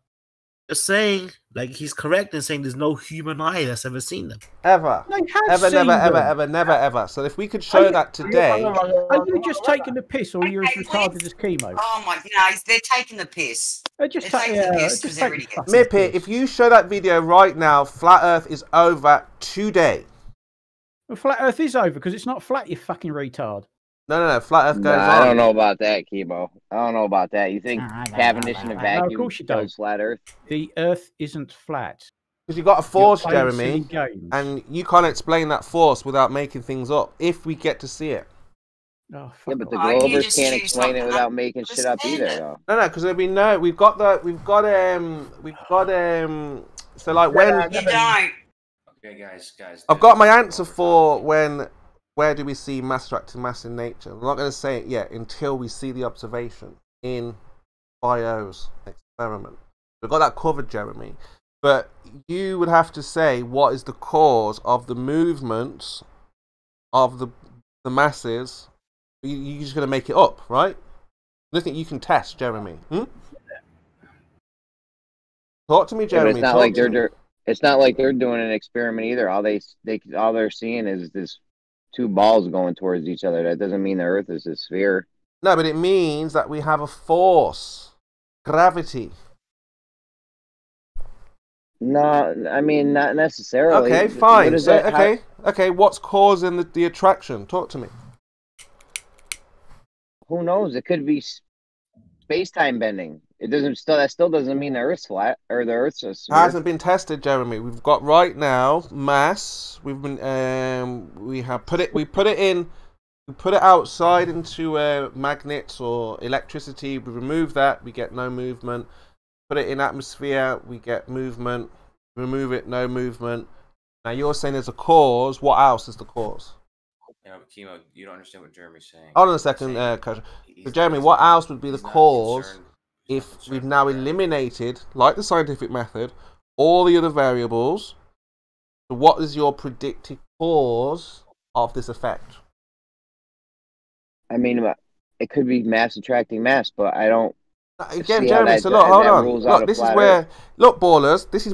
Just saying, like he's correct in saying there's no human eye that's ever seen them. Ever. Never, ever. So if we could show that today. Are you just taking the piss, or are you as retarded as Kimo? Oh my god, they're taking the piss. They're just taking the piss because they're idiots. Mippy, if you show that video right now, flat Earth is over today. Well, flat Earth is over because it's not flat, you fucking retard. No, flat Earth goes on. I don't know about that, Kimo. I don't know about that. You think Cavendish in a vacuum of course you don't. flat Earth? The Earth isn't flat. Because you've got a force, Jeremy, and you can't explain that force without making things up, if we get to see it. Oh, yeah, but the Glovers can't explain it without making shit up either, though. No, because there'll be so like when... You don't. Okay, guys. I've got my answer for where do we see mass attracting mass in nature? I'm not going to say it yet until we see the observation in Bio's experiment. We've got that covered, Jeremy. But you would have to say what is the cause of the movement of the masses. You're just going to make it up, right? Nothing you can test, Jeremy. Talk to me, Jeremy. Yeah, it's not like they're doing an experiment either. All they're seeing is this two balls going towards each other. That doesn't mean the Earth is a sphere. No, but it means that we have a force, gravity. No, I mean not necessarily. Okay, fine. So, okay. What's causing the attraction? Talk to me. Who knows? It could be space-time bending. That still doesn't mean the Earth's flat or the Earth's a sphere. Hasn't been tested, Jeremy. We've got right now mass. We put it outside into magnets or electricity. We remove that, we get no movement. Put it in atmosphere, we get movement. Remove it, no movement. Now you're saying there's a cause. What else is the cause? Yeah, but Kimo, you don't understand what Jeremy's saying. Hold on a second, Coach. So Jeremy, what else would be the cause if we've now eliminated, like the scientific method, all the other variables? So what is your predicted cause of this effect? I it could be mass attracting mass, but I don't. Again, Jeremy. So look, hold on. Look, this is where. Look, ballers. This is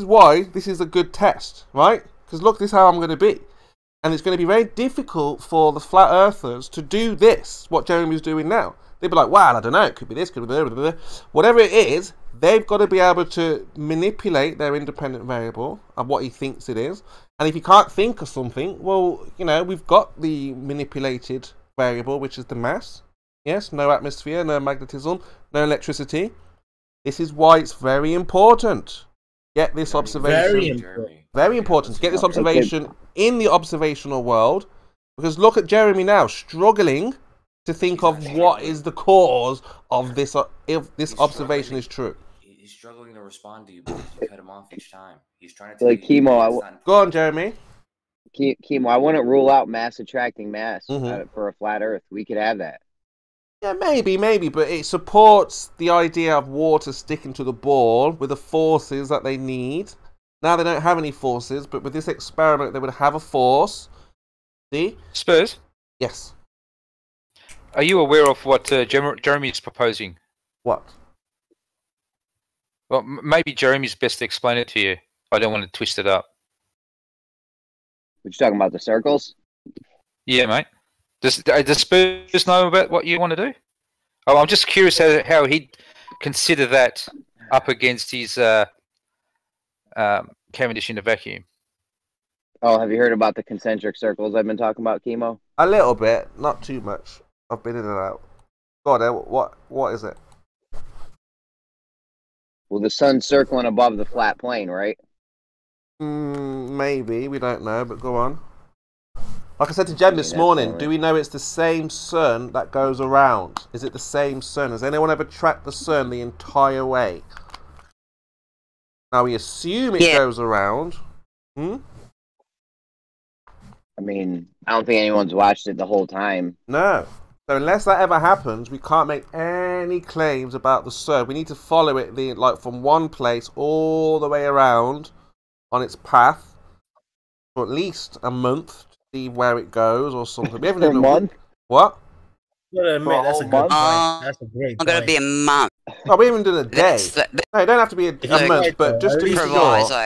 why this is a good test, right? Because look, this is how I'm going to be, and it's going to be very difficult for the flat earthers to do this. What Jeremy's doing now. They'd be like, well, I don't know. It could be this, could be blah, blah, blah. Whatever it is. They've got to be able to manipulate their independent variable of what he thinks it is. And if you can't think of something, well, we've got the manipulated variable, which is the mass. Yes, no atmosphere, no magnetism, no electricity. This is why it's very important. Get this observation. Very important. Get this observation in the observational world. Because look at Jeremy now, struggling to think of what is the cause of this, if this observation is true. He's struggling to respond to you because you cut him off each time. He's trying to tell like Kimo. Go on, Jeremy. Kimo, I wouldn't rule out mass attracting mass for a flat Earth. We could have that. Yeah, maybe, but it supports the idea of water sticking to the ball with the forces that they need. Now they don't have any forces, but with this experiment they would have a force. See? Spurs? Yes. Are you aware of what Jeremy is proposing? What? Well, maybe Jeremy's best to explain it to you. I don't want to twist it up. What you talking about, the circles? Yeah, mate. Does Spurs know about what you want to do? Oh, I'm just curious how he'd consider that up against his Cavendish in the vacuum. Oh, have you heard about the concentric circles I've been talking about, Kimo? A little bit, not too much. I've been in and out. Go on, what is it? Well, the sun's circling above the flat plane, right? Maybe, we don't know, but go on. Like I said to Jem this morning, do we know it's the same sun that goes around? Is it the same sun? Has anyone ever tracked the sun the entire way? Now we assume it goes around. I mean, I don't think anyone's watched it the whole time. No. So unless that ever happens, we can't make any claims about the sun. We need to follow it like from one place all the way around on its path for at least a month. See where it goes or something. We haven't even month. What? That's a good point. That's a great point. I'm gonna be a month. Oh, we haven't done a day. No, it don't have to be a month, but just to be sure.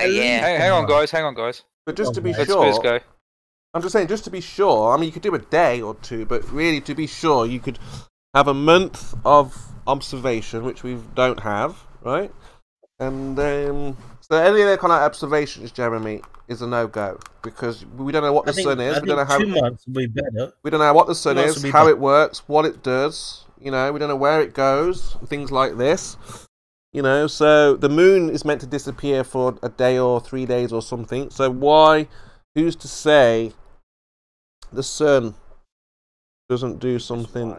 Yeah. Hang on, guys. But just to be Let sure. Spurs go. I'm just saying, just to be sure. I mean, you could do a day or two, but really, to be sure, you could have a month of observation, which we don't have, right? And so any of the kind of observations, Jeremy, is a no-go because we don't know what the sun is. We don't know how. 2 months would be better. We don't know what the sun is, how it works, what it does. You know, we don't know where it goes, things like this. You know, so the moon is meant to disappear for a day or 3 days or something. So why? Who's to say the sun doesn't do something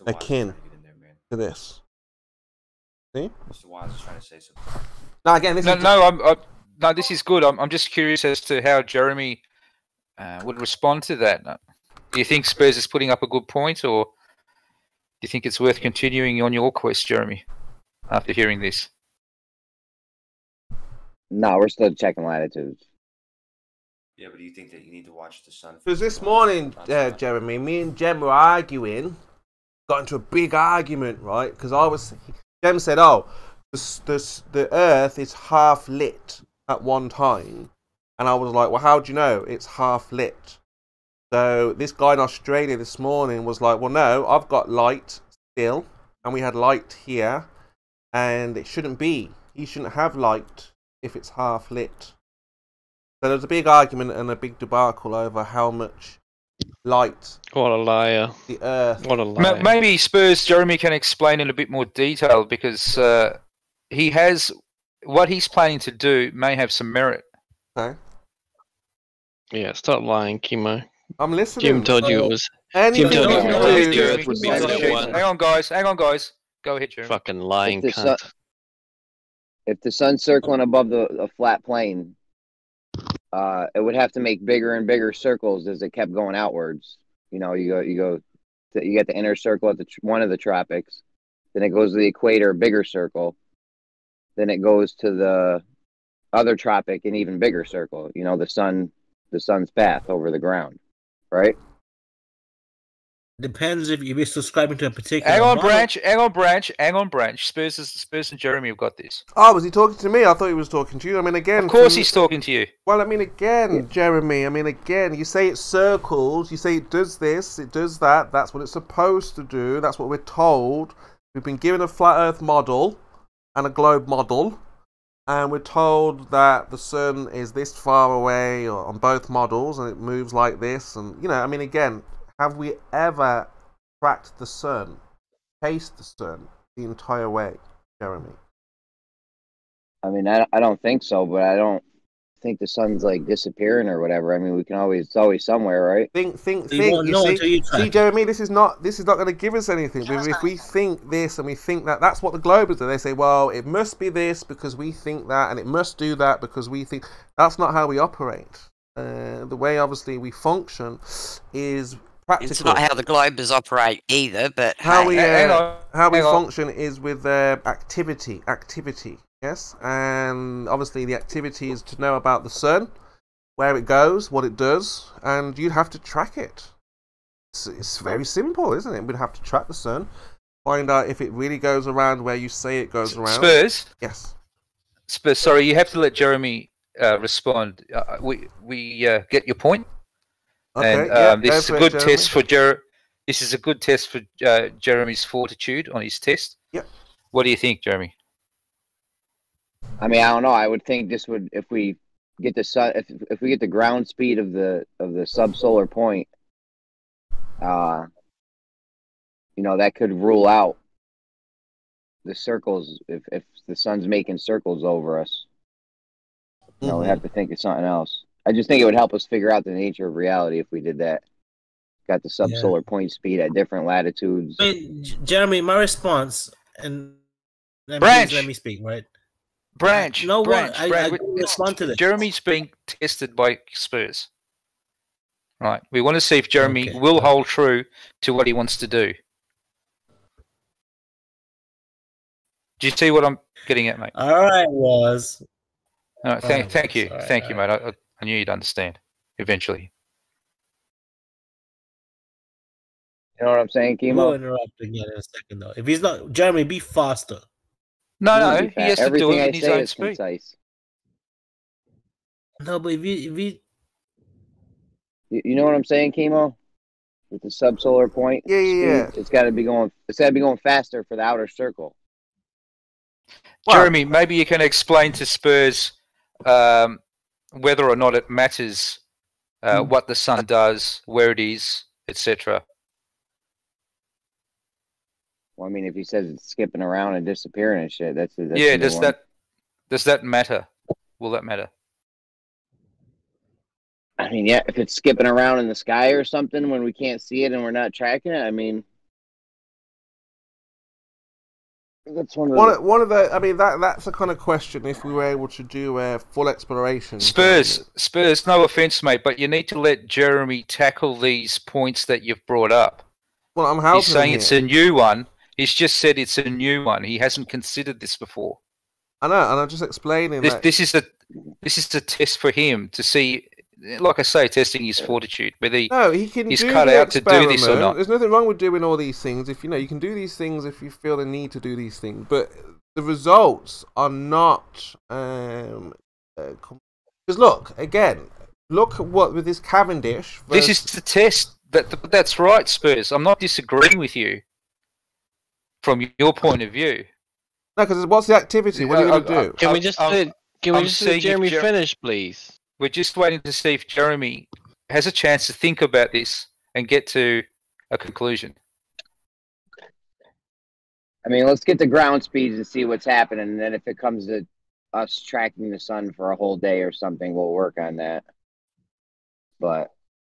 akin to this? See? Mr. Wise is trying to say something. No, again, this is no, this is good. I'm just curious as to how Jeremy would respond to that. Do you think Spurs is putting up a good point, or do you think it's worth continuing on your quest, Jeremy, after hearing this? No, we're still checking latitudes. Yeah, but do you think that you need to watch the sun? Because this morning, Jeremy, me and Jem were arguing, got into a big argument, right? Because Jem said, oh, the Earth is half lit at one time. And I was like, well, how do you know it's half lit? So this guy in Australia this morning was like, well, no, I've got light still. And we had light here. And it shouldn't be. You shouldn't have light if it's half lit. So there's a big argument and a big debacle over how much light. What a liar. The Earth. What a liar. Maybe Spurs Jeremy can explain in a bit more detail because he has what he's planning to do may have some merit. Okay. Yeah, stop lying, Kimo. I'm listening. Jim told you it was. Jim told you the Earth would be the one. Hang on, guys. Go ahead, Jeremy. Fucking lying cunt. If the sun's circling above the flat plane, it would have to make bigger and bigger circles as it kept going outwards. You know, you get the inner circle at one of the tropics, then it goes to the equator, bigger circle, then it goes to the other tropic, an even bigger circle. You know, the sun's path over the ground, right? Depends if you're subscribing to a particular. Hang on, branch. Spurs and Jeremy have got this. Oh, was he talking to me? I thought he was talking to you. I mean, again. Of course, he's talking to you. Well, I mean, again, Jeremy. I mean, again, you say it circles. You say it does this. It does that. That's what it's supposed to do. That's what we're told. We've been given a flat Earth model and a globe model, and we're told that the sun is this far away on both models, and it moves like this. And you know, I mean, again. Have we ever tracked the sun, chased the sun the entire way, Jeremy? I mean, I don't think so, but I don't think the sun's like disappearing or whatever. I mean, it's always somewhere, right? Think. See, Jeremy, this is not going to give us anything. If we think this and we think that, that's what the globers do. They say, well, it must be this because we think that, and it must do that because we think. That's not how we operate. The way, obviously, we function is practical. It's not how the globers operate either, but how we hang function is with activity. Yes, and obviously the activity is to know about the sun, where it goes, what it does, and you have to track it. It's very simple, isn't it? We'd have to track the sun, find out if it really goes around where you say it goes around. Spurs? Yes. Spurs, sorry, you have to let Jeremy respond. We get your point. Okay, and this is a good test for This is a good test for Jeremy's fortitude on his test. Yep. What do you think, Jeremy? I mean, I don't know. I would think this would, if we get the sun, if we get the ground speed of the subsolar point, you know, that could rule out the circles if the sun's making circles over us. You know, we have to think of something else. I just think it would help us figure out the nature of reality if we did that. Got the subsolar point speed at different latitudes. Wait, Jeremy, my response, and Branch, let me speak, right? Branch, no, Branch, what? I respond to this. Jeremy's being tested by Spurs. Right. We want to see if Jeremy will hold true to what he wants to do. Do you see what I'm getting at, mate? All right, was. All right, thank you, thank you, mate. I knew you'd understand eventually. You know what I'm saying, Kimo? We'll interrupt again in a second, though. If he's not, Jeremy, be faster. No, he has to do it in his own speed. Concise. No, but if he... You know what I'm saying, Kimo? With the subsolar point, yeah. It's got to be going. It's got to be going faster for the outer circle. Well, Jeremy, maybe you can explain to Spurs whether or not it matters what the sun does, where it is, etc. Well, I mean, if he says it's skipping around and disappearing and shit, that's yeah. Does that matter? Will that matter? I mean, yeah, if it's skipping around in the sky or something when we can't see it and we're not tracking it, I mean, that's one of the. I mean, that's the kind of question. If we were able to do a full exploration, Spurs, no offense, mate, but you need to let Jeremy tackle these points that you've brought up. Well, I'm helping. He's saying it's a new one. He's just said it's a new one. He hasn't considered this before. I know, and I'm just explaining that this is a test for him to see. Like I say, testing his fortitude. Whether he's cut out to do this or not. There's nothing wrong with doing all these things. If you can do these things if you feel the need to do these things. But the results are not. Because look at what with this Cavendish. This is the test. That's right, Spurs. I'm not disagreeing with you from your point of view. No, because what's the activity? What are you going to do? Can we just let Jeremy finish, please? We're just waiting to see if Jeremy has a chance to think about this and get to a conclusion. I mean, let's get the ground speeds and see what's happening, and then if it comes to us tracking the sun for a whole day or something, we'll work on that. But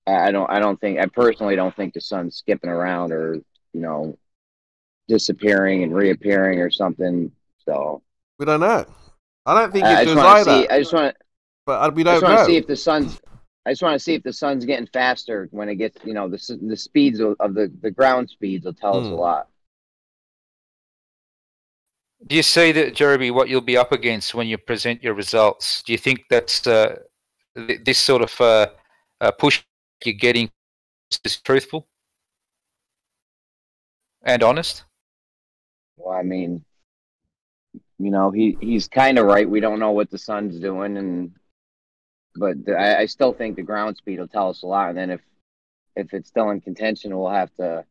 I personally don't think the sun's skipping around or, you know, disappearing and reappearing or something. So we don't know. I don't think it does either. I just want to. But we don't know. I just want to see if the sun's getting faster when it gets, you know, the speeds of the ground speeds will tell us a lot. Do you see that, Jeremy, what you'll be up against when you present your results? Do you think that's this sort of push you're getting is truthful and honest? Well, I mean, you know, he's kind of right. We don't know what the sun's doing, but I still think the ground speed will tell us a lot. And then if it's still in contention, we'll have to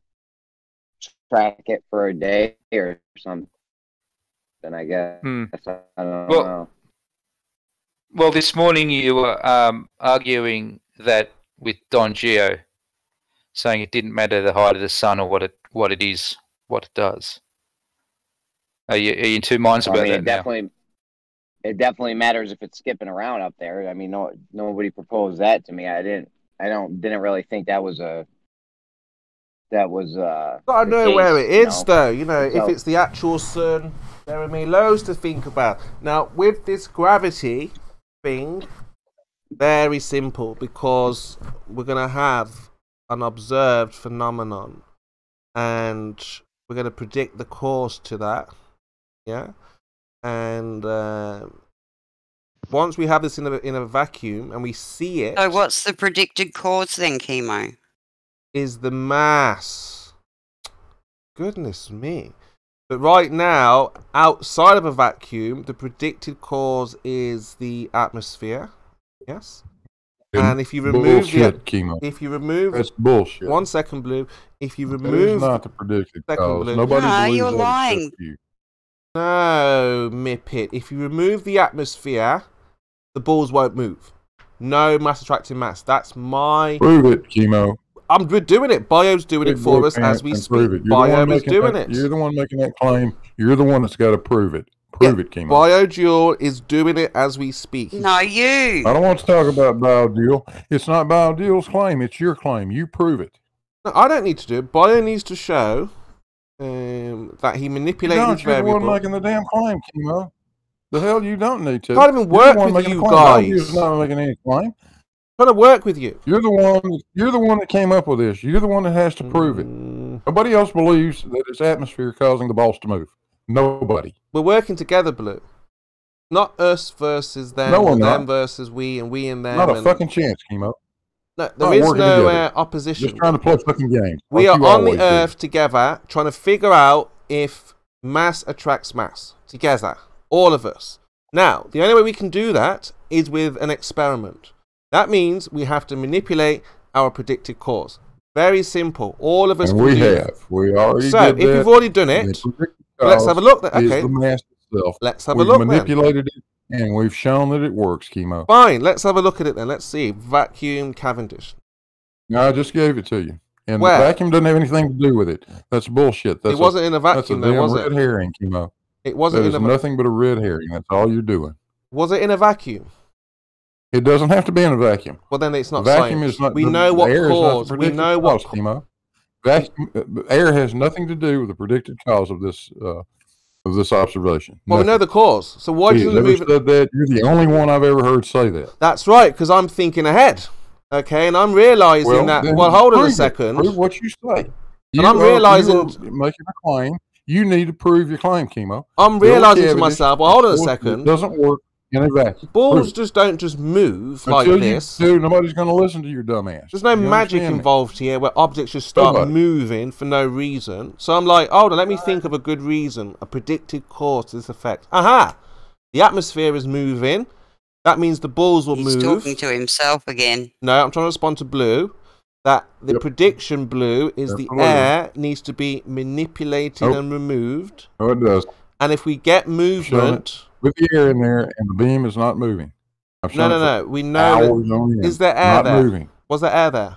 track it for a day or something. Then I guess I don't know. Well, this morning you were arguing that with Don Gio, saying it didn't matter the height of the sun or what it is, what it does. Are you in two minds about that now? It definitely matters if it's skipping around up there. I mean, nobody proposed that to me. I didn't really think that was gotta know where it is, though. You know, if it's the actual sun, there are loads to think about. Now, with this gravity thing, very simple, because we're gonna have an observed phenomenon, and we're going to predict the cause to that. Yeah, and once we have this in a vacuum and we see it. So what's the predicted cause then, Kimo? Is the mass. Goodness me. But right now, outside of a vacuum, the predicted cause is the atmosphere. Yes. And if you remove Kimo. If you remove, that's bullshit. 1 second, Blue. If you remove, not the predicted cause. Blue. Nobody you're lying. You. No, Mippet. If you remove the atmosphere, the balls won't move. No mass attracting mass. That's my. Prove it, Kimo. We're doing it. Bio's doing it for us as we speak. Bio is doing it. You're the one making that claim. You're the one that's got to prove it. Prove it, Kimo. BioDuel is doing it as we speak. No, you. I don't want to talk about BioDuel. It's not BioDuel's claim. It's your claim. You prove it. No, I don't need to do it. Bio needs to show that he manipulated his variable. You're the one making the damn claim, Kimo. The hell you don't need to. Can't even work with you guys. BioDuel's not making any claim. Trying to work with you. You're the one that came up with this. You're the one that has to prove it. Nobody else believes that it's atmosphere causing the balls to move. Nobody. We're working together, Blue. Not us versus them, them versus we, and we and them. Not a fucking chance, Kimo. No, there is no opposition. Just trying to play fucking games. We are on the Earth together, trying to figure out if mass attracts mass. Together. All of us. Now, the only way we can do that is with an experiment. That means we have to manipulate our predicted cause. Very simple. All of us and can we do have. that. We already so, did if we've already done it, let's have a look. Okay. The mass itself. Let's have a look. We've manipulated it, and we've shown that it works, Kimo. Fine. Let's have a look at it then. Let's see. Vacuum Cavendish. No, I just gave it to you. And Where? The vacuum doesn't have anything to do with it. That's bullshit. It wasn't in a vacuum, that's a though, was red it? herring, Kimo. It wasn't in a nothing but a red herring. That's all you're doing. Was it in a vacuum? It doesn't have to be in a vacuum. Well, then it's not vacuum science. Is not. We know what cause. We know what. Kimo. Vacuum, air has nothing to do with the predicted cause of this observation. Well, we know the cause. So why doesn't it move? Said that. You're the only one I've ever heard say that. That's right, because I'm thinking ahead. Okay, and I'm realizing that. Well, hold on a second. Prove what you say. And I'm realizing making a claim. You need to prove your claim, Kimo. I'm realizing to myself. Well, hold on a second. It doesn't work in a vacuum. Balls just don't just move like this. Nobody's going to listen to your dumb ass. There's no magic involved here where objects just start moving for no reason. So I'm like, hold on, let me think of a good reason, a predicted cause to this effect. Aha! The atmosphere is moving. That means the balls will move. He's talking to himself again. No, I'm trying to respond to Blue. That the prediction, Blue, is the air needs to be manipulated and removed. Oh, it does. And if we get movement... With the air in there and the beam is not moving. No. We know that... Is there air there? Moving. Was there air there?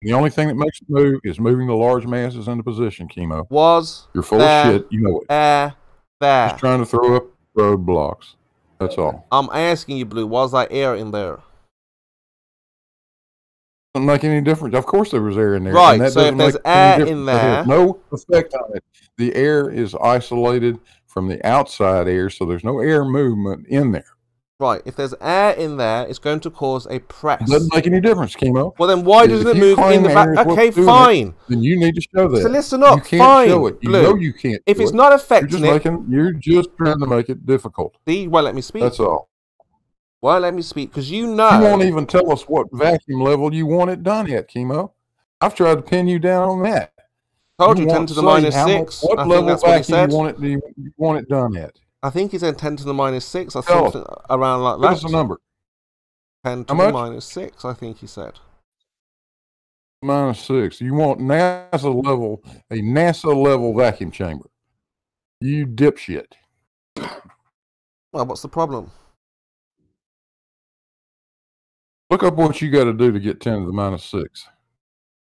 The only thing that makes it move is moving the large masses into position, Kimo. Was You're full of shit. You know it. Air there. Just trying to throw up roadblocks. That's all. I'm asking you, Blue, was there air in there? Doesn't make any difference. Of course there was air in there. Right, so if there's air in there... no effect on it. The air is isolated from the outside air, so there's no air movement in there. Right, if there's air in there, it's going to cause a press. It doesn't make any difference, Kimo. Well, then why doesn't it move in the back? Okay, fine. Then you need to show that. So listen up, you can't fine. Show it. You Blue. know you can't. If it's not affecting you're just trying to make it difficult. See, won't let me speak. That's all. Won't let me speak because you know. You won't even tell us what vacuum level you want it done at, Kimo. I've tried to pin you down on that. Told you 10 to the minus 6. What level vacuum you want it done at? I think he said 10 to the minus 6 or something around like that. What's the number? 10 to the minus 6, I think he said. Minus 6. You want a NASA level vacuum chamber. You dipshit. Well, what's the problem? Look up what you got to do to get 10 to the minus 6.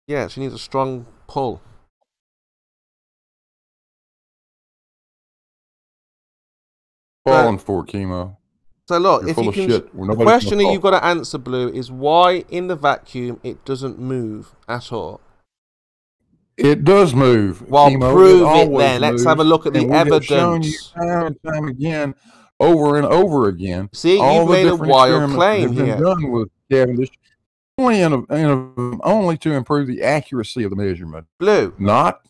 Yeah, she needs a strong pull. Falling for it, Kimo. So look, You're if full you of can, shit. the question that you've got to answer, Blue, is why in the vacuum it doesn't move at all. It does move. Well, Kimo. prove it then. Let's have a look at the evidence. Shown you time and time again, over and over again. See, you've made a wild claim here. Done with Cavendish. only to improve the accuracy of the measurement. Blue. Not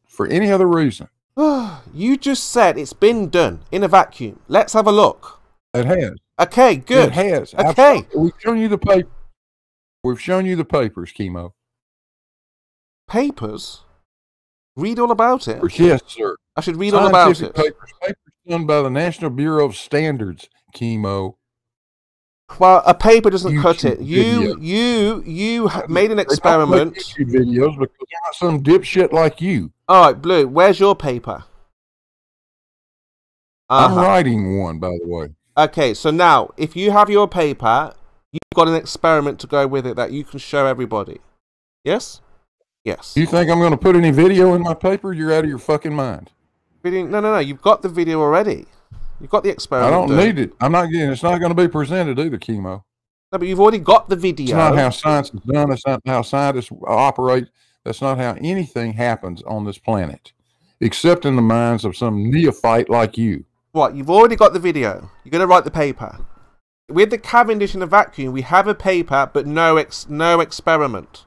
for any other reason. You just said it's been done in a vacuum. Let's have a look. It has. Okay, good. It has. Okay. We've shown you the paper. We've shown you the papers, Kimo. Papers? Read all about it. Yes, sir. I should read all about it. Papers done by the National Bureau of Standards, Kimo. Well, a paper doesn't cut it. You made an experiment. YouTube videos because you're not some dipshit like you. All right, Blue. Where's your paper? I'm writing one, by the way. Okay, so now if you have your paper, you've got an experiment to go with it that you can show everybody. Yes. Yes. You think I'm going to put any video in my paper? You're out of your fucking mind. No. You've got the video already. You've got the experiment. I don't need it. I'm not getting. It's not going to be presented either, Kimo. No, but you've already got the video. It's not how science is done. It's not how scientists operate. That's not how anything happens on this planet, except in the minds of some neophyte like you. What? You've already got the video. You're going to write the paper. With the Cavendish in a vacuum, we have a paper, but no experiment.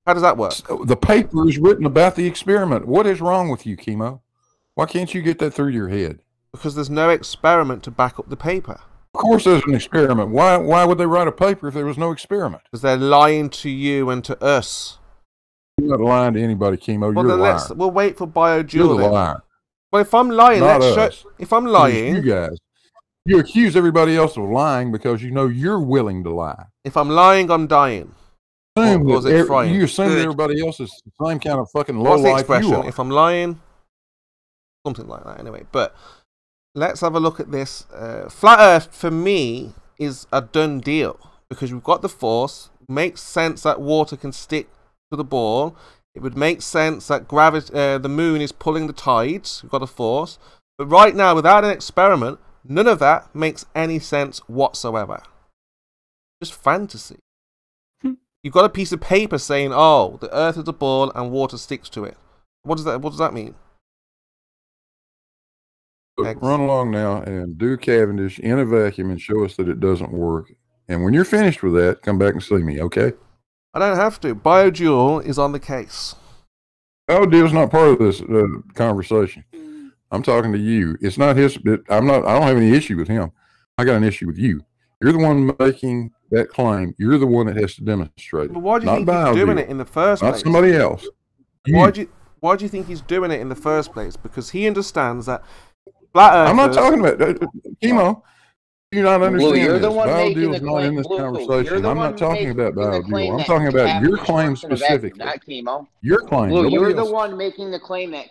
How does that work? The paper is written about the experiment. What is wrong with you, Kimo? Why can't you get that through your head? Because there's no experiment to back up the paper. Of course there's an experiment. Why would they write a paper if there was no experiment? Because they're lying to you and to us. You're not lying to anybody, Kimo. You're a liar. We'll wait for BioDuel. You're the liar. Well, if I'm lying, if I'm lying... You guys. You accuse everybody else of lying because you know you're willing to lie. If I'm lying, I'm dying. You assume that everybody else is the same kind of fucking low What's the life expression? you are. If I'm lying, something like that. Anyway, but let's have a look at this. Flat Earth for me is a done deal because we've got the force. It makes sense that water can stick to the ball. It would make sense that gravity, the moon is pulling the tides. We've got a force, but right now, without an experiment, none of that makes any sense whatsoever. Just fantasy. You've got a piece of paper saying, "Oh, the Earth is a ball and water sticks to it." What does that mean? Look, run along now and do Cavendish in a vacuum and show us that it doesn't work. And when you're finished with that, come back and see me, okay? I don't have to. BioDuel is on the case. BioDuel's not part of this conversation. I'm talking to you. It's not his. I don't have any issue with him. I got an issue with you. You're the one making that claim. You're the one that has to demonstrate it. But why do you think he's doing it in the first place? Not somebody else. Why do you think he's doing it in the first place? Because he understands that flat Earthers... I'm not talking about Kimo. You not understand you're this. the one making the BioDuel's not claim. in this Blue, conversation. I'm not talking about BioDuel. I'm talking about your claim specifically. Not Kimo. Your claim. Blue, you're the one making the claim that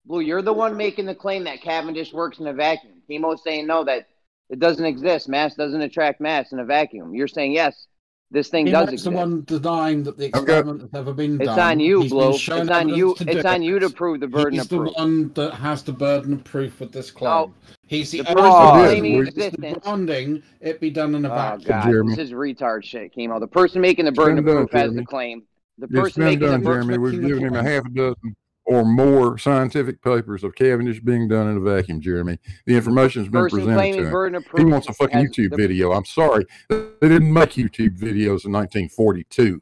Blue, you're the one making the claim that Cavendish works in a vacuum. Kimo's saying no, that it doesn't exist. Mass doesn't attract mass in a vacuum. You're saying yes, this thing does exist. The one denying that the experiment has ever been done. It's on you, Blue. It's on you. It's on you to prove the burden of proof. He's the one that has the burden of proof with this claim. No, he's the person claiming existence. Demanding it be done in a vacuum. God, this is retard shit, Kimo. The person making the burden of proof has the claim. The person making the Jeremy. We've given him a half a dozen or more scientific papers of Cavendish being done in a vacuum, Jeremy. The information's been presented to him. He wants a fucking YouTube video. I'm sorry. They didn't make YouTube videos in 1942.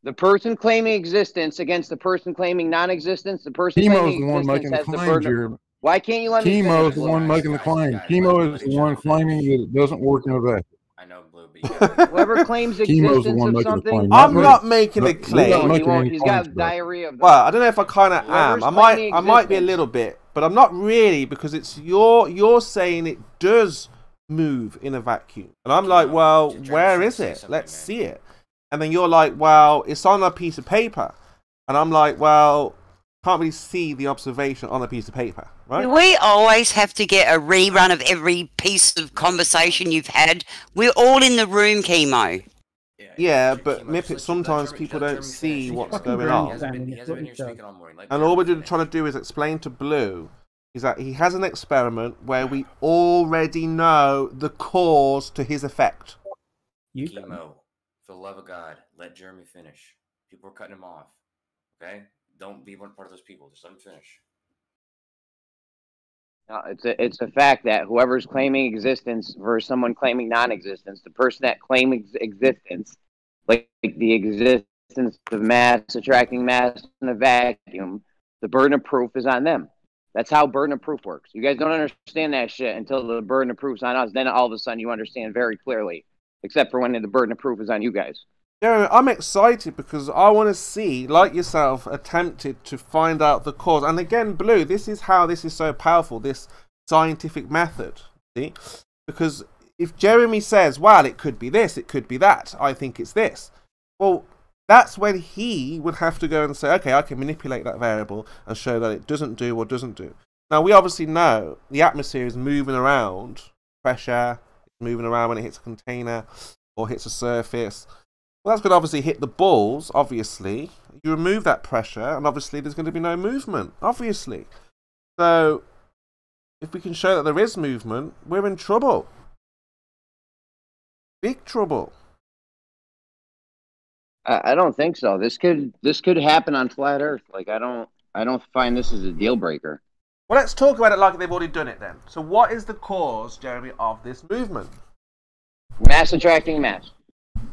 The person claiming existence against the person claiming non-existence, the person claiming the one making the claim, Jeremy. Why can't you let me finish? Kimo's the one making the claim. Kimo is the one claiming that it doesn't work in a vacuum. I know, Blue. Whoever claims existence of something, I'm not making a claim. He's got diarrhea. Well, I don't know if I kind of am. I might be a little bit, but I'm not really, because it's you're saying it does move in a vacuum, and I'm like, well, where is it? Let's see it. And then you're like, well, it's on a piece of paper, and I'm like, well, can't really see the observation on a piece of paper, right? Do we always have to get a rerun of every piece of conversation you've had? We're all in the room, Kimo. Yeah, but Mippet, sometimes people don't see what's going on. And all we're trying to do is explain to Blue is that he has an experiment where we already know the cause to his effect. Kimo, for the love of God, let Jeremy finish. People are cutting him off. Okay? Don't be one part of those people. Just let him finish. No, it's a fact that whoever's claiming existence versus someone claiming non-existence, the person that claims existence, like the existence of mass attracting mass in a vacuum, the burden of proof is on them. That's how burden of proof works. You guys don't understand that shit until the burden of proof's on us. Then all of a sudden you understand very clearly, except for when the burden of proof is on you guys. Yeah, I'm excited because I want to see, like yourself, attempted to find out the cause. And again, Blue, this is how this is so powerful, this scientific method. See? Because if Jeremy says, well, it could be this, it could be that, I think it's this. Well, that's when he would have to go and say, okay, I can manipulate that variable and show that it doesn't do or doesn't do. Now, we obviously know the atmosphere is moving around, pressure, moving around when it hits a container or hits a surface. Well, that's going to obviously hit the balls, obviously. You remove that pressure, and obviously there's going to be no movement, obviously. So, if we can show that there is movement, we're in trouble. Big trouble. I don't think so. This could happen on flat Earth. Like I don't find this as a deal breaker. Well, let's talk about it like they've already done it then. So, what is the cause, Jeremy, of this movement? Mass attracting mass.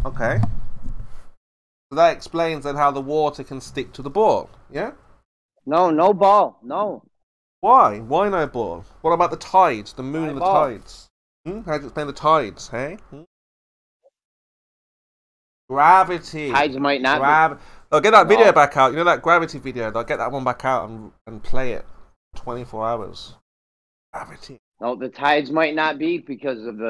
Okay. So that explains then how the water can stick to the ball, yeah? No ball, no. Why? Why no ball? What about the tides, the moon and the ball. tides? How do you explain the tides, hey? Gravity. Tides might not They'll get that video back out. You know that gravity video? They'll get that one back out and play it 24 hours. Gravity. No, the tides might not be because of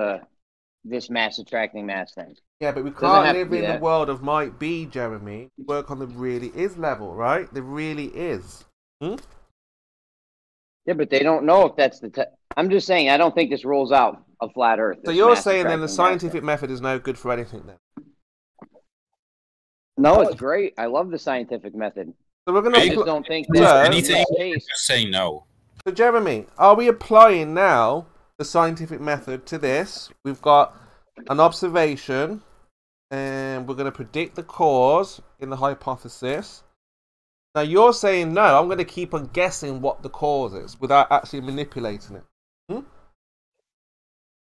this mass attracting mass thing. Yeah, but we can't live in the world of might be, Jeremy. We work on the really is level, right? There really is. Yeah, but they don't know if that's I'm just saying, I don't think this rules out a flat Earth. So you're saying then the scientific method is no good for anything then? No, it's great. I love the scientific method. So we're gonna. I just don't think that anything. Just say no. So Jeremy, are we applying now the scientific method to this? We've got an observation, and we're going to predict the cause in the hypothesis. Now you're saying no. I'm going to keep on guessing what the cause is without actually manipulating it.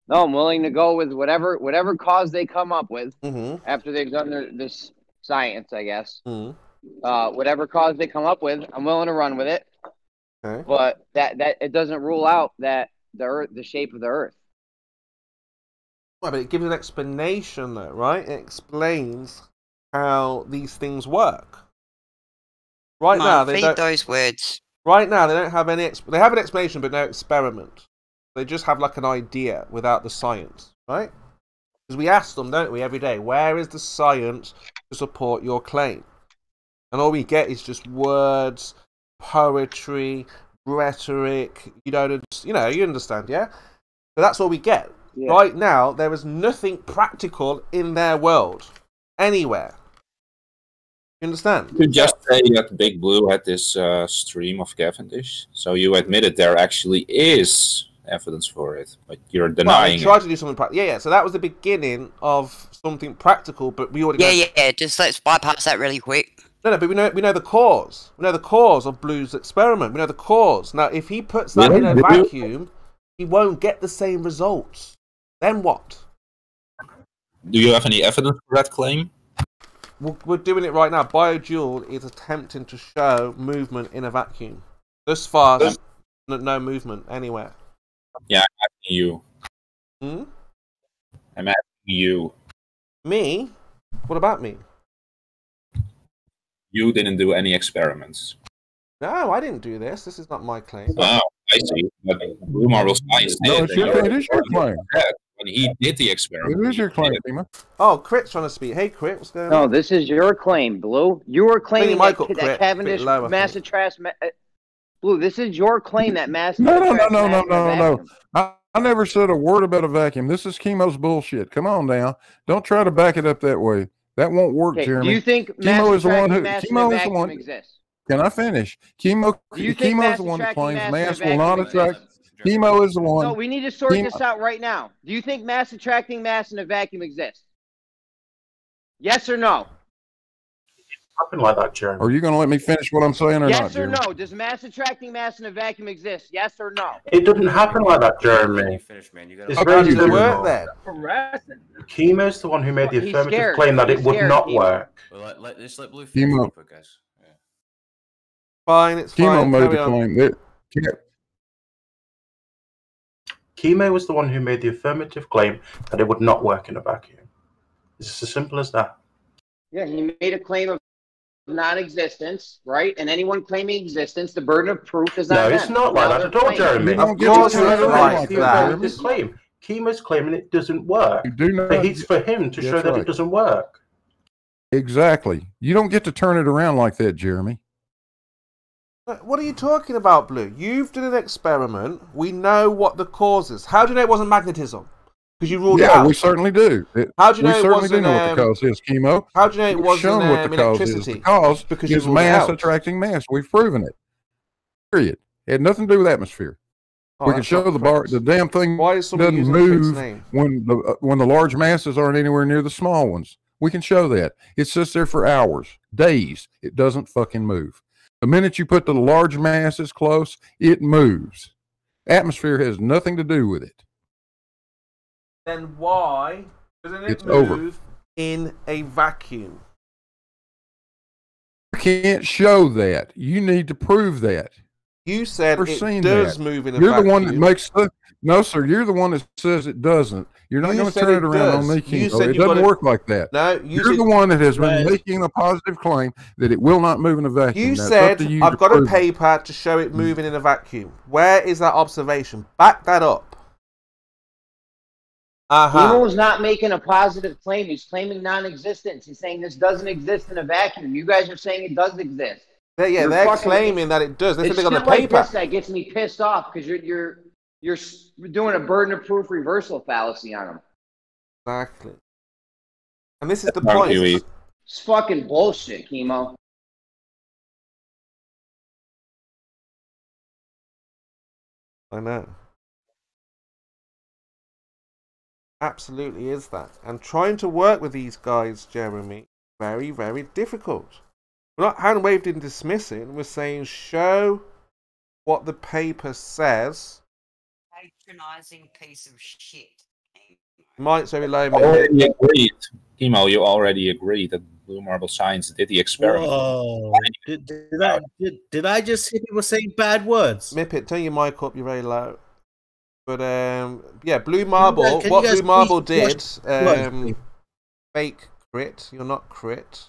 No, I'm willing to go with whatever cause they come up with after they've done this science, I guess. Whatever cause they come up with, I'm willing to run with it. Okay. But that it doesn't rule out that the shape of the Earth. Well, but it gives an explanation, though, right? It explains how these things work. Right now, they don't. Those words. Right now, they don't have any. They have an explanation, but no experiment. They just have like an idea without the science, right? Because we ask them, don't we, every day, where is the science to support your claim? And all we get is just words, poetry, rhetoric. You don't, you understand, yeah? So that's all we get. Yeah. Right now, there is nothing practical in their world, anywhere. You understand? You just say that Big Blue had this stream of Cavendish, so you admitted there actually is evidence for it, but you're denying it. Tried to do something practical. Yeah. So that was the beginning of something practical, but we already. Yeah. Just let's bypass that really quick. No, but we know the cause. We know the cause of Blue's experiment. We know the cause. Now, if he puts that in a vacuum, he won't get the same results. Then what? Do you have any evidence for that claim? We're doing it right now. BioJoule is attempting to show movement in a vacuum. Thus far, no movement anywhere. Yeah, I'm asking you. I'm asking you. Me? What about me? You didn't do any experiments. No, I didn't do this. This is not my claim. Oh, I see. But Blue Marble Science did. No, it is your claim. When he did the experiment. It is your claim, Kimo. Oh, Crit's trying to speak. Hey, Crit, what's going on? No, this is your claim, Blue. You were claiming that Cavendish mass attracts. Blue, this is your claim that mass. No. I never said a word about a vacuum. This is Kimo's bullshit. Come on now. Don't try to back it up that way. That won't work, Jeremy. Do you think Kimo is the one who vacuum exists? Can I finish? Kimo is the one who claims mass will not attract. Kimo is the one. No, we need to sort this out right now. Do you think mass attracting mass in a vacuum exists? Yes or no? happen like that, Jeremy. Are you going to let me finish what I'm saying or not, Yes or Jeremy? no? Does mass attracting mass in a vacuum exist? Yes or no? It doesn't happen like that, Jeremy. It's very difficult. Kimo's the one who made the affirmative claim that it would not work. Well, let's let Blue Kimo. finish, guys. Yeah. Fine, it's Kimo fine. made the claim. Kimo was the one who made the affirmative claim that it would not work in a vacuum. It's as simple as that. Yeah, he made a claim of non-existence, right? And anyone claiming existence, the burden of proof is on them. No, it's not like that at all, Jeremy. Of course it's like that. This claim. Kimo's claiming it doesn't work. You do not. But it's for him to show that it doesn't work. Exactly. You don't get to turn it around like that, Jeremy. What are you talking about, Blue? You've done an experiment. We know what the cause is. How do you know it wasn't magnetism? Because you ruled it out. Yeah, we certainly do. How do you know we it certainly wasn't, do know what the cause is, Kimo. How do you know it wasn't shown what the cause is. The cause because you is ruled it mass out. attracting mass. We've proven it. Period. It had nothing to do with atmosphere. Oh, we can show the damn thing doesn't move when the large masses aren't anywhere near the small ones. We can show that. It sits there for hours, days. It doesn't fucking move. The minute you put the large masses close, it moves. Atmosphere has nothing to do with it. Then why doesn't it move in a vacuum? You can't show that. You need to prove that. You said it does move in a vacuum. You're the one that makes the... No, sir, you're the one that says it doesn't. You're not going to turn it around on me, Kimo. It doesn't work like that. No, you're the one that has been making a positive claim that it will not move in a vacuum. You said, I've got a paper to show it moving in a vacuum. Where is that observation? Back that up. Kimo's not making a positive claim. He's claiming non-existence. He's saying this doesn't exist in a vacuum. You guys are saying it does exist. They're claiming that it does. They said they got the paper. Like this that gets me pissed off because you're doing a burden of proof reversal fallacy on them. Exactly. And this is the point. It's fucking bullshit, Kimo. I know. Absolutely is that. And trying to work with these guys, Jeremy, very, very difficult. We're not hand-waved in dismissing. We're saying show what the paper says. Patronizing piece of shit. Mike's very low. Already agreed. Kimo, you already agreed that Blue Marble Science did the experiment. Whoa. Did I just hear people saying bad words? Mippet, turn your mic up. You're very low. But yeah, Blue Marble. What Blue Marble did, fake crit. You're not crit.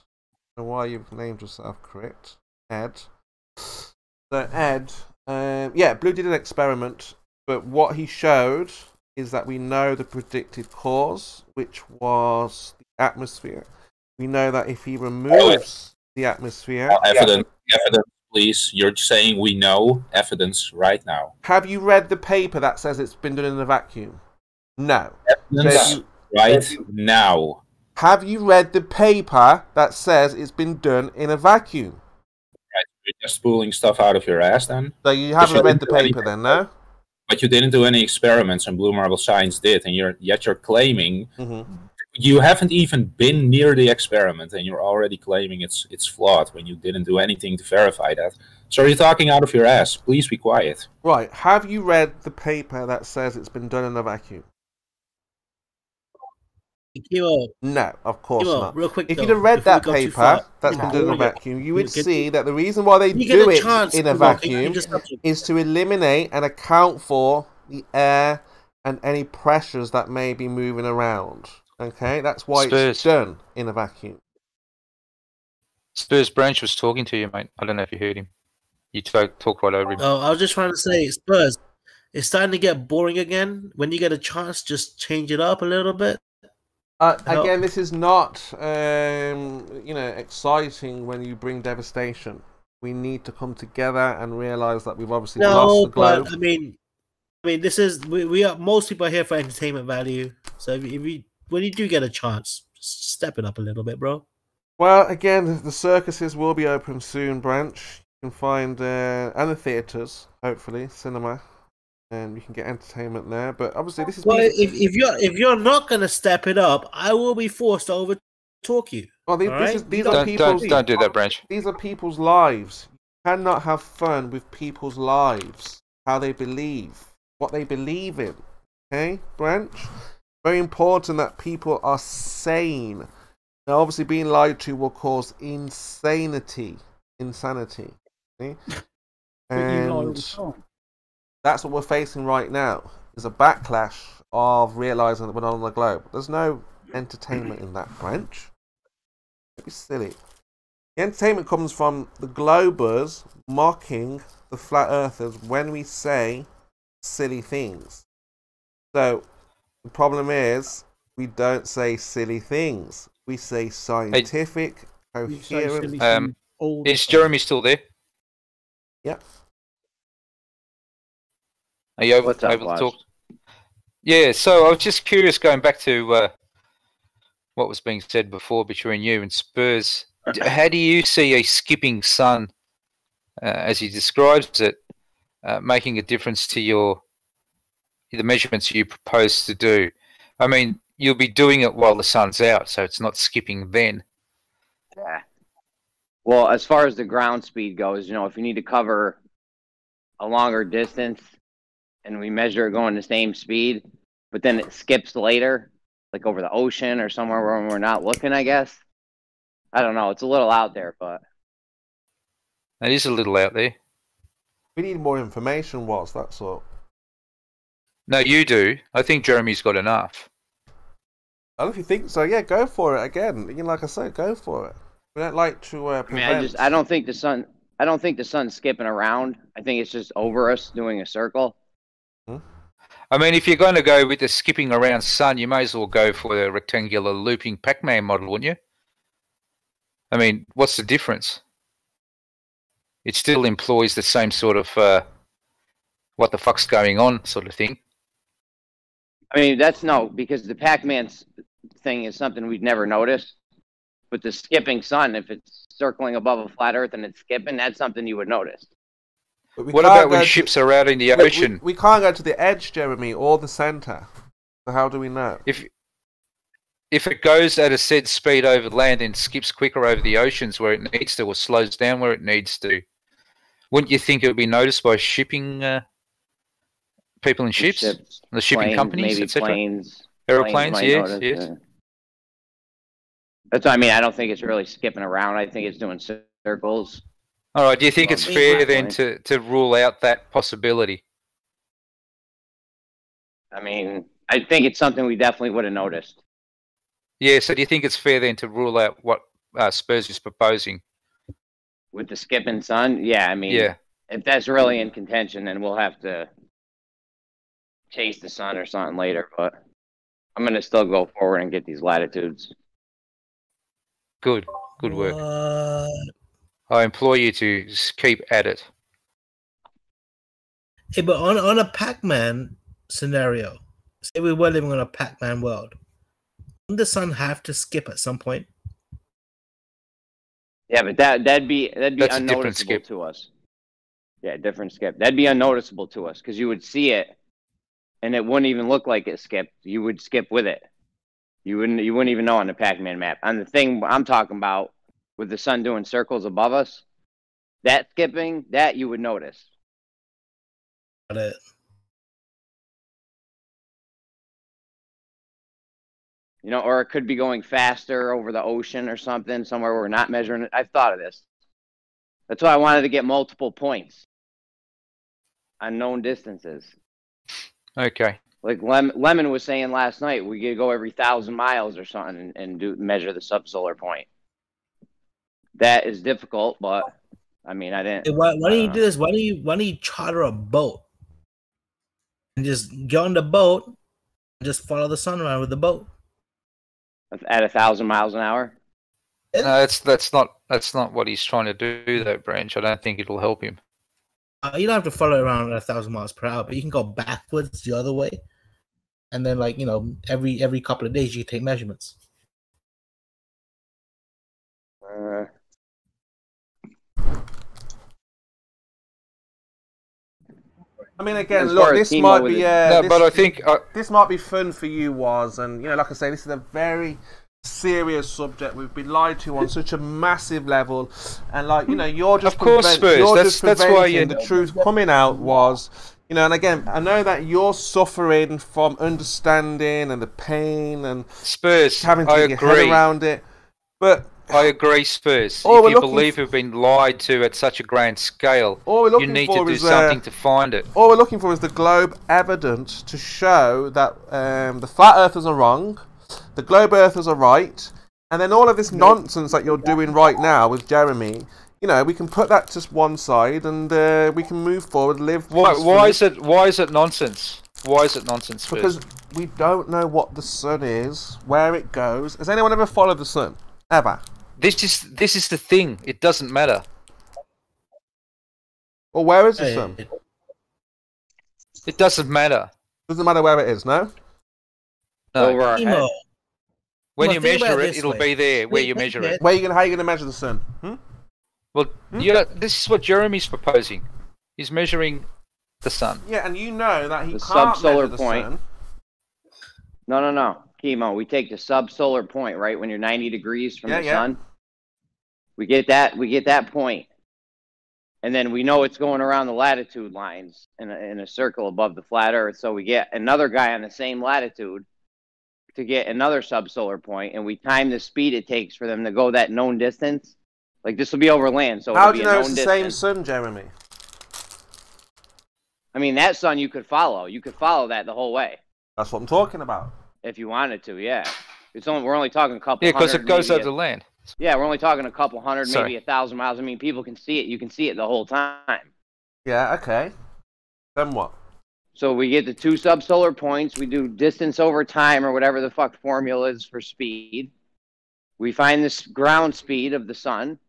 I don't know why you've named yourself crit. Ed. So Ed, yeah, Blue did an experiment, but what he showed is that we know the predicted cause, which was the atmosphere. We know that if he removes the atmosphere, evidence, please. You're saying we know evidence right now. Have you read the paper that says it's been done in a vacuum? No. Evidence right now. Have you read the paper that says it's been done in a vacuum? Right, you're just pulling stuff out of your ass then? So you haven't read the paper then, no? But you didn't do any experiments, and Blue Marble Science did, and yet you're claiming you haven't even been near the experiment, and you're already claiming it's flawed when you didn't do anything to verify that. So you're talking out of your ass. Please be quiet. Right. Have you read the paper that says it's been done in a vacuum? Kimo. No, of course not. Real quick, if you'd have read that paper that's been done in a vacuum, you would see that the reason why they do it in a vacuum is to eliminate and account for the air and any pressures that may be moving around. Okay, that's why it's done in a vacuum. Spurs Branch was talking to you, mate. I don't know if you heard him. You talk right over him. Oh, I was just trying to say, Spurs, it's starting to get boring again. When you get a chance, just change it up a little bit. Again, this is not, exciting when you bring devastation. We need to come together and realize that we've obviously lost the globe. But I mean, this is we are most people are here for entertainment value. So when you do get a chance, just step it up a little bit, bro. Well, again, the circuses will be open soon, Branch. You can find and the theatres, hopefully, cinema. And you can get entertainment there, but obviously this is. Well, if you're not gonna step it up, I will be forced to over talk you. Well, these are people's. Don't do that, Branch. These are people's lives. You cannot have fun with people's lives, how they believe, what they believe in. Okay, Branch? Very important that people are sane. Now, obviously, being lied to will cause insanity. Okay? And that's what we're facing right now. There's a backlash of realizing that we're not on the globe. There's no entertainment in that, Branch. Don't be silly. The entertainment comes from the globers mocking the flat earthers when we say silly things. So the problem is we don't say silly things. We say scientific, coherent. Is Jeremy still there? Yep. Are you able to talk? Yeah, so I was just curious, going back to what was being said before between you and Spurs. How do you see a skipping sun, as he describes it, making a difference to the measurements you propose to do? I mean, you'll be doing it while the sun's out, so it's not skipping then. Yeah. Well, as far as the ground speed goes, if you need to cover a longer distance and we measure it going the same speed, but then it skips later, like over the ocean or somewhere where we're not looking, I guess. I don't know. It's a little out there, but... It is a little out there. We need more information, that's all. No, you do. I think Jeremy's got enough. Well, if you think so, yeah, go for it again. Like I said, go for it. We don't like to I don't think the sun's skipping around. I think it's just over us doing a circle. I mean, if you're going to go with the skipping around sun, you may as well go for the rectangular looping Pac-Man model, wouldn't you? I mean, what's the difference? It still employs the same sort of what the fuck's going on sort of thing. I mean, because the Pac-Man thing is something we'd never noticed. But the skipping sun, if it's circling above a flat Earth and it's skipping, that's something you would notice. What about when ships are out in the ocean? We can't go to the edge, Jeremy, or the center. So how do we know? If it goes at a said speed over land and skips quicker over the oceans where it needs to, or slows down where it needs to, wouldn't you think it would be noticed by shipping people in ships, the shipping companies, etc.? Aeroplanes, yes. Yeah. That's what I mean. I don't think it's really skipping around. I think it's doing circles. All right. Do you think it's fair then to rule out that possibility? I mean, I think it's something we definitely would have noticed. Yeah. So do you think it's fair then to rule out what Spurs is proposing? With the skipping sun? Yeah. I mean, if that's really in contention, then we'll have to chase the sun or something later. But I'm going to still go forward and get these latitudes. Good work. I implore you to keep at it. Hey, but on a Pac-Man scenario, say we were living on a Pac-Man world, wouldn't the sun have to skip at some point? Yeah, but that'd be unnoticeable to us. Yeah, different skip. That'd be unnoticeable to us because you would see it, and it wouldn't even look like it skipped. You would skip with it. You wouldn't even know on the Pac-Man map. On the thing I'm talking about, with the sun doing circles above us, that skipping, that you would notice. Got it. Or it could be going faster over the ocean or something, somewhere where we're not measuring it. I've thought of this. That's why I wanted to get multiple points on known distances. Okay. Like Lemon was saying last night, we could go every 1,000 miles or something and measure the subsolar point. That is difficult, but I mean, I didn't. Hey, why don't you do this? Why don't you charter a boat and just get on the boat and just follow the sun around with the boat at 1,000 miles an hour? No, that's not what he's trying to do, though, Branch. I don't think it'll help him. You don't have to follow around at 1,000 miles per hour, but you can go backwards the other way, and then every couple of days you take measurements. I mean, again, look, this might be. I think this might be fun for you, and like I say, this is a very serious subject. We've been lied to on such a massive level, and like, you know, you're just of course, Spurs. That's why the truth coming out was, you know. And again, I know that you're suffering from understanding and the pain and Spurs having to get your head around it, but I agree, Spurs. If you believe you've been lied to at such a grand scale, you need to do something to find it. All we're looking for is the globe evidence to show that the flat earthers are wrong, the globe earthers are right, and then all of this nonsense that you're doing right now with Jeremy, you know, we can put that to one side and we can move forward, live. Why is it nonsense? Why is it nonsense, Spurs? Because we don't know what the sun is, where it goes. Has anyone ever followed the sun? Ever? This is the thing. It doesn't matter. Well, where is the sun? It doesn't matter. Doesn't matter where it is, no? No. Over our head. When you measure it, it'll be there where you measure it. How are you going to measure the sun? Well, this is what Jeremy's proposing. He's measuring the sun. Yeah, and you know that he the can't subsolar measure the point. sun. No. Kimo, we take the subsolar point, right? When you're 90 degrees from the sun. We get that point. And then we know it's going around the latitude lines in a circle above the flat Earth. So we get another guy on the same latitude to get another subsolar point, and we time the speed it takes for them to go that known distance. Like, this will be over land, so how it'll do be you know a it's known the distance. same sun, Jeremy? I mean, that sun you could follow. You could follow that the whole way. That's what I'm talking about. If you wanted to, yeah. We're only talking a couple. Yeah, because it goes over the land. Yeah, we're only talking a couple hundred, maybe 1,000 miles. I mean, people can see it. You can see it the whole time. Yeah. Okay. Then what? So we get the 2 subsolar points. We do distance over time, or whatever the fuck formula is for speed. We find this ground speed of the sun,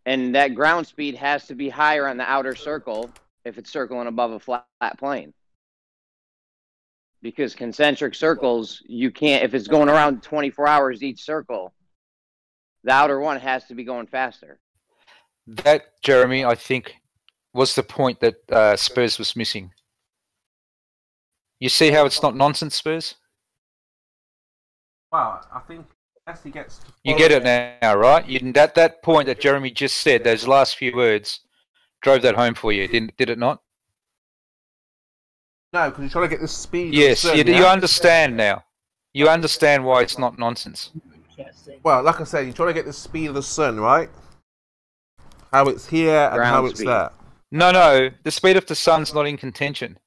and that ground speed has to be higher on the outer circle if it's circling above a flat plane. Because concentric circles, you can't, if it's going around 24 hours each circle, the outer one has to be going faster. That, Jeremy, I think, was the point that Spurs was missing. You see how it's not nonsense, Spurs? Well, I think as he gets... You get it now, right? That point that Jeremy just said, those last few words, drove that home for you, did it not? No, because you're trying to get the speed. Yes, you understand now. You understand why it's not nonsense. Well, like I said, you're trying to get the speed of the sun, right? How it's here and how it's there. No, the speed of the sun's not in contention.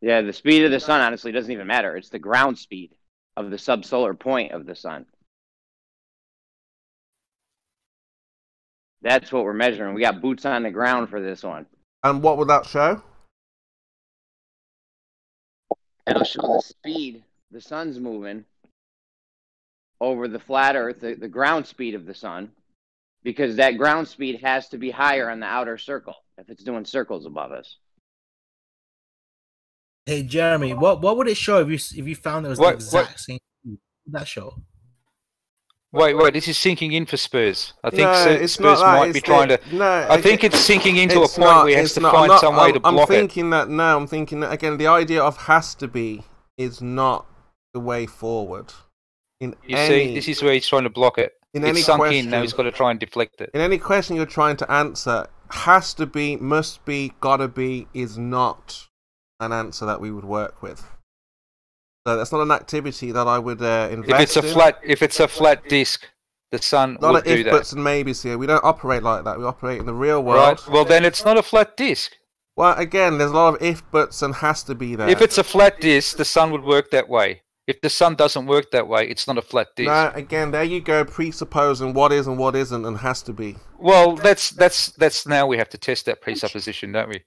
Yeah, the speed of the sun, honestly, doesn't even matter. It's the ground speed of the subsolar point of the sun. That's what we're measuring. We got boots on the ground for this one. And what would that show? It'll show the speed the sun's moving over the flat Earth, the ground speed of the sun, because that ground speed has to be higher on the outer circle if it's doing circles above us. Hey, Jeremy, what would it show if you found it was the exact same speed? What would that show? Wait, this is sinking in for Spurs. I think Spurs might be trying to... No, I think it's sinking into a point where he has to find some way to block it. I'm thinking that, again, the idea of has to be is not the way forward. See, this is where he's trying to block it. It's sunk in, now he's got to try and deflect it. In any question you're trying to answer, has to be, must be, gotta be, is not an answer that we would work with. So that's not an activity that I would invest in. If it's a flat disc, the sun would do that. Not buts and maybes here. We don't operate like that. We operate in the real world. Right. Well, then it's not a flat disc. Well, again, there's a lot of if, buts, and has to be there. If it's a flat disc, the sun would work that way. If the sun doesn't work that way, it's not a flat disc. No, again, there you go, presupposing what is and what isn't and has to be. Well, that's now we have to test that presupposition, don't we?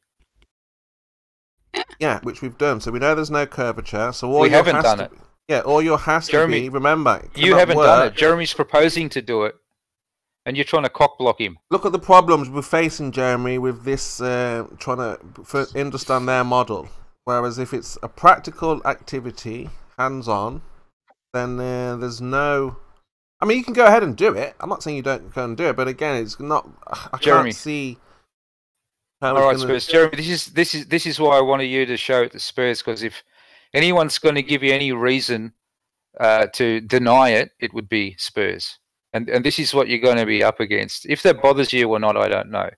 Yeah, which we've done. So we know there's no curvature. So all we haven't done it. Yeah, all your has to be. Remember, you haven't done it. Jeremy's proposing to do it, and you're trying to cock block him. Look at the problems we're facing, Jeremy, with this trying to understand their model. Whereas if it's a practical activity, hands-on, then there's no. I mean, you can go ahead and do it. I'm not saying you don't go and do it, but again, it's not. I Jeremy. Can't see. All right, Spurs. Jeremy, this is why I wanted you to show it to Spurs, because if anyone's going to give you any reason to deny it, it would be Spurs. And this is what you're going to be up against. If that bothers you or not, I don't know.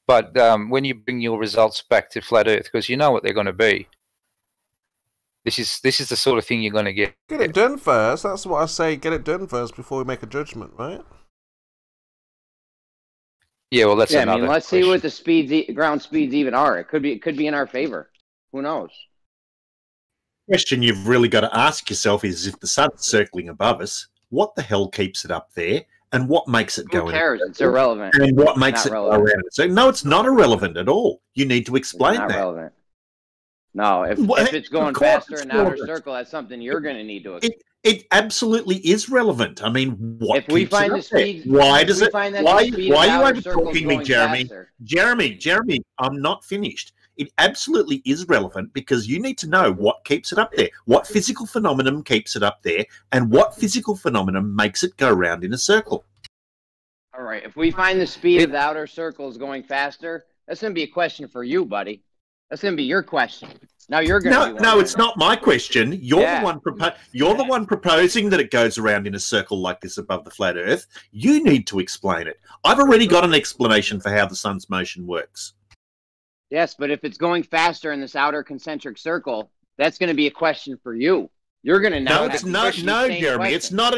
But when you bring your results back to Flat Earth, because you know what they're going to be, this is the sort of thing you're going to get. Get it done first. That's what I say. Get it done first before we make a judgment, right? Yeah, well, that's another. I mean, let's see what the ground speeds even are. It could be in our favor. Who knows? Question you've really got to ask yourself is: if the sun's circling above us, what the hell keeps it up there, and what makes it go? Who cares? It's irrelevant. And what makes it go around? So no, it's not irrelevant at all. You need to explain that. Relevant. No, if it's going faster in the outer circle, that's something you're going to need to explain. It absolutely is relevant. I mean, what if we keeps find it the up speed, there? Why does it? Why are you over talking me, Jeremy? Faster. Jeremy, I'm not finished. It absolutely is relevant because you need to know what keeps it up there, what physical phenomenon keeps it up there, and what physical phenomenon makes it go round in a circle. All right. If we find the speed of the outer circle is going faster, that's going to be a question for you, buddy. That's going to be your question. Now you're going to. No, it's not my question. You're the one. You're the one proposing that it goes around in a circle like this above the flat Earth. You need to explain it. I've already got an explanation for how the sun's motion works. Yes, but if it's going faster in this outer concentric circle, that's going to be a question for you. You're going to know. No, Jeremy. It's not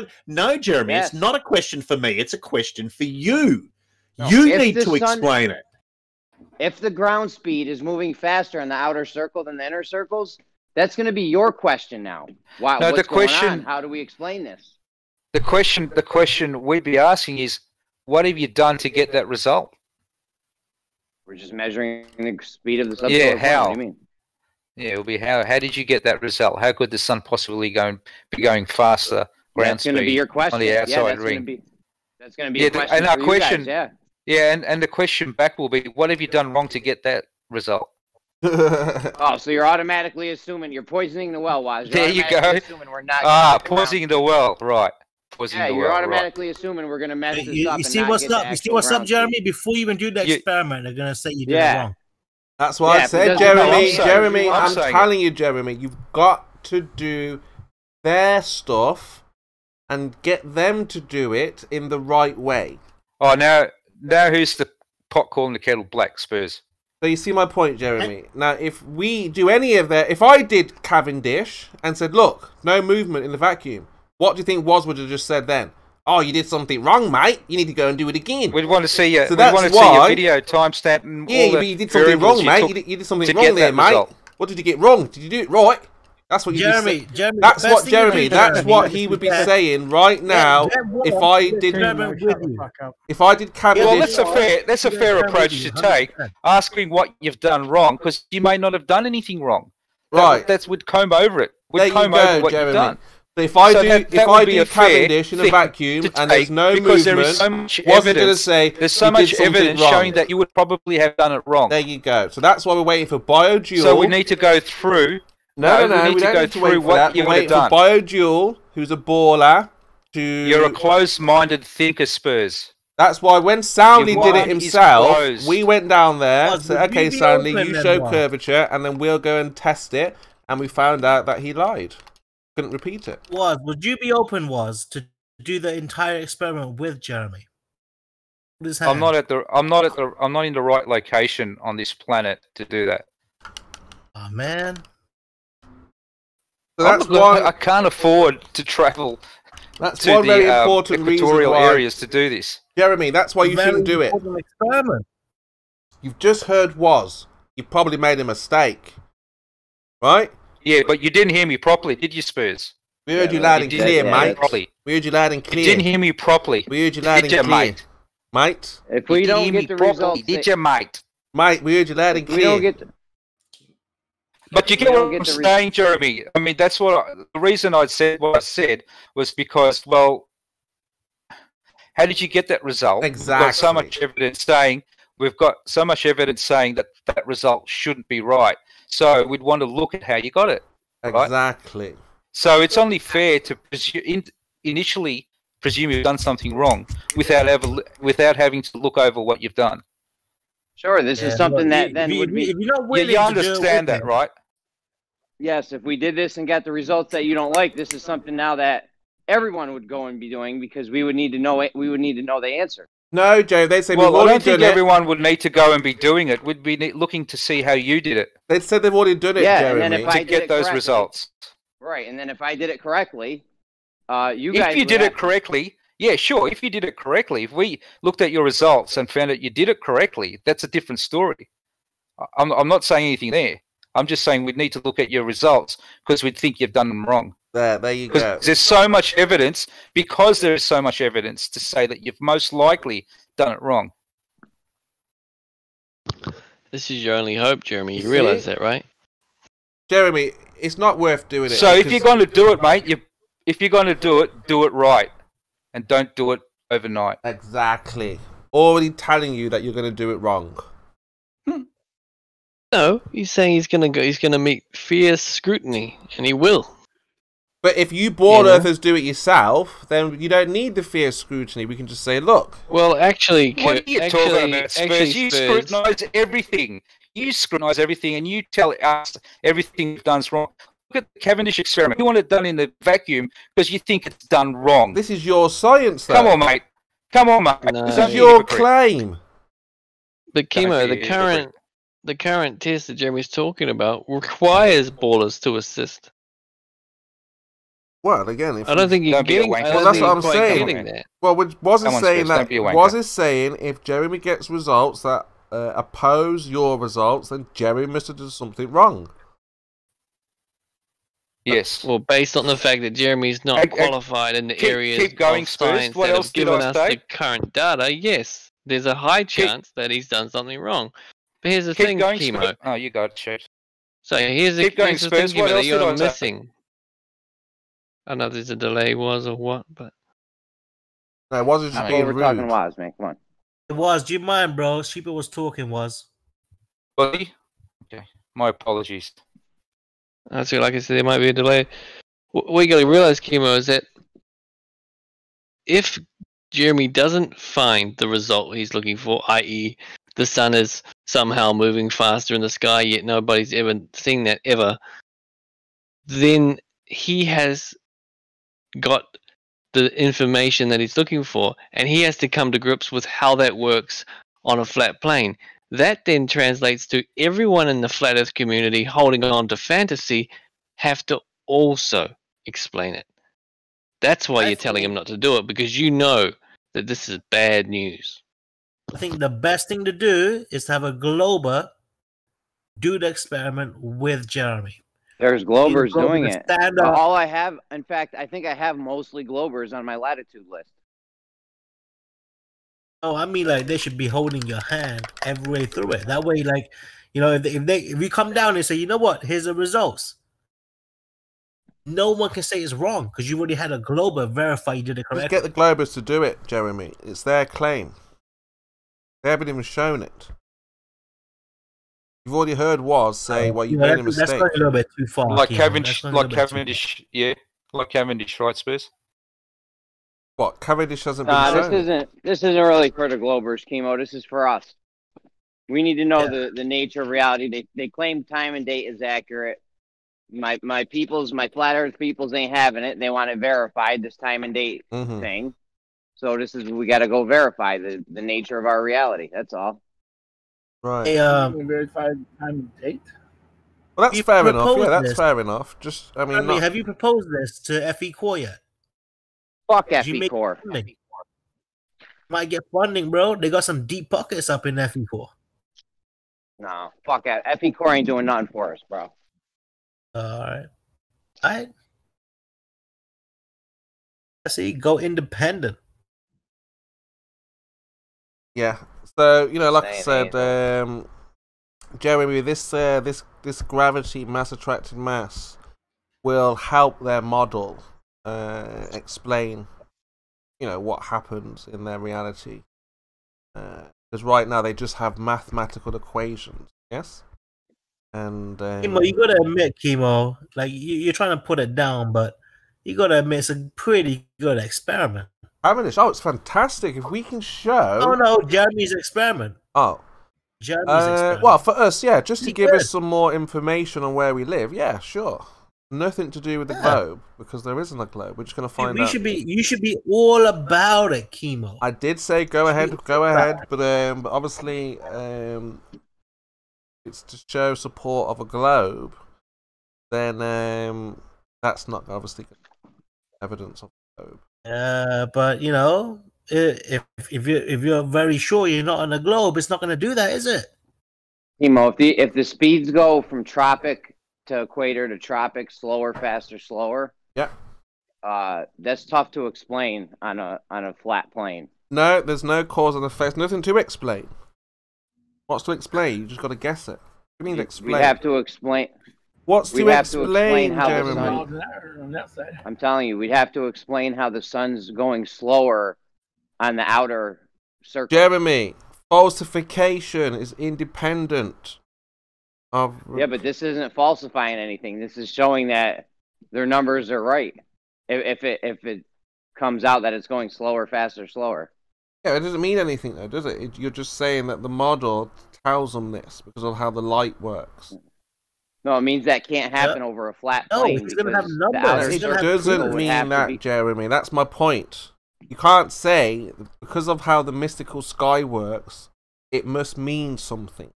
Jeremy. Yes. It's not a question for me. It's a question for you. No, you need to explain it. If the ground speed is moving faster in the outer circle than the inner circles, that's going to be your question now. Wow, no, what's going on? How do we explain this? The question we'd be asking is, what have you done to get that result? We're just measuring the speed of the subsolar. Yeah, how? What do you mean? Yeah, it'll be how. How did you get that result? How could the sun possibly be going faster ground speed? That's going to be your question. On the outside ring. That's going to be a question for you guys, yeah. Yeah, and the question back will be, what have you done wrong to get that result? Oh, so you're automatically assuming you're poisoning the well, Waz. There you go. Poisoning the well, right. You're automatically assuming we're going to mess this up. You see what's up? You see what's up, Jeremy? Before you even do the experiment, they're going to say you did it wrong. That's what I said, Jeremy. Jeremy, I'm telling you, Jeremy, you've got to do their stuff and get them to do it in the right way. Oh, now who's the pot calling the kettle black, Spurs? So you see my point, Jeremy. Now, if we do any of that, if I did Cavendish and said, look, no movement in the vacuum, what do you think would have just said then? Oh, you did something wrong, mate. You need to go and do it again. We'd want to see your, see your video timestamp and all but you did something wrong, mate. You did something wrong there, mate. Result. What did you get wrong? Did you do it right? That's what Jeremy. That's what Jeremy. That's what he would be saying right now. If I did Cavendish, well, that's a fair approach to take. Asking what you've done wrong, because you may not have done anything wrong. Right. That's would comb over it. We'd comb over what you've done. So if I do Cavendish in a vacuum and there's no movement, there is so much evidence. There's so much evidence showing that you would probably have done it wrong. There you go. So that's why we're waiting for BioDuel. So we need to go through. No, we need to go through what you would have done. BioDuel, who's a baller, You're a closed-minded thinker, Spurs. That's why when Soundly did it himself, we went down there and said, okay, Soundly, you show curvature, and then we'll go and test it, and we found out that he lied. Couldn't repeat it. Would you be open, to do the entire experiment with Jeremy? I'm not in the right location on this planet to do that. Oh man. So that's why I can't afford to travel to one very important equatorial areas to do this. Jeremy, that's why you shouldn't do it. Experiment. You've just heard you probably made a mistake. Right? Yeah, but you didn't hear me properly, did you, Spurs? We heard you loud and clear, mate. We heard you loud and clear. You didn't hear me properly. We heard you loud and clear. Mate. If we don't get the results, did you, mate? Mate, we heard you loud and clear. We don't get But you get what I'm saying, Jeremy. I mean, that's what the reason I said what I said was because, well, how did you get that result? Exactly. We've got so much evidence saying that that result shouldn't be right. So we'd want to look at how you got it. Right? Exactly. So it's only fair to initially presume you've done something wrong without having to look over what you've done. Sure, this is something that then would be. You understand that, right? Yes, if we did this and got the results that you don't like, this is something now that everyone would go and be doing because we would need to know it. We would need to know the answer. No, Joe, they say well, I don't think everyone would need to go and be doing it. We'd be looking to see how you did it. They said they've already done it, Jeremy, and then if I to get those results. Right, and then if I did it correctly, If you did it correctly, yeah, sure. If you did it correctly, if we looked at your results and found that you did it correctly, that's a different story. I'm not saying anything there. I'm just saying we'd need to look at your results because we'd think you've done them wrong. There you go. There's so much evidence, because there is so much evidence to say that you've most likely done it wrong. This is your only hope, Jeremy. You realise that, right? Jeremy, it's not worth doing it. So if you're going to do it, mate, if you're going to do it right, and don't do it overnight. Exactly. Already telling you that you're going to do it wrong. No, he's saying he's going to meet fierce scrutiny, and he will. But if you board earthers do it yourself, then you don't need the fierce scrutiny. We can just say, look. Well, actually, what are you talking about, Spurs? You scrutinise everything. You scrutinise everything, and you tell us everything you've done is wrong. Look at the Cavendish experiment. You want it done in the vacuum because you think it's done wrong. This is your science, though. Come on, mate. Come on, mate. No. This is your claim. But Kimo, the current test that Jeremy's talking about requires ballers to assist. Well, again, I don't think you're getting. Well, that's what I'm saying. Well, wasn't saying that. Was it saying if Jeremy gets results that oppose your results, then Jeremy must have done something wrong? Yes. Well, based on the fact that Jeremy's not qualified in the areas of science that have given us the current data, yes, there's a high chance that he's done something wrong. But here's the thing, Kimo. Oh, you got it, Church. So here's the thing, Kimo, that you're missing. I don't know if there's a delay was or what, but... No, it wasn't just being rude. We're talking was, man. Come on. It was. Do you mind, bro? Sheepa was talking, was. Buddy? Okay. My apologies. So, like I said, there might be a delay. What you got to realize, Kimo, is that if Jeremy doesn't find the result he's looking for, i.e., the sun is somehow moving faster in the sky, yet nobody's ever seen that ever, then he has got the information that he's looking for, and he has to come to grips with how that works on a flat plane. That then translates to everyone in the flat earth community holding on to fantasy have to also explain it. That's why you're telling him not to do it, because you know that this is bad news. I think the best thing to do is to have a Glober do the experiment with Jeremy. There's Globers doing it. All I have, in fact, I think I have mostly Globers on my latitude list. Oh, I mean, like, they should be holding your hand every way through it. That way, like, you know, if we come down and say, you know what, here's the results, no one can say it's wrong because you already had a Glober verify you did it correctly. Just get the Globers to do it, Jeremy. It's their claim. They haven't even shown it. You've already heard Was say, well, you made a mistake. That's going a little bit too far. Like Cavendish, yeah, like Cavendish, right, Spurs? What, Cavendish hasn't been shown? This isn't really for the Globers, Kimo. This is for us. We need to know the nature of reality. They claim time and date is accurate. My flat earth peoples ain't having it. They want it verified, this time and date thing. So we got to go verify the nature of our reality. That's all. Right. Hey, verified time and date. Well, that's fair enough. Yeah, that's fair enough. Just, I mean, have you proposed this to FE Core yet? Fuck FE Core. Might get funding, bro. They got some deep pockets up in FE Core. No, fuck that. FE Core ain't doing nothing for us, bro. All right. See, go independent. Yeah. So, you know, like I said, Jeremy, this gravity mass attracted mass will help their model explain, you know, what happens in their reality. Because right now they just have mathematical equations, yes? And Kimo, you gotta admit, Kimo, like you're trying to put it down, but you gotta admit it's a pretty good experiment. Cavendish, it's fantastic if we can show. Oh no, Jeremy's experiment. Oh, Well, for us, yeah, just to give us some more information on where we live. Yeah, sure. Nothing to do with the globe, because there isn't a globe. We're just going to find out. You should be all about it, Kimo. I did say go ahead, but obviously it's to show support of a globe. Then that's not obviously evidence of a globe. But you know, if you're very sure you're not on a globe, it's not going to do that, is it? Kimo, if the speeds go from tropic to equator to tropic, slower, faster, slower. Yeah. That's tough to explain on a flat plane. No, there's no cause and effect. Nothing to explain. What's to explain? You just got to guess it. What do you mean explain? We have to explain. What's to explain, Jeremy? I'm telling you, we'd have to explain how the sun's going slower on the outer circle. Jeremy, falsification is independent of... Yeah, but this isn't falsifying anything. This is showing that their numbers are right. If it comes out that it's going slower, faster, slower. Yeah, it doesn't mean anything though, does it? You're just saying that the model tells them this because of how the light works. No, it means that can't happen over a flat plane. No, it's going to have numbers. It doesn't mean that, Jeremy. That's my point. You can't say, because of how the mystical sky works, it must mean something.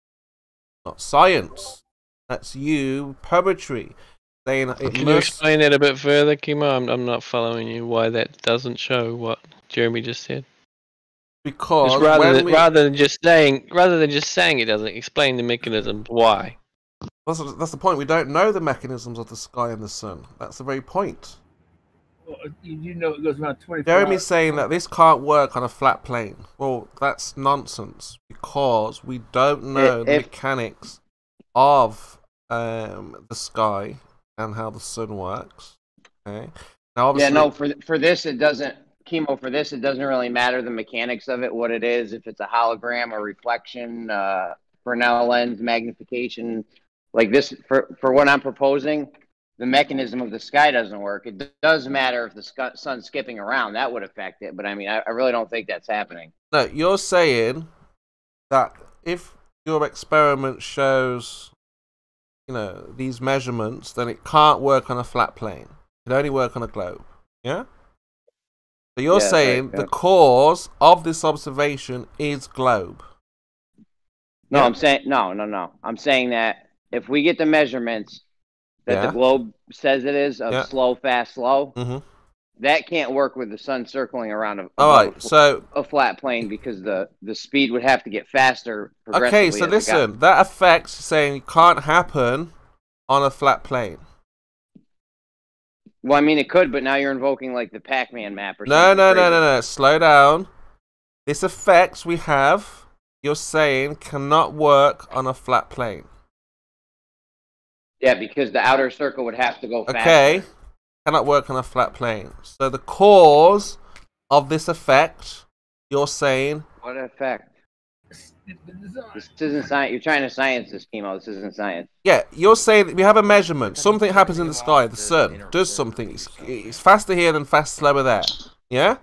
Not science. That's you, poetry. Saying it Can you explain that a bit further, Kimo? I'm not following you. Why that doesn't show what Jeremy just said? Because rather than just saying it doesn't explain the mechanisms. Why? That's the point. We don't know the mechanisms of the sky and the sun. That's the very point. Well, you know it goes around 24 Jeremy's hours. saying that this can't work on a flat plane. Well, that's nonsense because we don't know the mechanics of the sky and how the sun works. Okay. Now, obviously, yeah, no. For this, it doesn't. Kimo, for this, it doesn't really matter the mechanics of it, what it is, if it's a hologram, a reflection, Fresnel lens, magnification. Like this, for what I'm proposing, the mechanism of the sky doesn't work. It does matter if the sun's skipping around. That would affect it. But I mean, I really don't think that's happening. No, you're saying that if your experiment shows, you know, these measurements, then it can't work on a flat plane. It can only work on a globe. Yeah? So you're saying the cause of this observation is globe. No, yeah. I'm saying no. I'm saying that if we get the measurements that the globe says it is of slow, fast, slow, that can't work with the sun circling around a flat plane because the speed would have to get faster progressively. Okay, so listen, that affects saying it can't happen on a flat plane. Well, I mean, it could, but now you're invoking like the Pac-Man map or something. No. Slow down. This effect we have, you're saying, cannot work on a flat plane. Yeah, because the outer circle would have to go faster. Okay, cannot work on a flat plane. So the cause of this effect, you're saying... What effect? This isn't science. You're trying to science this, Kimo. This isn't science. Yeah, you're saying that we have a measurement. Something happens in the sky. The sun does something. It's faster here than slower there. Yeah?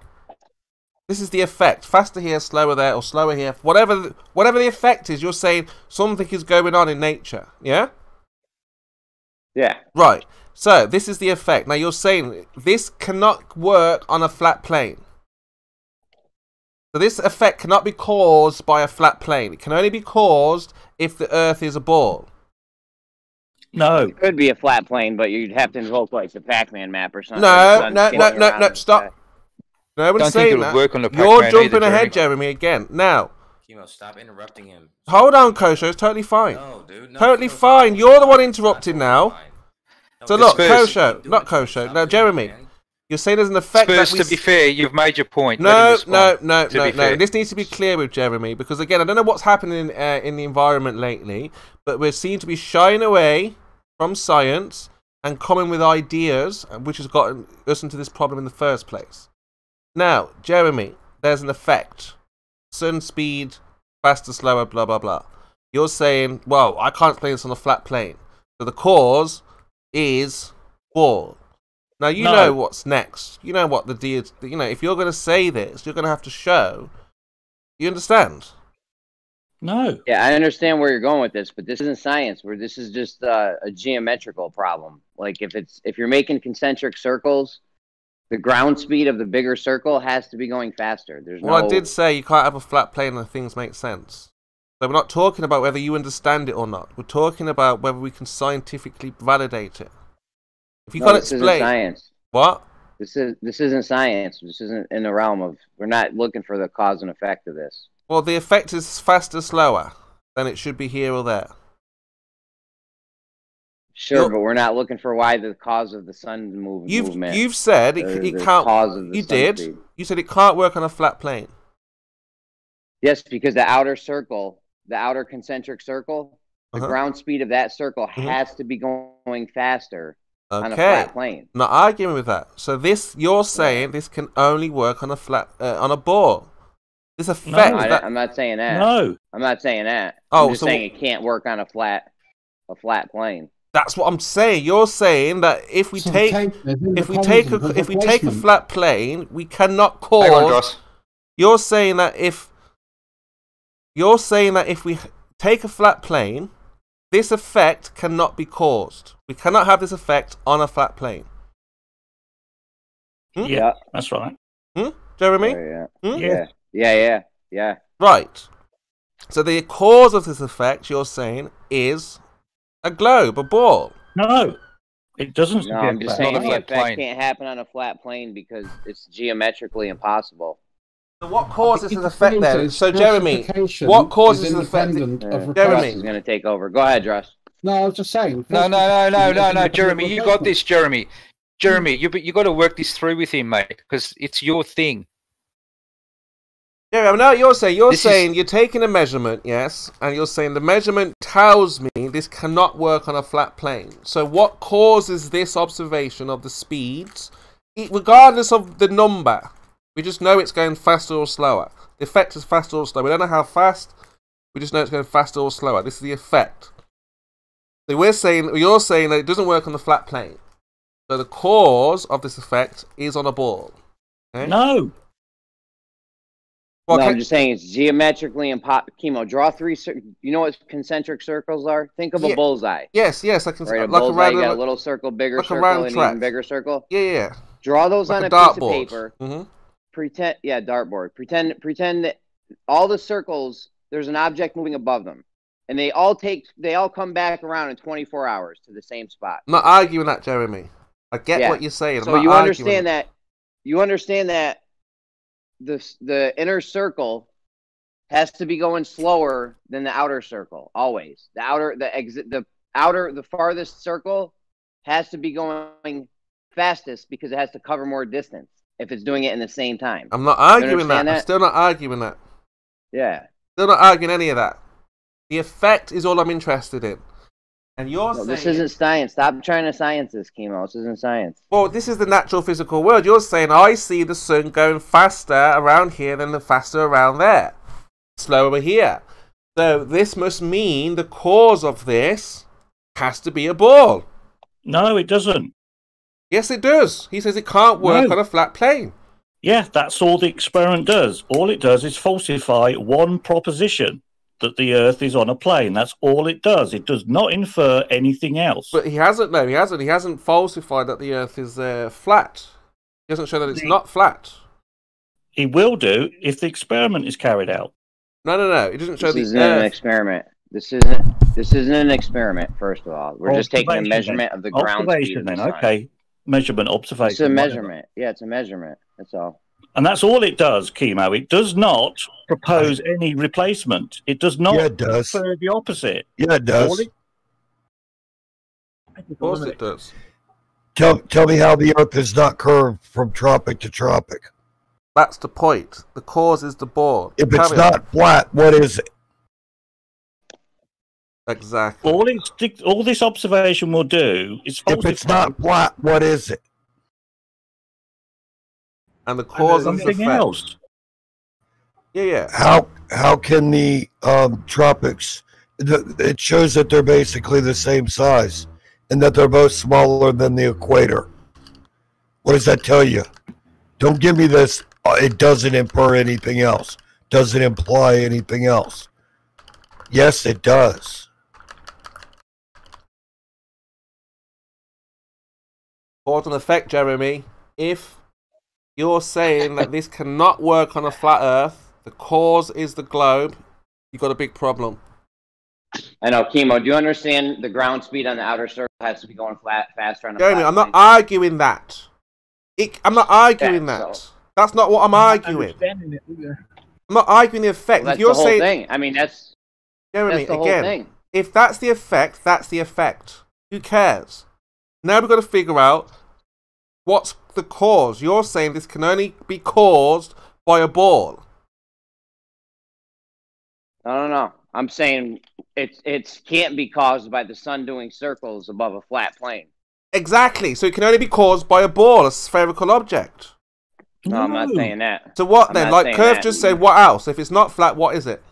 This is the effect. Faster here, slower there, or slower here. Whatever the effect is, you're saying something is going on in nature. Yeah? Yeah. Right. So, this is the effect. Now, you're saying this cannot work on a flat plane. So this effect cannot be caused by a flat plane. It can only be caused if the Earth is a ball. No. It could be a flat plane, but you'd have to invoke like the Pac-Man map or something. No, stop. No one's saying that. You're jumping ahead, Jeremy, again. Now. Kimo, stop interrupting him. Hold on, Kosho. It's totally fine. No, dude. No, totally fine. You're the one interrupting now. So look, Kosho. Not Kosho. No, Jeremy. You're saying there's an effect Spurs, to be fair, you've made your point. No. This needs to be clear with Jeremy, because again, I don't know what's happening in the environment lately, but we seem to be shying away from science and coming with ideas, which has gotten us into this problem in the first place. Now, Jeremy, there's an effect. Sun speed, faster, slower, blah, blah, blah. You're saying, well, I can't explain this on a flat plane. So the cause is ball. Now, you know what's next. You know what the deal is. You know, if you're going to say this, you're going to have to show. You understand? No. Yeah, I understand where you're going with this, but this isn't science. Where this is just a geometrical problem. Like if you're making concentric circles, the ground speed of the bigger circle has to be going faster. There's well, I did say you can't have a flat plane and things make sense. So we're not talking about whether you understand it or not. We're talking about whether we can scientifically validate it. If you can't explain, isn't science. What? This isn't science. This isn't in the realm of. We're not looking for the cause and effect of this. Well, the effect is faster, slower than it should be here or there. Sure, but we're not looking for why the cause of the sun movement. You've said it can't. Cause of the you did. Speed. You said it can't work on a flat plane. Yes, because the outer circle, the outer concentric circle, the ground speed of that circle has to be going faster on a flat plane. I'm not arguing with that. So this, you're saying this can only work on a flat on a ball. This effect. No, I'm not saying that. No, I'm not saying that. Oh, I'm just saying it can't work on a flat plane. That's what I'm saying. You're saying that if we take a flat plane, we cannot cause. Hang on, Joss. You're saying that if we take a flat plane, this effect cannot be caused. We cannot have this effect on a flat plane. Yeah, that's right. Jeremy? Yeah. Right. So the cause of this effect, you're saying, is a globe, a ball. No, it doesn't. No, I'm just saying the effect can't happen on a flat plane because it's geometrically impossible. So what causes this effect then? So Jeremy, what causes this effect? Jeremy is going to take over. Go ahead, Josh. No, I was just saying. No, Jeremy, you got this, Jeremy. Jeremy, you got to work this through with him, mate, because it's your thing. Yeah, I know what you're saying. You're saying you're taking a measurement, yes, and you're saying the measurement tells me this cannot work on a flat plane. So what causes this observation of the speeds, regardless of the number? We just know it's going faster or slower. The effect is faster or slower. We don't know how fast. We just know it's going faster or slower. This is the effect. So you're saying that it doesn't work on the flat plane. So the cause of this effect is on a ball. Okay? No. Well, no, I'm just saying it's geometrically impossible. Kimo, draw three. You know what concentric circles are? Think of a bullseye. Yes, I can. Right, a bullseye, you got a little circle, bigger circle, and an even bigger circle. Yeah. Draw those on a piece of paper. Pretend, dartboard. Pretend that all the circles, there's an object moving above them, and they all come back around in 24 hours to the same spot. I'm not arguing that, Jeremy. I get what you're saying. So you understand that. You understand that. The inner circle has to be going slower than the outer circle always. The farthest circle has to be going fastest because it has to cover more distance if it's doing it in the same time. I'm not arguing that. I'm still not arguing that. Yeah. Still not arguing any of that. The effect is all I'm interested in. And you're saying... This isn't science. Stop trying to science this, Kimo. This isn't science. Well, this is the natural physical world. You're saying I see the sun going faster around here than the faster around there. Slower here. So this must mean the cause of this has to be a ball. No, it doesn't. Yes, it does. He says it can't work on a flat plane. Yeah, that's all the experiment does. All it does is falsify one proposition. That the Earth is on a plane. That's all it does. It does not infer anything else. But he hasn't. No, he hasn't. He hasn't falsified that the Earth is flat. He doesn't show that it's not flat. He will do if the experiment is carried out. No. He doesn't show this isn't an experiment. This isn't an experiment. First of all, we're just taking a measurement of the ground speed of the sun. Okay, measurement, observation. It's a measurement. Yeah, it's a measurement. That's all. And that's all it does, Kimo. It does not propose any replacement. It does not infer the opposite. Yeah, it does. Of course it does. Tell me how the Earth is not curved from tropic to tropic. That's the point. The cause is the ball. If it's not flat, what is it? Exactly. All this observation will do is... If it's not flat, what is it? And the cause of the effect. Else. Yeah. How can the tropics? It shows that they're basically the same size, and that they're both smaller than the equator. What does that tell you? Don't give me this. It doesn't infer anything else. Doesn't imply anything else. Yes, it does. Cause and effect, Jeremy. If you're saying that this cannot work on a flat Earth, the cause is the globe, you've got a big problem. I know, Kimo. Do you understand the ground speed on the outer circle has to be going faster on the Jeremy, I'm not arguing that. I'm not arguing that. So. That's not what I'm arguing. I'm not arguing the effect. Well, if you're the whole saying, thing. I mean, Jeremy, that's the whole again, thing. If that's the effect, that's the effect. Who cares? Now we've got to figure out what's the cause. You're saying this can only be caused by a ball. No. I'm saying it can't be caused by the sun doing circles above a flat plane. Exactly. So it can only be caused by a ball, a spherical object. No, I'm not saying that. So what then? Like Curve just said, what else? If it's not flat, what is it?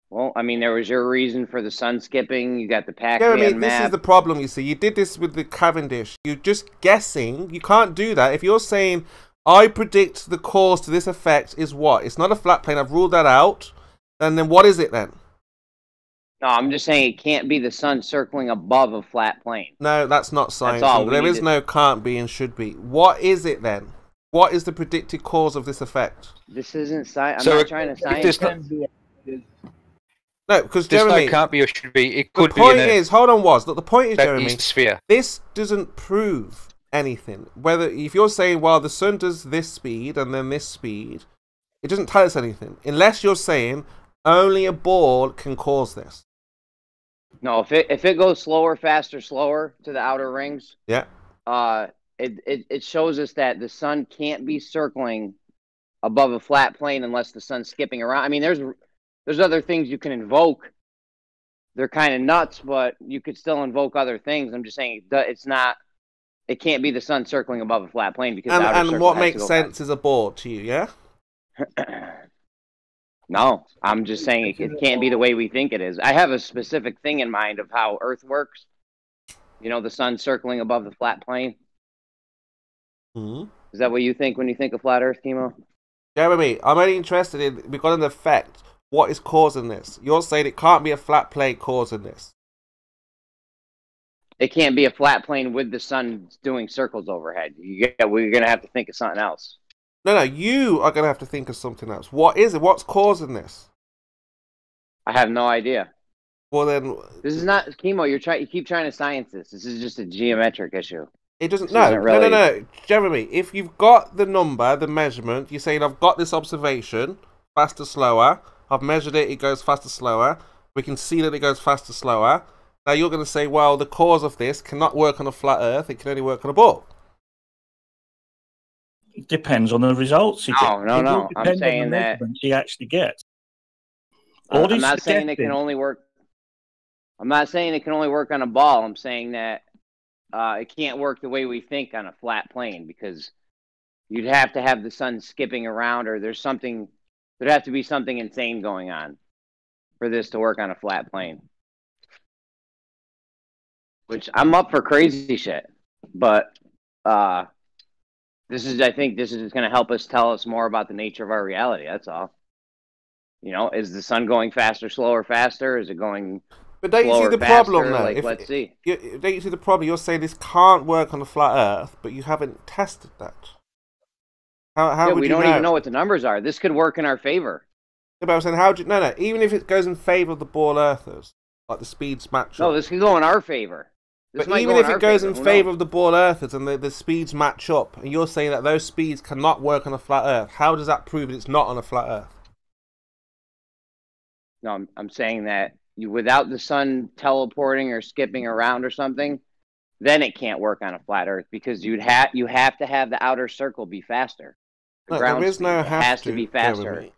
Well, I mean, there was your reason for the sun skipping. You got the Pac-Man Jeremy, map. this is the problem, you see. You did this with the Cavendish. You're just guessing. You can't do that. If you're saying, I predict the cause to this effect is what? It's not a flat plane. I've ruled that out. And then what is it then? No, I'm just saying it can't be the sun circling above a flat plane. No, that's not science. That's all. There is no can't be and should be. What is it then? What is the predicted cause of this effect? This isn't science. I'm not trying to science. No, because Jeremy, no can't be or should be. It could the be. Point is, hold on, the point is, Jeremy, sphere. This doesn't prove anything. Whether if you're saying, well, the sun does this speed and then this speed, it doesn't tell us anything. Unless you're saying only a ball can cause this. No, if it goes slower, faster, slower to the outer rings, yeah, it shows us that the sun can't be circling above a flat plane unless the sun's skipping around. I mean, there's other things you can invoke. They're kind of nuts, but you could still invoke other things. I'm just saying it can't be the sun circling above a flat plane because and what makes sense is a ball to you, yeah? No, I'm just saying it can't be the way we think it is. I have a specific thing in mind of how Earth works. You know, the sun circling above the flat plane. Mm-hmm. Is that what you think when you think of flat Earth, Kimo? Jeremy, I'm only interested in, we've got an effect. What is causing this? You're saying it can't be a flat plane causing this. It can't be a flat plane with the sun doing circles overhead. We're going to have to think of something else. No, you are going to have to think of something else. What is it? What's causing this? I have no idea. Well, then... This is not... Kimo, you keep trying to science this. This is just a geometric issue. It doesn't... No. Jeremy, if you've got the number, the measurement, you're saying, I've got this observation, faster, slower. I've measured it, it goes faster, slower. We can see that it goes faster, slower. Now you're going to say, well, the cause of this cannot work on a flat Earth. It can only work on a ball. It depends on the results. No. I'm saying that he actually gets. I'm not saying it can only work. I'm not saying it can only work on a ball. I'm saying that it can't work the way we think on a flat plane because you'd have to have the sun skipping around, or there'd have to be something insane going on for this to work on a flat plane. Which I'm up for crazy shit, but I think this is going to help us tell us more about the nature of our reality. That's all. You know, is the sun going faster, slower, faster? Is it going? But don't you see the problem though? Let's see. Don't you see the problem? You're saying this can't work on a flat Earth, but you haven't tested that. How would we you don't know? even know what the numbers are. This could work in our favor. Yeah, but I was saying, how do you... No. Even if it goes in favor of the ball Earthers, like the speeds match up. No, this could go in our favor. But even if it goes in favor of the ball Earthers and the speeds match up, and you're saying that those speeds cannot work on a flat Earth, how does that prove that it's not on a flat Earth? No, I'm saying that without the sun teleporting or skipping around or something, then it can't work on a flat Earth because you have to have the outer circle be faster. There is no has to be faster.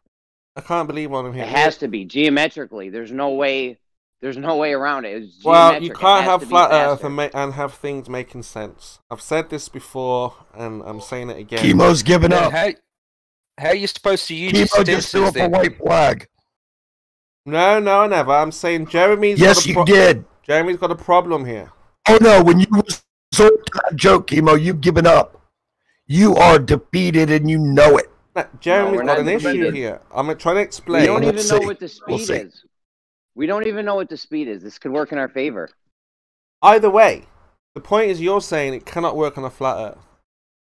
I can't believe what I'm hearing. It has to be geometrically. There's no way around it. Well, you can't have flat Earth and have things making sense. I've said this before, and I'm saying it again. Kimo's giving up. How are you supposed to use Kimo just threw up a white flag. No, never. I'm saying Jeremy's. Yes, you did. Jeremy's got a problem here. Oh no! When you resort to that joke, Kimo, you've given up. You are defeated, and you know it. No, Jeremy's got an issue here. I'm trying to explain. We don't even know what the speed is. We don't even know what the speed is. This could work in our favor. Either way, the point is you're saying it cannot work on a flat Earth.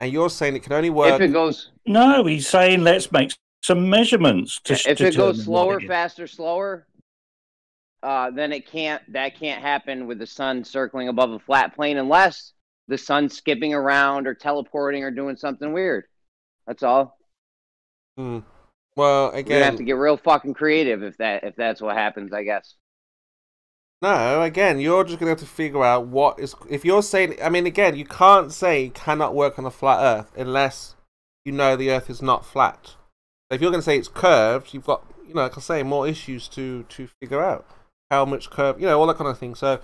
And you're saying it can only work... If it goes... No, he's saying let's make some measurements. If it goes slower, faster, slower, then it can't... That can't happen with the sun circling above a flat plane unless the sun's skipping around or teleporting or doing something weird. That's all. Well, again... You're gonna have to get real fucking creative if that's what happens, I guess. No, again, you're just going to have to figure out what is... If you're saying... I mean, again, you can't say it cannot work on a flat Earth unless you know the Earth is not flat. So if you're going to say it's curved, you've got, you know, like I say, more issues to figure out. How much curve... You know, all that kind of thing. So,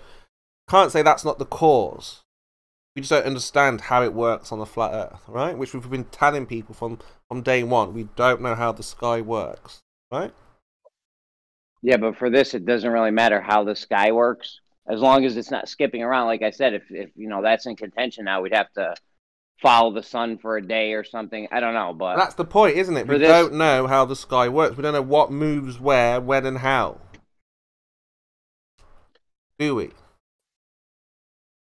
can't say that's not the cause. We just don't understand how it works on a flat Earth, right? Which we've been telling people from day one. We don't know how the sky works, right? Yeah, but for this, it doesn't really matter how the sky works. As long as it's not skipping around. Like I said, if you know, that's in contention now, we'd have to follow the sun for a day or something. I don't know, but... That's the point, isn't it? We don't know how the sky works. We don't know what moves where, when, and how. Do we?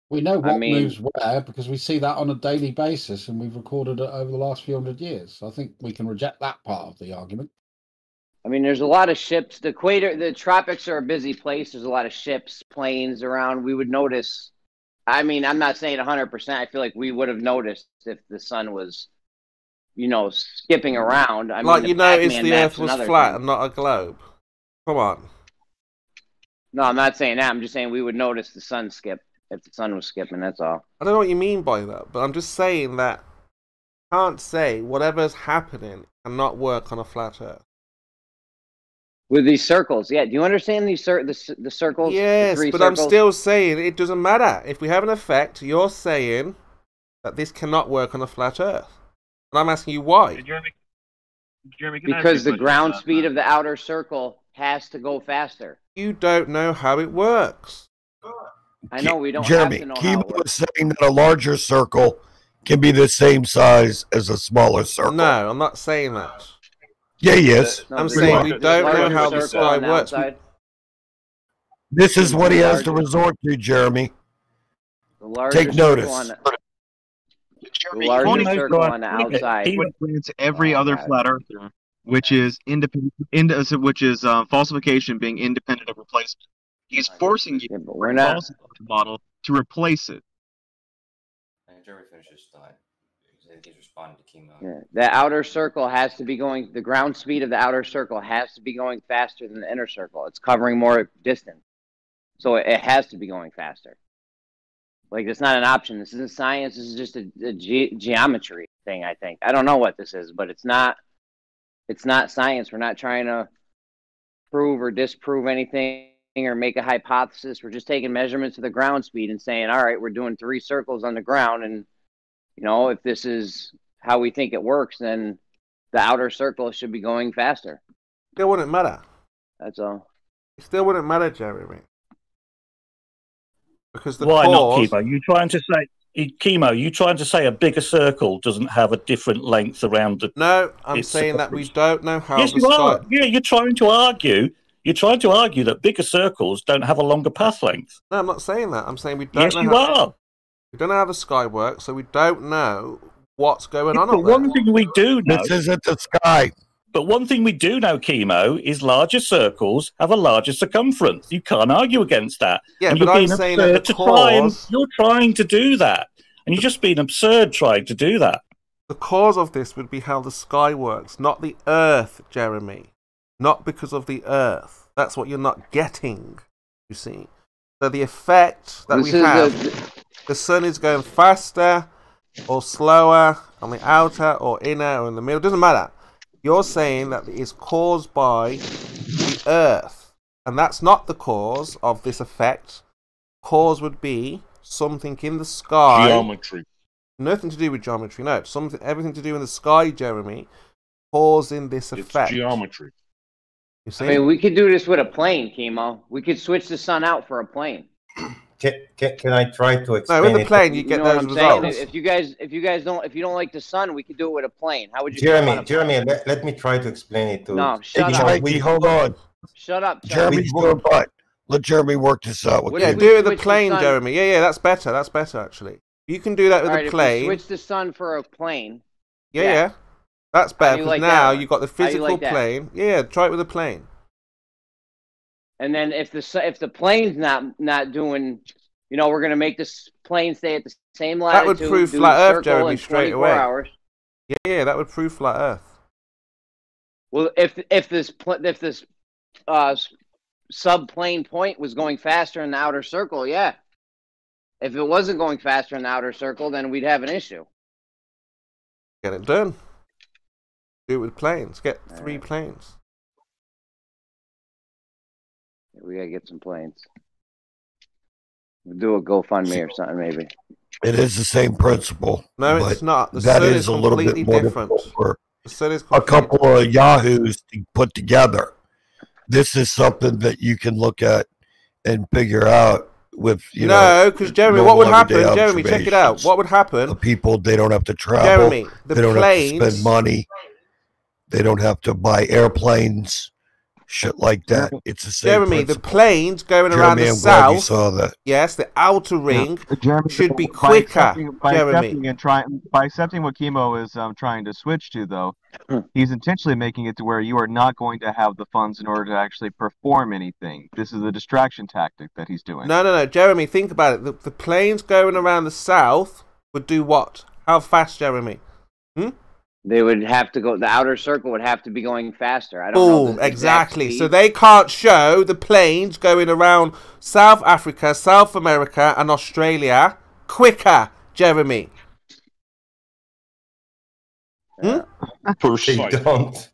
We know what moves where because we see that on a daily basis and we've recorded it over the last few hundred years. So I think we can reject that part of the argument. I mean, there's a lot of ships. The equator, the tropics are a busy place. There's a lot of ships, planes around. We would notice. I mean, I'm not saying 100%. I feel like we would have noticed if the sun was, you know, skipping around. I like mean, you noticed the Earth was flat and not a globe. Come on. No, I'm not saying that. I'm just saying we would notice the sun skip if the sun was skipping. That's all. I don't know what you mean by that, but I'm just saying that you can't say whatever's happening cannot work on a flat Earth. With these circles, yeah. Do you understand these the circles? Yes, but circles? I'm still saying it doesn't matter. If we have an effect, you're saying that this cannot work on a flat Earth. And I'm asking you why. Jeremy, because the ground speed of the outer circle has to go faster. You don't know how it works. I know we don't Jeremy, have to know Kimo was saying that a larger circle can be the same size as a smaller circle. No, I'm not saying that. Yeah, yes. I'm saying we don't know how the sky works. This is what he has to resort to, Jeremy. Take notice. The larger circle on the outside. He went into every other flat earther, which is independent, falsification being independent of replacement. He's forcing you to falsify the model to replace it. Jeremy finished his thought. He's responding to Kimo. Yeah. The outer circle has to be going. The ground speed of the outer circle has to be going faster than the inner circle. It's covering more distance, so it has to be going faster. Like, it's not an option. This isn't science. This is just a geometry thing. I think. I don't know what this is, but it's not. It's not science. We're not trying to prove or disprove anything or make a hypothesis. We're just taking measurements of the ground speed and saying, all right, we're doing 3 circles on the ground, and you know, if this is how we think it works, then the outer circle should be going faster. Still wouldn't matter. That's all. It still wouldn't matter, Jeremy. Because the Why cause... not, Kimo? You trying to say, Kimo, you trying to say a bigger circle doesn't have a different length around the... No, I'm saying that we don't know how yes, the you sky... are. Yeah, you're trying to argue. You're trying to argue that bigger circles don't have a longer path length. No, I'm not saying that. I'm saying we don't yes, know you how... are. We don't know how the sky works, so we don't know what's going on. But one thing we do know... This isn't the sky. But one thing we do know, Kimo, is larger circles have a larger circumference. You can't argue against that. Yeah, and but I'm saying that the cause... You're trying to do that. And you're just being absurd trying to do that. The cause of this would be how the sky works, not the Earth, Jeremy. Not because of the Earth. That's what you're not getting, you see. So the effect that we have... The sun is going faster or slower on the outer or inner or in the middle. It doesn't matter. You're saying that it is caused by the Earth. And that's not the cause of this effect. Cause would be something in the sky. Geometry. Nothing to do with geometry. No, everything to do in the sky, Jeremy, causing this effect. It's geometry. You see? I mean, we could do this with a plane, Kimo. We could switch the sun out for a plane. Can I try to explain? No, with the plane you get those results. If you don't like the sun, we could do it with a plane. How would you? Jeremy, let me try to explain it to. No, shut up. Hold on. Shut up, Jeremy's doing what? Let Jeremy work this out. Yeah, do it with the plane, Jeremy. Yeah, that's better. That's better, actually. You can do that with the plane. If we switch the sun for a plane. Yeah. That's better, because now you've got the physical plane. Yeah, try it with a plane. And then if the plane's not doing, we're going to make this plane stay at the same latitude. That would prove flat Earth, Jeremy, straight away. Hours. Yeah, that would prove flat Earth. Well, if this subplane point was going faster in the outer circle, yeah. If it wasn't going faster in the outer circle, then we'd have an issue. Get it done. Do it with planes. Get 3 planes. We gotta get some planes. We'll do a GoFundMe or something, maybe. It is the same principle. No, it's not. That is a little bit more different for a couple of yahoos to put together. This is something that you can look at and figure out with, No, because Jeremy, what would happen? Jeremy, check it out. What would happen? The people, they don't have to travel. Jeremy, they don't have to spend money. They don't have to buy airplanes. Shit like that. It's the same Jeremy, principle. the planes going around the south. You saw that. Yes, the outer ring should be quicker. By accepting what Kimo is trying to switch to, though, he's intentionally making it to where you are not going to have the funds in order to actually perform anything. This is a distraction tactic that he's doing. No. Jeremy, think about it. The planes going around the south would do what? How fast, Jeremy? They would have to go. The outer circle would have to be going faster. I don't know. Exactly. So they can't show the planes going around South Africa, South America, and Australia quicker, Jeremy. They don't.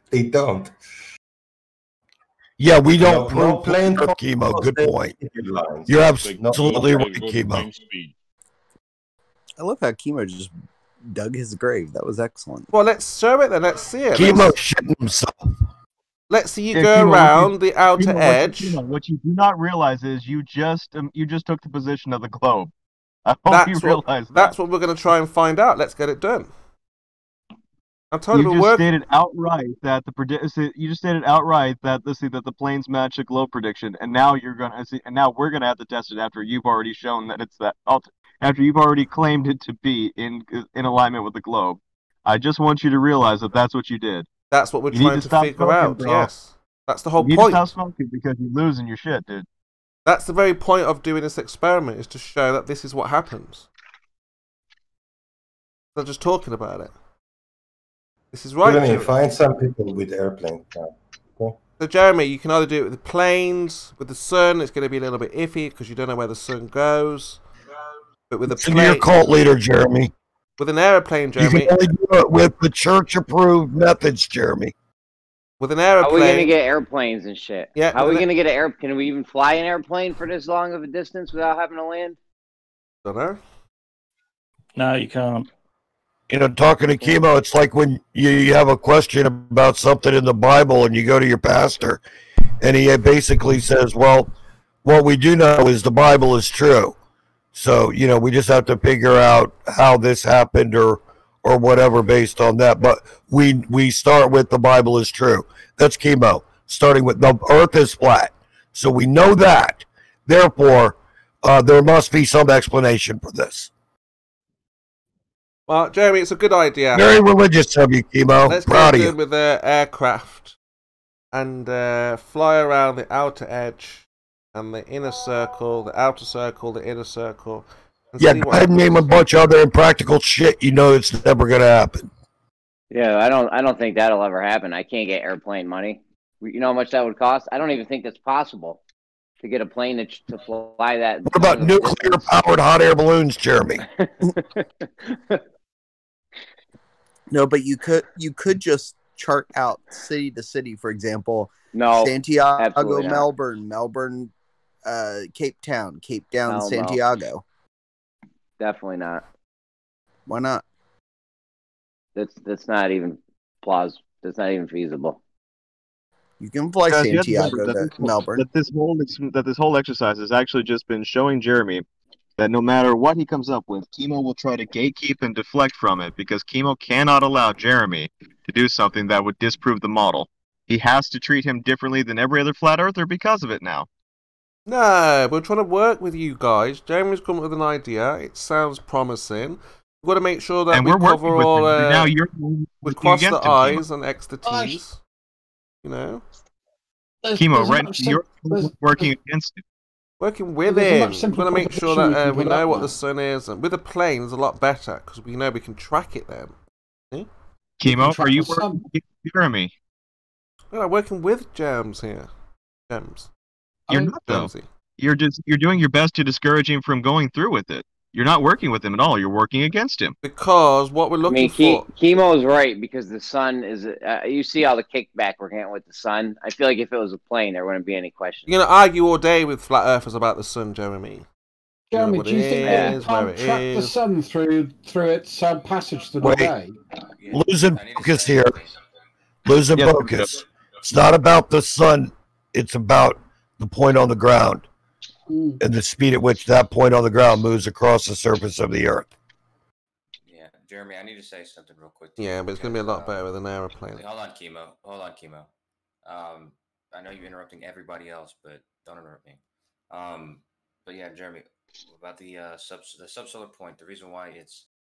They don't. Yeah, we don't prove plane Kimo. Good point. You're absolutely right, Kimo. I love how Kimo just dug his grave. That was excellent. Well, let's show it then. Let's see it. Kimo shitting himself. Let's see you go Kimo, around the outer edge. What you do not realize is you just took the position of the globe. I hope you realize that. That's what we're going to try and find out. Let's get it done. I'm telling you, you just stated outright that the planes match a globe prediction, and now you're gonna see, and now we're gonna have to test it after you've already shown that it's that. After you've already claimed it to be in alignment with the globe. I just want you to realize that that's what you did. That's what we're trying to figure out, bro. Yes. That's the whole point. You need to stop smoking because you're losing your shit, dude. That's the very point of doing this experiment, is to show that this is what happens. Not just talking about it. This is right. Jeremy, find some people with airplanes now. Okay? So, Jeremy, you can either do it with the planes, with the sun. It's going to be a little bit iffy because you don't know where the sun goes. But with a plane, you're a cult leader, Jeremy. With an airplane, Jeremy. You can only do it with the church-approved methods, Jeremy. With an airplane. How are we gonna get airplanes and shit? Yeah. How are we gonna get an Can we even fly an airplane for this long of a distance without having to land? Don't know. No, you can't. Talking to Kimo, it's like when you have a question about something in the Bible and you go to your pastor, and he basically says, "Well, what we do know is the Bible is true." So, we just have to figure out how this happened or whatever based on that. But we start with the Bible is true. That's Kimo. Starting with the earth is flat. So we know that. Therefore, there must be some explanation for this. Well, Jeremy, it's a good idea. Very religious of you, Kimo. Let's Proud of go you. with the aircraft and fly around the outer edge. And the inner circle, the outer circle, the inner circle. Yeah, go ahead and name a bunch of other impractical shit. It's never going to happen. Yeah, I don't think that'll ever happen. I can't get airplane money. You know how much that would cost? I don't even think that's possible to get a plane to fly that. What about nuclear-powered hot air balloons, Jeremy? No, but you could just chart out city to city, for example. No, Santiago, Melbourne, Cape Town, Santiago. Definitely not. Why not? That's not even plausible. That's not even feasible. You can fly Santiago to Melbourne. That this whole exercise has actually just been showing Jeremy that no matter what he comes up with, Kimo will try to gatekeep and deflect from it because Kimo cannot allow Jeremy to do something that would disprove the model. he has to treat him differently than every other flat earther because of it now. No, we're trying to work with you guys. Jeremy's come up with an idea. It sounds promising. We've got to make sure that we cover all. Now we cross the I's and X the T's. You know, Kimo, right? You're working against it. Working with him. We're going to make sure that we know what the sun is, and with the plane, it's a lot better because we know we can track it then. See? Kimo, are you working with Jeremy? No, I'm working with Gems here. Gems. You're not though. You're doing your best to discourage him from going through with it. You're not working with him at all. You're working against him. Because what we're looking for... Kimo's right, because the sun is... you see all the kickback we're getting with the sun. I feel like if it was a plane, there wouldn't be any question. You're going to argue all day with flat earthers about the sun, Jeremy. Jeremy, do you think they can't track the sun through its passage through the day? Losing focus here. Losing focus. It's not about the sun. It's about the point on the ground. And the speed at which that point on the ground moves across the surface of the earth. Yeah, Jeremy, I need to say something real quick. Yeah, but it's going to be a lot better with an aeroplane. Hold on, Kimo. I know you're interrupting everybody else, but don't interrupt me. But yeah, Jeremy, about the subsolar point, the reason why it's